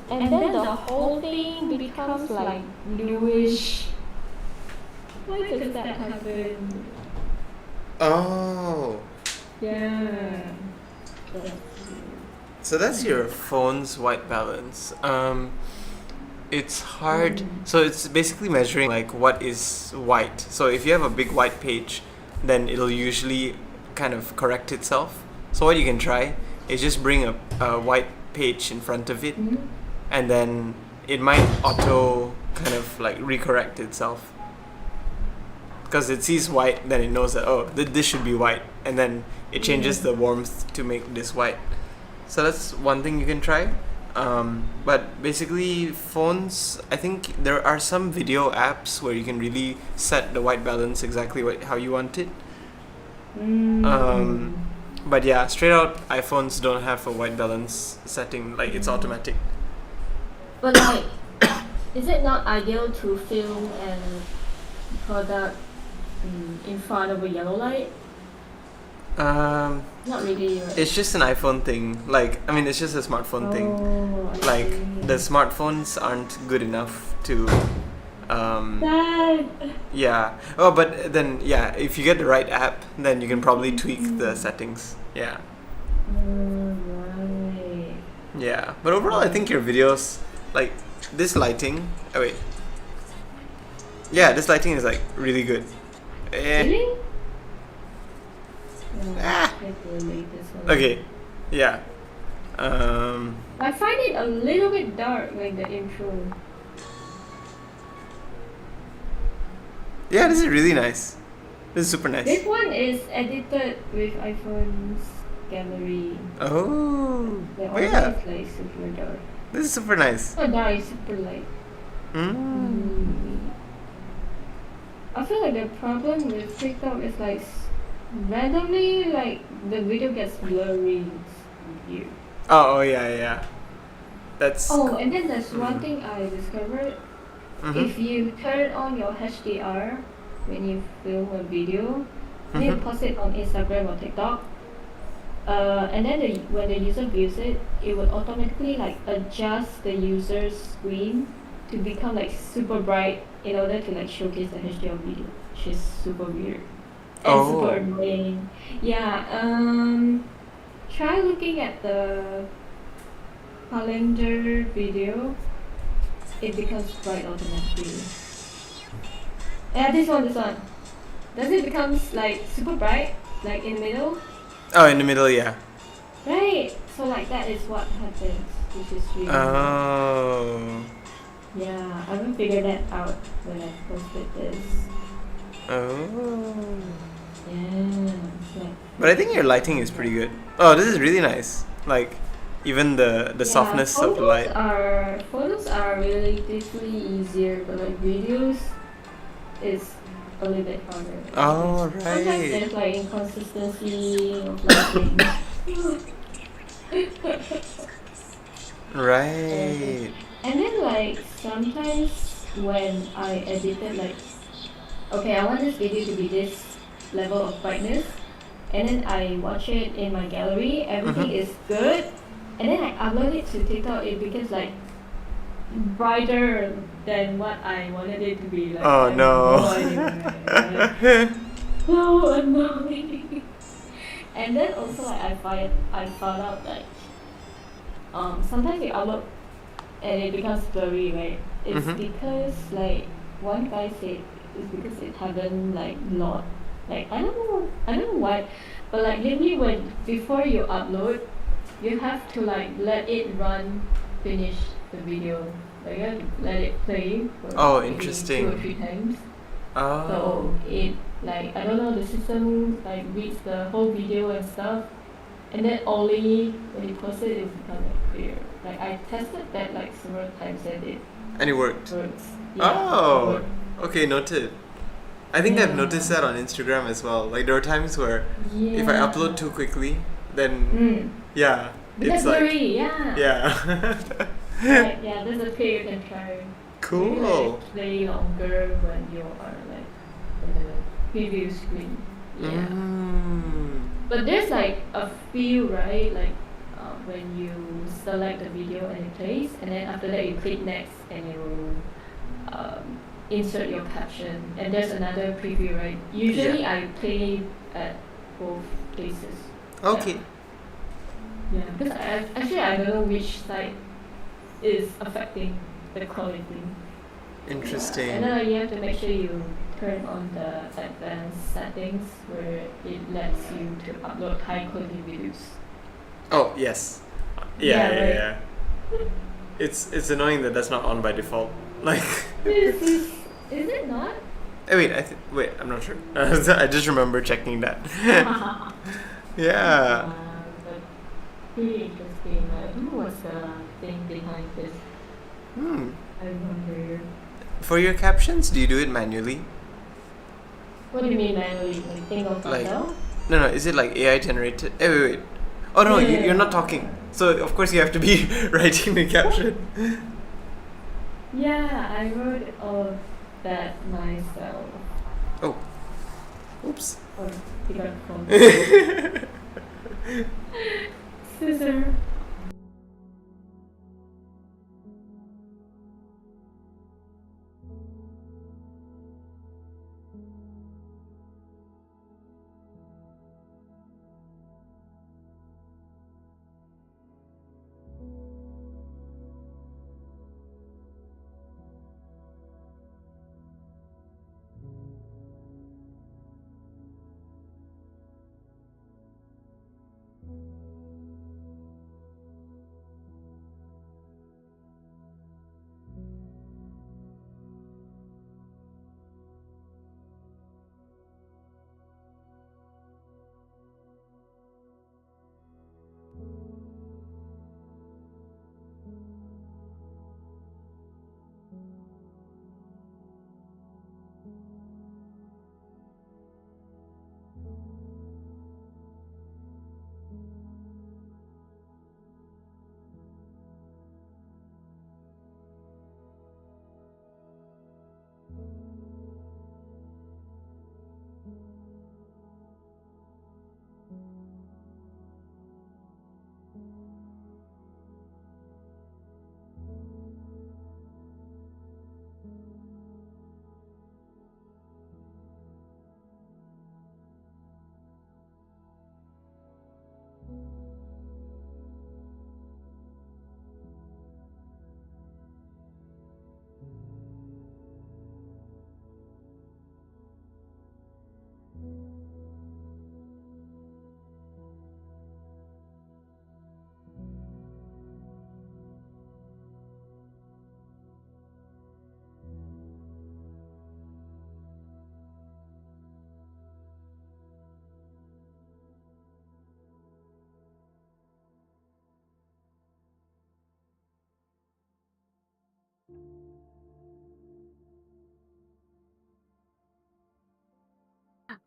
and then the whole thing becomes like bluish. Why does that happen? Oh. Yeah. So that's your phone's white balance. It's hard. So it's basically measuring like what is white. So if you have a big white page, then it'll usually kind of correct itself. So what you can try is just bring a white page in front of it, and then it might auto kind of like recorrect itself. Because it sees white, then it knows that, oh, this should be white, and then it changes the warmth to make this white. So that's one thing you can try. But basically, phones, I think there are some video apps where you can really set the white balance exactly how you want it. But yeah, straight out, iPhones don't have a white balance setting, like it's automatic. But like, is it not ideal to film and product in front of a yellow light? Not really, right? It's just an iPhone thing. Like, I mean, it's just a smartphone thing. I Like, see. the smartphones aren't good enough to Dad. Yeah. Oh, but then yeah, if you get the right app, then you can probably tweak the settings. Yeah. Right. Yeah. But overall, I think your videos, like this lighting. Oh wait. Yeah, this lighting is like really good. Really? Ah. Check the latest one. Okay. Yeah. I find it a little bit dark, like the intro. Yeah, this is really nice. This is super nice. This one is edited with iPhone's gallery. Oh. The Oh other yeah. is like super dark. This is super nice. Oh, dark is super light. I feel like the problem with TikTok is like randomly like the video gets blurry. It's weird. Oh yeah. That's. Oh, and then there's one thing I discovered. If you turn on your HDR when you film a video, then you post it on Instagram or TikTok, and then when the user views it, it would automatically like adjust the user's screen to become like super bright in order to like showcase the HDR video, which is super weird and super annoying. Yeah. Try looking at the calendar video. It becomes bright automatically. Yeah, this one. Does it becomes like super bright, like in the middle? Oh, in the middle, yeah. Right. So like that is what happens, which is really Oh. yeah. I haven't figured that out when I posted this. Oh. Yeah. It's like, But I think your lighting is pretty good. Oh, this is really nice. Like, even the softness of the light. Photos are relatively easier, but like videos is a little bit harder. Oh, Sometimes right. there's like inconsistency of lighting. Right. And then like sometimes when I edited like, okay, I want this video to be this level of brightness, and then I watch it in my gallery, everything is good, and then I upload it to TikTok, it becomes like brighter than what I wanted it to be. Like, Oh, no. So annoying. And then also like I found out that sometimes you upload and it becomes blurry, right? It's because like one guy said it's because it haven't like load. Like I don't know why, but like lately when before you upload, you have to like let it run, finish the video. Like you have to let it play for maybe interesting. 2 or 3 times. Oh. So it like I don't know, the system like reads the whole video and stuff, and then only when you post it, it becomes like clear. Like I tested that like several times and it And it worked. works. Yeah, it Oh. worked. Okay, noted. I think I've Yeah. noticed that on Instagram as well. Like there are times where if I Yeah. upload too quickly, then yeah, Because it's like blurry, yeah. yeah. Right, yeah, there's a trick you can try. Cool. Maybe like play longer when you are like in the preview screen. Yeah. But there's like a few, right? Like when you select the video and it plays, and then after that you click next and you insert your caption. And there's another preview, right? Usually I play at both places. Okay. Yeah, because I don't know which side is affecting the quality. Interesting. And then you have to make sure you turn on the advanced settings where it lets you to upload high quality videos. Oh yes. Yeah, Yeah, yeah, right. yeah. It's annoying that that's not on by default. Like. Is it not? Wait, I'm not sure. I just remember checking that. Yeah. But pretty interesting. I don't know what's the thing behind this. I wonder. For your captions, do you do it manually? What do you mean manually? Like think of Like- yourself? No, is it like AI generated? Wait. Oh no, Yeah. you're not talking. So of course you have to be writing the caption. Yeah, I wrote all of that myself. Oh. Oops. Or pick up phone. Scissor.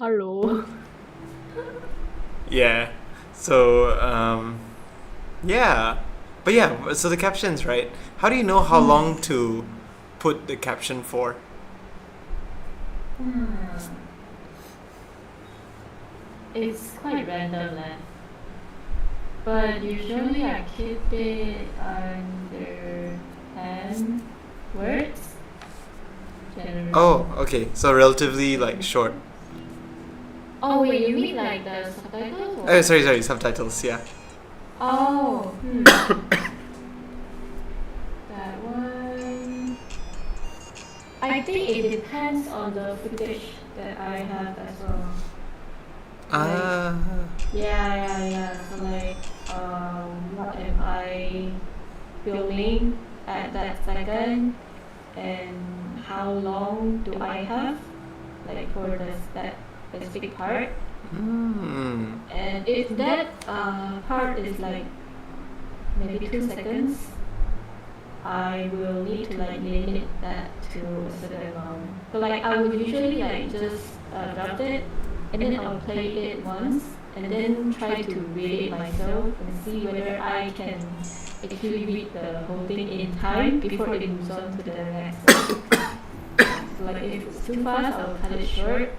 Hello. Yeah. So yeah. But yeah, so the captions, right? How do you know how long to put the caption for? It's quite random, but usually I keep it under 10 words. Generally. Oh, okay. So relatively like short. Oh wait, you mean like the subtitles? Or? Oh, sorry, subtitles. Yeah. Oh, that one. I think it depends on the footage that I have as well. Yeah. So like, what am I filming at that second, and how long do I have, like for that specific part? And if that part is like maybe 2 seconds, I will need to like limit that to a certain amount. So like I would usually like just draft it, and then I'll play it once, and then try to read it myself and see whether I can actually read the whole thing in time before it moves on to the next. So like if it's too fast, I'll cut it short.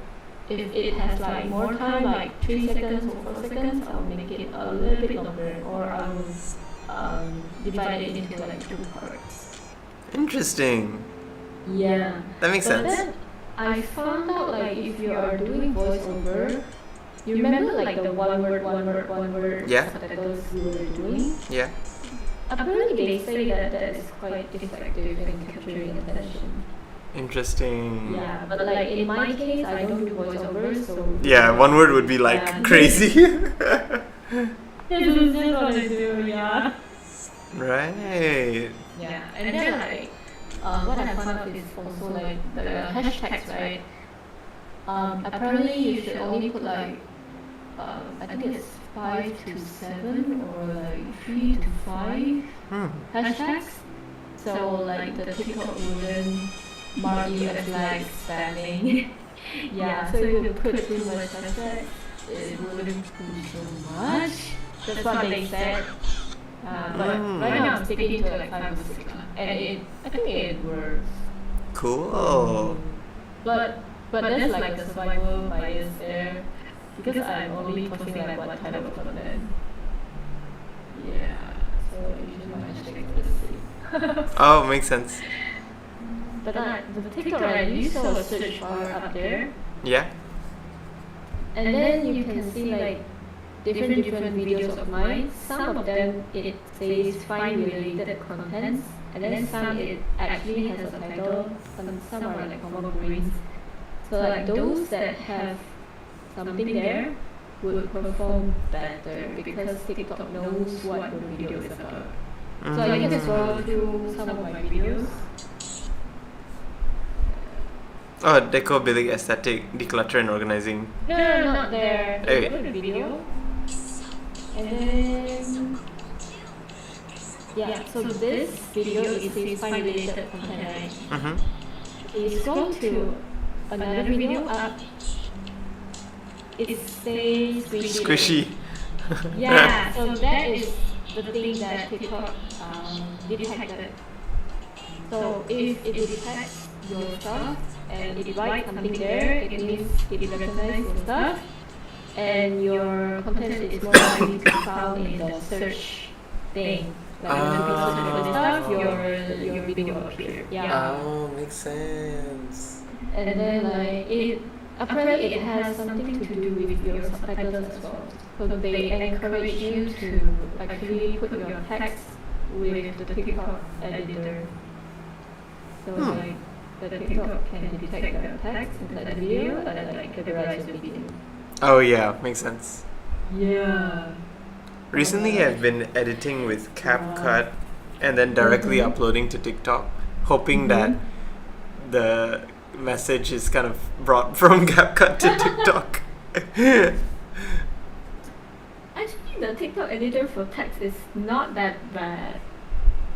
If it has like more time, like 3 seconds or 4 seconds, I'll make it a little bit longer, or I will divide it into like 2 parts. Interesting. Yeah. That makes sense. Then I found out like if you are doing voiceover, you remember like the one word subtitles you were doing? Yeah. Apparently they say that is quite effective in capturing attention. Interesting. Yeah, but like in my case, I don't do voiceovers, so Yeah, one word would be like crazy. This is just what I do, yeah. Right. Yeah, and then like, what I found out is also like the hashtags, right? Apparently you should only put like, I think it's 5 to 7 or like 3 to 5 hashtags. So like the TikTok wouldn't mark you as like spamming. Yeah, so if you put too much hashtags, it wouldn't do so much. That's what they said. But right now I'm sticking to like 5 or 6, and I think it works. Cool. But there's like a survival bias there, because I'm only posting like what type of content. Yeah, so usually my hashtag is the Oh, makes sense. But the TikTok, right, you saw a search bar up there, Yeah. and then you can see like different videos of mine. Some of them it says find related contents, and then some it actually has a title. Some are like common brains. So like those that have something there would perform better because TikTok knows what your video is about. So I can scroll through some of my videos. Oh, deco, building, aesthetic, declutter, and organizing. No, not there. Hey. Go to video. And then, yeah, so this video is says find related content, right? Mm-hmm. You scroll to another video up. It says Squishy. Yeah, so that is the thing that TikTok detected. So if it detects your stuff and it writes something there, it means it recognizes your stuff, and your content is more likely to be found in the search thing. Like when you search for this stuff, your video will appear. Yeah. Oh, makes sense. And then like apparently it has something to do with your subtitles as well. So they encourage you to actually put your text with the TikTok editor. So like the TikTok can detect the text inside the video and like categorize the video. Oh yeah, makes sense. Yeah. Recently, I've been editing with CapCut and then directly uploading to TikTok, hoping that the message is kind of brought from CapCut to TikTok. Actually, the TikTok editor for text is not that bad.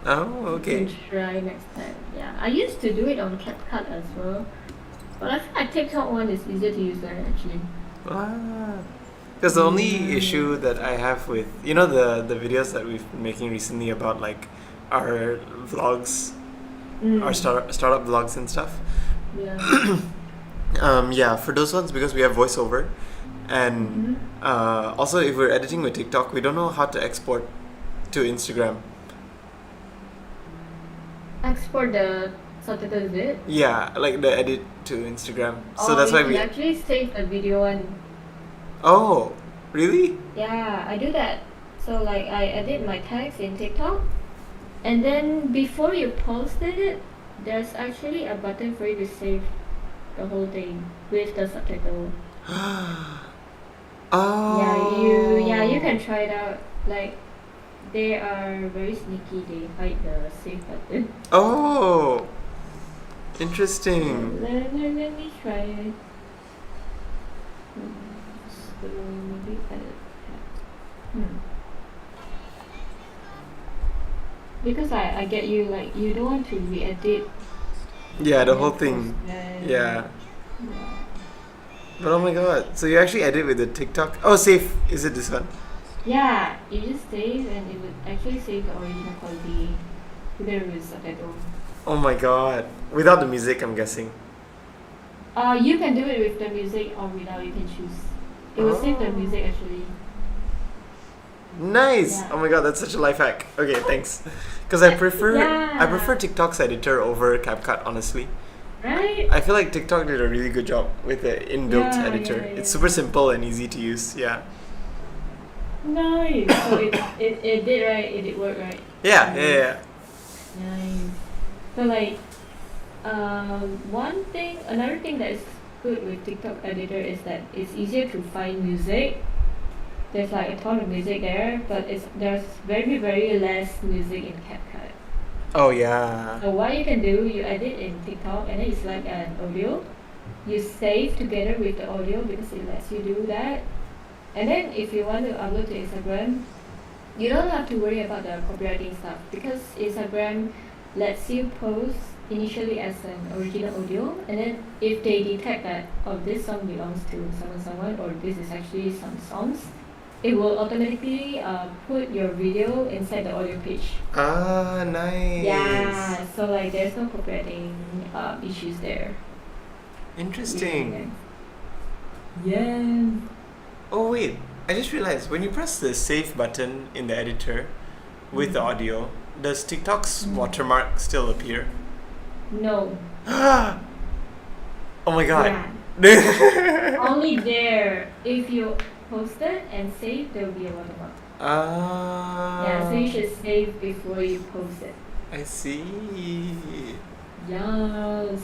Oh, okay. You can try next time. Yeah, I used to do it on CapCut as well, But I feel like TikTok one is easier to use there actually. Because the only issue that I have with the videos that we've been making recently about like our vlogs, our startup vlogs and stuff. Yeah. For those ones, because we have voiceover, and also if we're editing with TikTok, we don't know how to export to Instagram. Export the subtitles, is it? Yeah, like the edit to Instagram. So Oh, that's you why can we. actually save the video and Oh, really? yeah, I do that. So like I edit my text in TikTok, and then before you posted it, there's actually a button for you to save the whole thing with the subtitle. Oh. You can try it out. Like they are very sneaky. They hide the save button. Oh, interesting. Let me try it. So maybe because I get you, like you don't want to re-edit. Yeah, the whole thing. Yeah. But oh my god, so you actually edit with the TikTok? Oh, save. Is it this one? Yeah, you just save and it would actually save the original quality together with subtitles. Oh my god. Without the music, I'm guessing. You can do it with the music or without, you can choose. It will save the music actually. Nice. Yeah. Oh my god, that's such a life hack. Okay, thanks. Because I prefer TikTok's editor over CapCut, honestly. Right? I feel like TikTok did a really good job with the inbuilt Yeah, editor. yeah, It's yeah. super simple and easy to use. Yeah. Nice. So it did right, it did work right. Yeah. Nice. So like another thing that is good with TikTok editor is that it's easier to find music. There's like a ton of music there, but there's very very less music in CapCut. Oh yeah. So what you can do, you edit in TikTok and then it's like an audio. You save together with the audio because it lets you do that. And then if you want to upload to Instagram, you don't have to worry about the copywriting stuff because Instagram lets you post initially as an original audio, and then if they detect that this song belongs to someone or this is actually some songs, it will automatically put your video inside the audio page. Ah, nice. Yeah, so like there's no copywriting issues there. Interesting. Yeah. Oh wait, I just realized when you press the save button in the editor with the audio, does TikTok's watermark still appear? No. Oh my god. Yeah. Only there. If you post it and save, there will be a watermark. Ah. Yeah, so you should save before you post it. I see. Yes.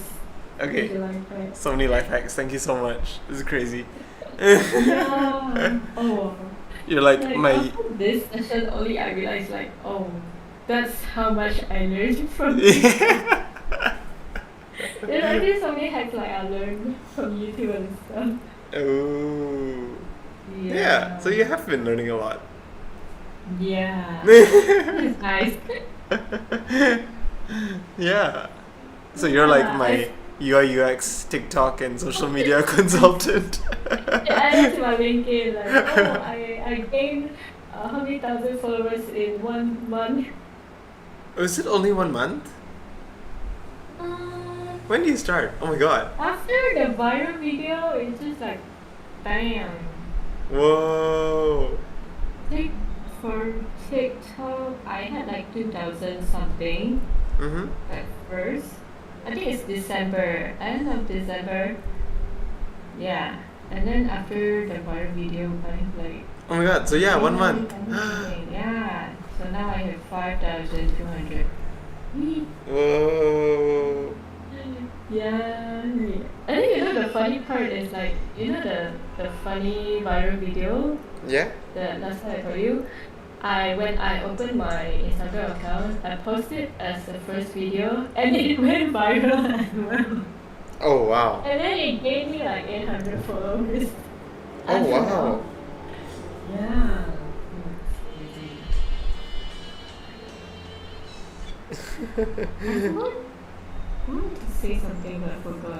Okay. You like that? So many life hacks. Thank you so much. This is crazy. Yeah. Oh. You're like my. After this session, only I realized like, oh, that's how much I learned from this. There's actually so many hacks like I learned from YouTube and stuff. Oh. Yeah. So you have been learning a lot. Yeah. It's nice. Yeah. So you're like Yeah, my UI UX TikTok and social media consultant. I added to my LinkedIn like, oh, I gained how many thousand followers in 1 month. Was it only 1 month? When do you start? Oh my god. After the viral video, it's just like, damn. Whoa. Like for TikTok, I had like 2,000 something at first. I think it's December, end of December. Yeah, and then after the viral video, I have like. Oh my god. So yeah, 1 month. Yeah. So now I have 5,200. Whoa. Yeah. I think the funny part is like the funny viral video. Yeah. The last time I told you, when I opened my Instagram account, I posted as the first video and it went viral as well. Oh wow. And then it gave me like 800 followers. Oh wow. Yeah. I wanted to say something but I forgot.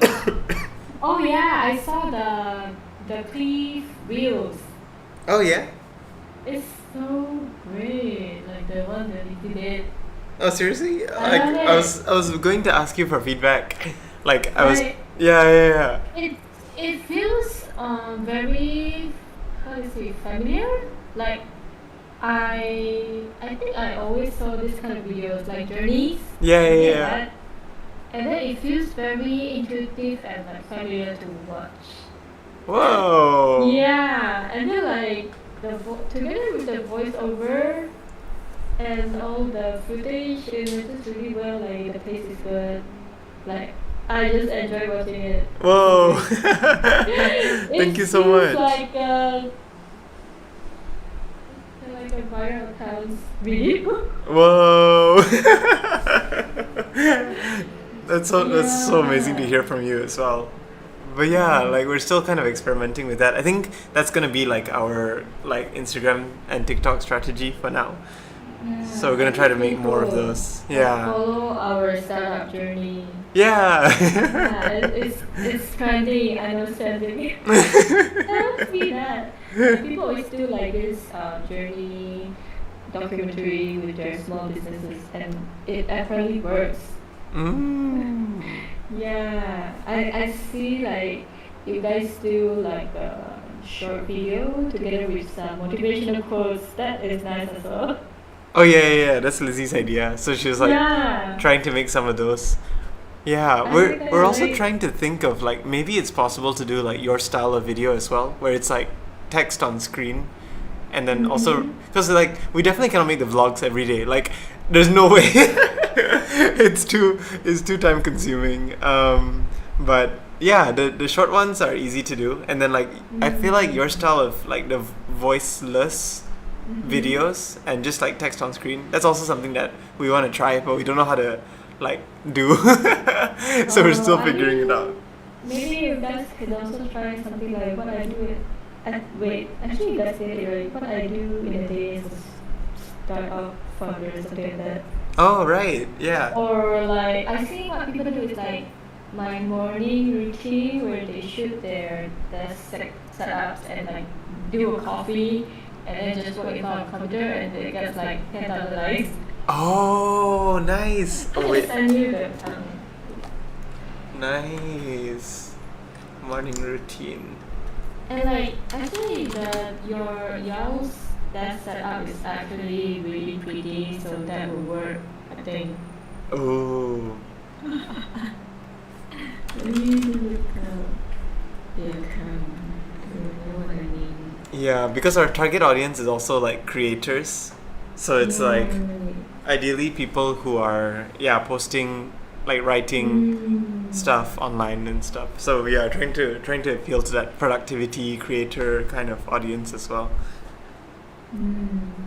Oh yeah, I saw the Cleave reels. Oh yeah. It's so great. Like the one that you did. Oh seriously? I Like love it. I was going to ask you for feedback. Like I was. Right. Yeah. It feels very, how do you say, familiar. Like I think I always saw this kind of videos like journeys. Yeah. something like that. And then it feels very intuitive and like familiar to watch. Whoa. Yeah, and then like together with the voiceover and all the footage, it matches really well. Like the pace is good. Like I just enjoy watching it. Whoa. It Thank you so feels much. like a viral accounts video. Whoa. That's so amazing to Yeah. hear from you as well. But yeah, like we're still kind of experimenting with that. I think that's gonna be like our like Instagram and TikTok strategy for now. So we're gonna try to make more of those. Like, Yeah. follow our startup journey. Yeah. Yeah, it's trending. I know trending. I don't see that. People always do like this journey documentary with their small businesses, and it apparently works. Mm. Yeah, I see like you guys do like a short video together with some motivational quotes. That is nice as well. Oh yeah. That's Lizzie's idea. So she was like Yeah. trying to make some of those. Yeah, I we're think I we're also like- trying to think of like maybe it's possible to do like your style of video as well, where it's like text on screen, and then also because like we definitely cannot make the vlogs every day. Like, there's no way. it's too time consuming. But yeah, the short ones are easy to do, and then like I feel like your style of like the voiceless videos and just like text on screen, that's also something that we want to try, but we don't know how to like do. So we're still I figuring it mean, out. Maybe you guys could also try something like what I do. Wait, actually, you guys said it right. What I do in a day is a startup founder, something like that. Oh right, yeah. Or like I see what people do is like my morning routine where they shoot their desk setups and like do a coffee and then just work in front of a computer and it gets like 10,000 likes. Oh nice. I Oh just wait, send you the nice morning routine. and like actually y'all's desk setup is actually really pretty, so that will work, I think. Oh. Really look out the account. You know what I mean? Yeah, because our target audience is also like creators, so it's like ideally people who are posting like writing stuff online and stuff. So yeah, trying to appeal to that productivity creator kind of audience as well.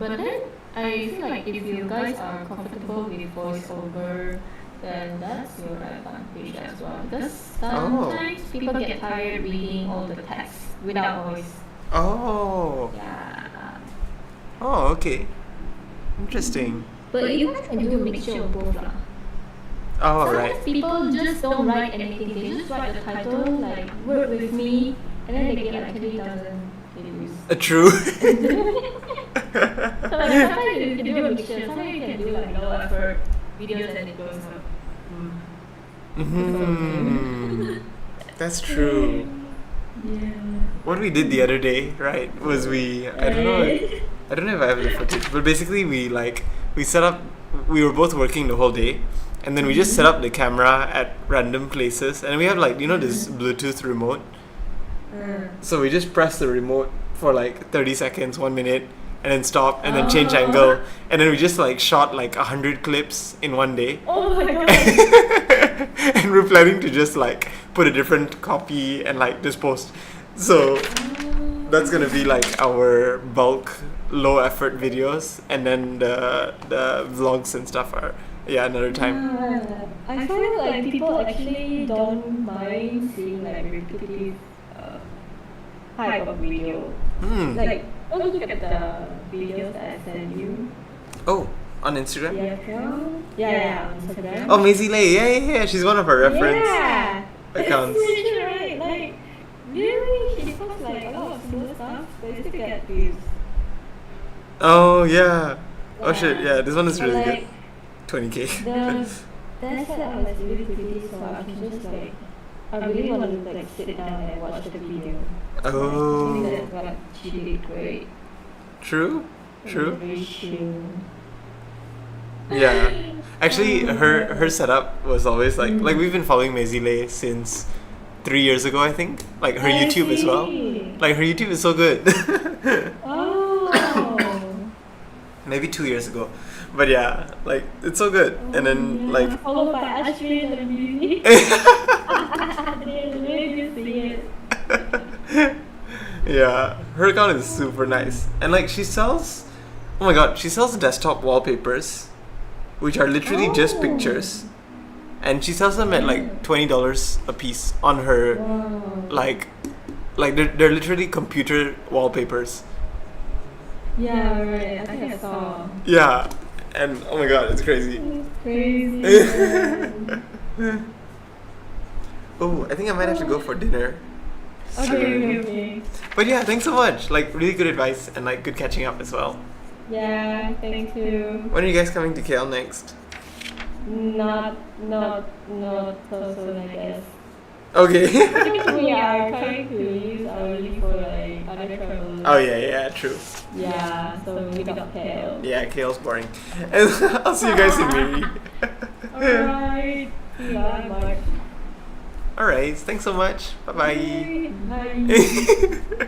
But then I feel like if you guys are comfortable with voiceover, then that's your advantage as well. Because sometimes people get tired reading all the text without voice. Oh. Yeah. Oh, okay. Interesting. But you guys can do a mixture of both lah. Oh, Sometimes right. people just don't write anything. They just write the title like "Work with me," and then they get like 20,000 views. True. So like sometimes you can do a mixture. Sometimes you can do like low effort videos and it goes up. That's true. Yeah. What we did the other day, right, was I don't know if I have the footage, but basically we set up, we were both working the whole day, and then we just set up the camera at random places, and we have like, this Bluetooth remote. So we just press the remote for like 30 seconds, 1 minute, and then stop, and then change angle, and then we just like shot like 100 clips in one day. Oh my god. And we're planning to just like put a different copy and like just post. So that's gonna be like our bulk low effort videos, and then the vlogs and stuff are another time. I feel like people actually don't mind seeing like repetitive type of video. Like, don't look at the videos that I send you. Oh, on Instagram? Yeah, on Instagram. Oh, Maisie Lei, yeah, she's one of our reference Yeah, accounts. it's really right. Really? She posts like a lot of similar stuff, but you still get views. Oh yeah. Oh shit, yeah, this one is But really like, good. 20k. that setup was really pretty, so I can just like, I really want to like sit down and watch the video. I think Oh, that's what she did great. true, It was true. very chill. Yeah. Actually, her setup was always like we've been following Mezile since 3 years ago, I think. Like her I YouTube as well. see. Like her YouTube is so good. Oh. Maybe 2 years ago, but yeah, like it's so good. And then Yeah, like followed by Ashwin and Beauty. They're really good to see it. yeah, her account is super nice. And like she sells, oh my god, she sells desktop wallpapers, which are literally just pictures. And she sells them at like $20 a piece on her Wow. like they're literally computer wallpapers. Yeah, right. I think I saw. Yeah, and oh my god, it's crazy. It's crazy. Oh, I think I might have to go for dinner. Okay, okay. But yeah, thanks so much. Like really good advice and like good catching up as well. Yeah, thank you. When are you guys coming to KL next? Not so soon, I guess. Okay. I think we are trying to use our leave for like other travelers. Oh yeah, true. Yeah, so maybe not KL. Yeah, KL's boring. And I'll see you guys in Miri. Alright. See ya, Mark. Alright, thanks so much. Bye bye. Bye.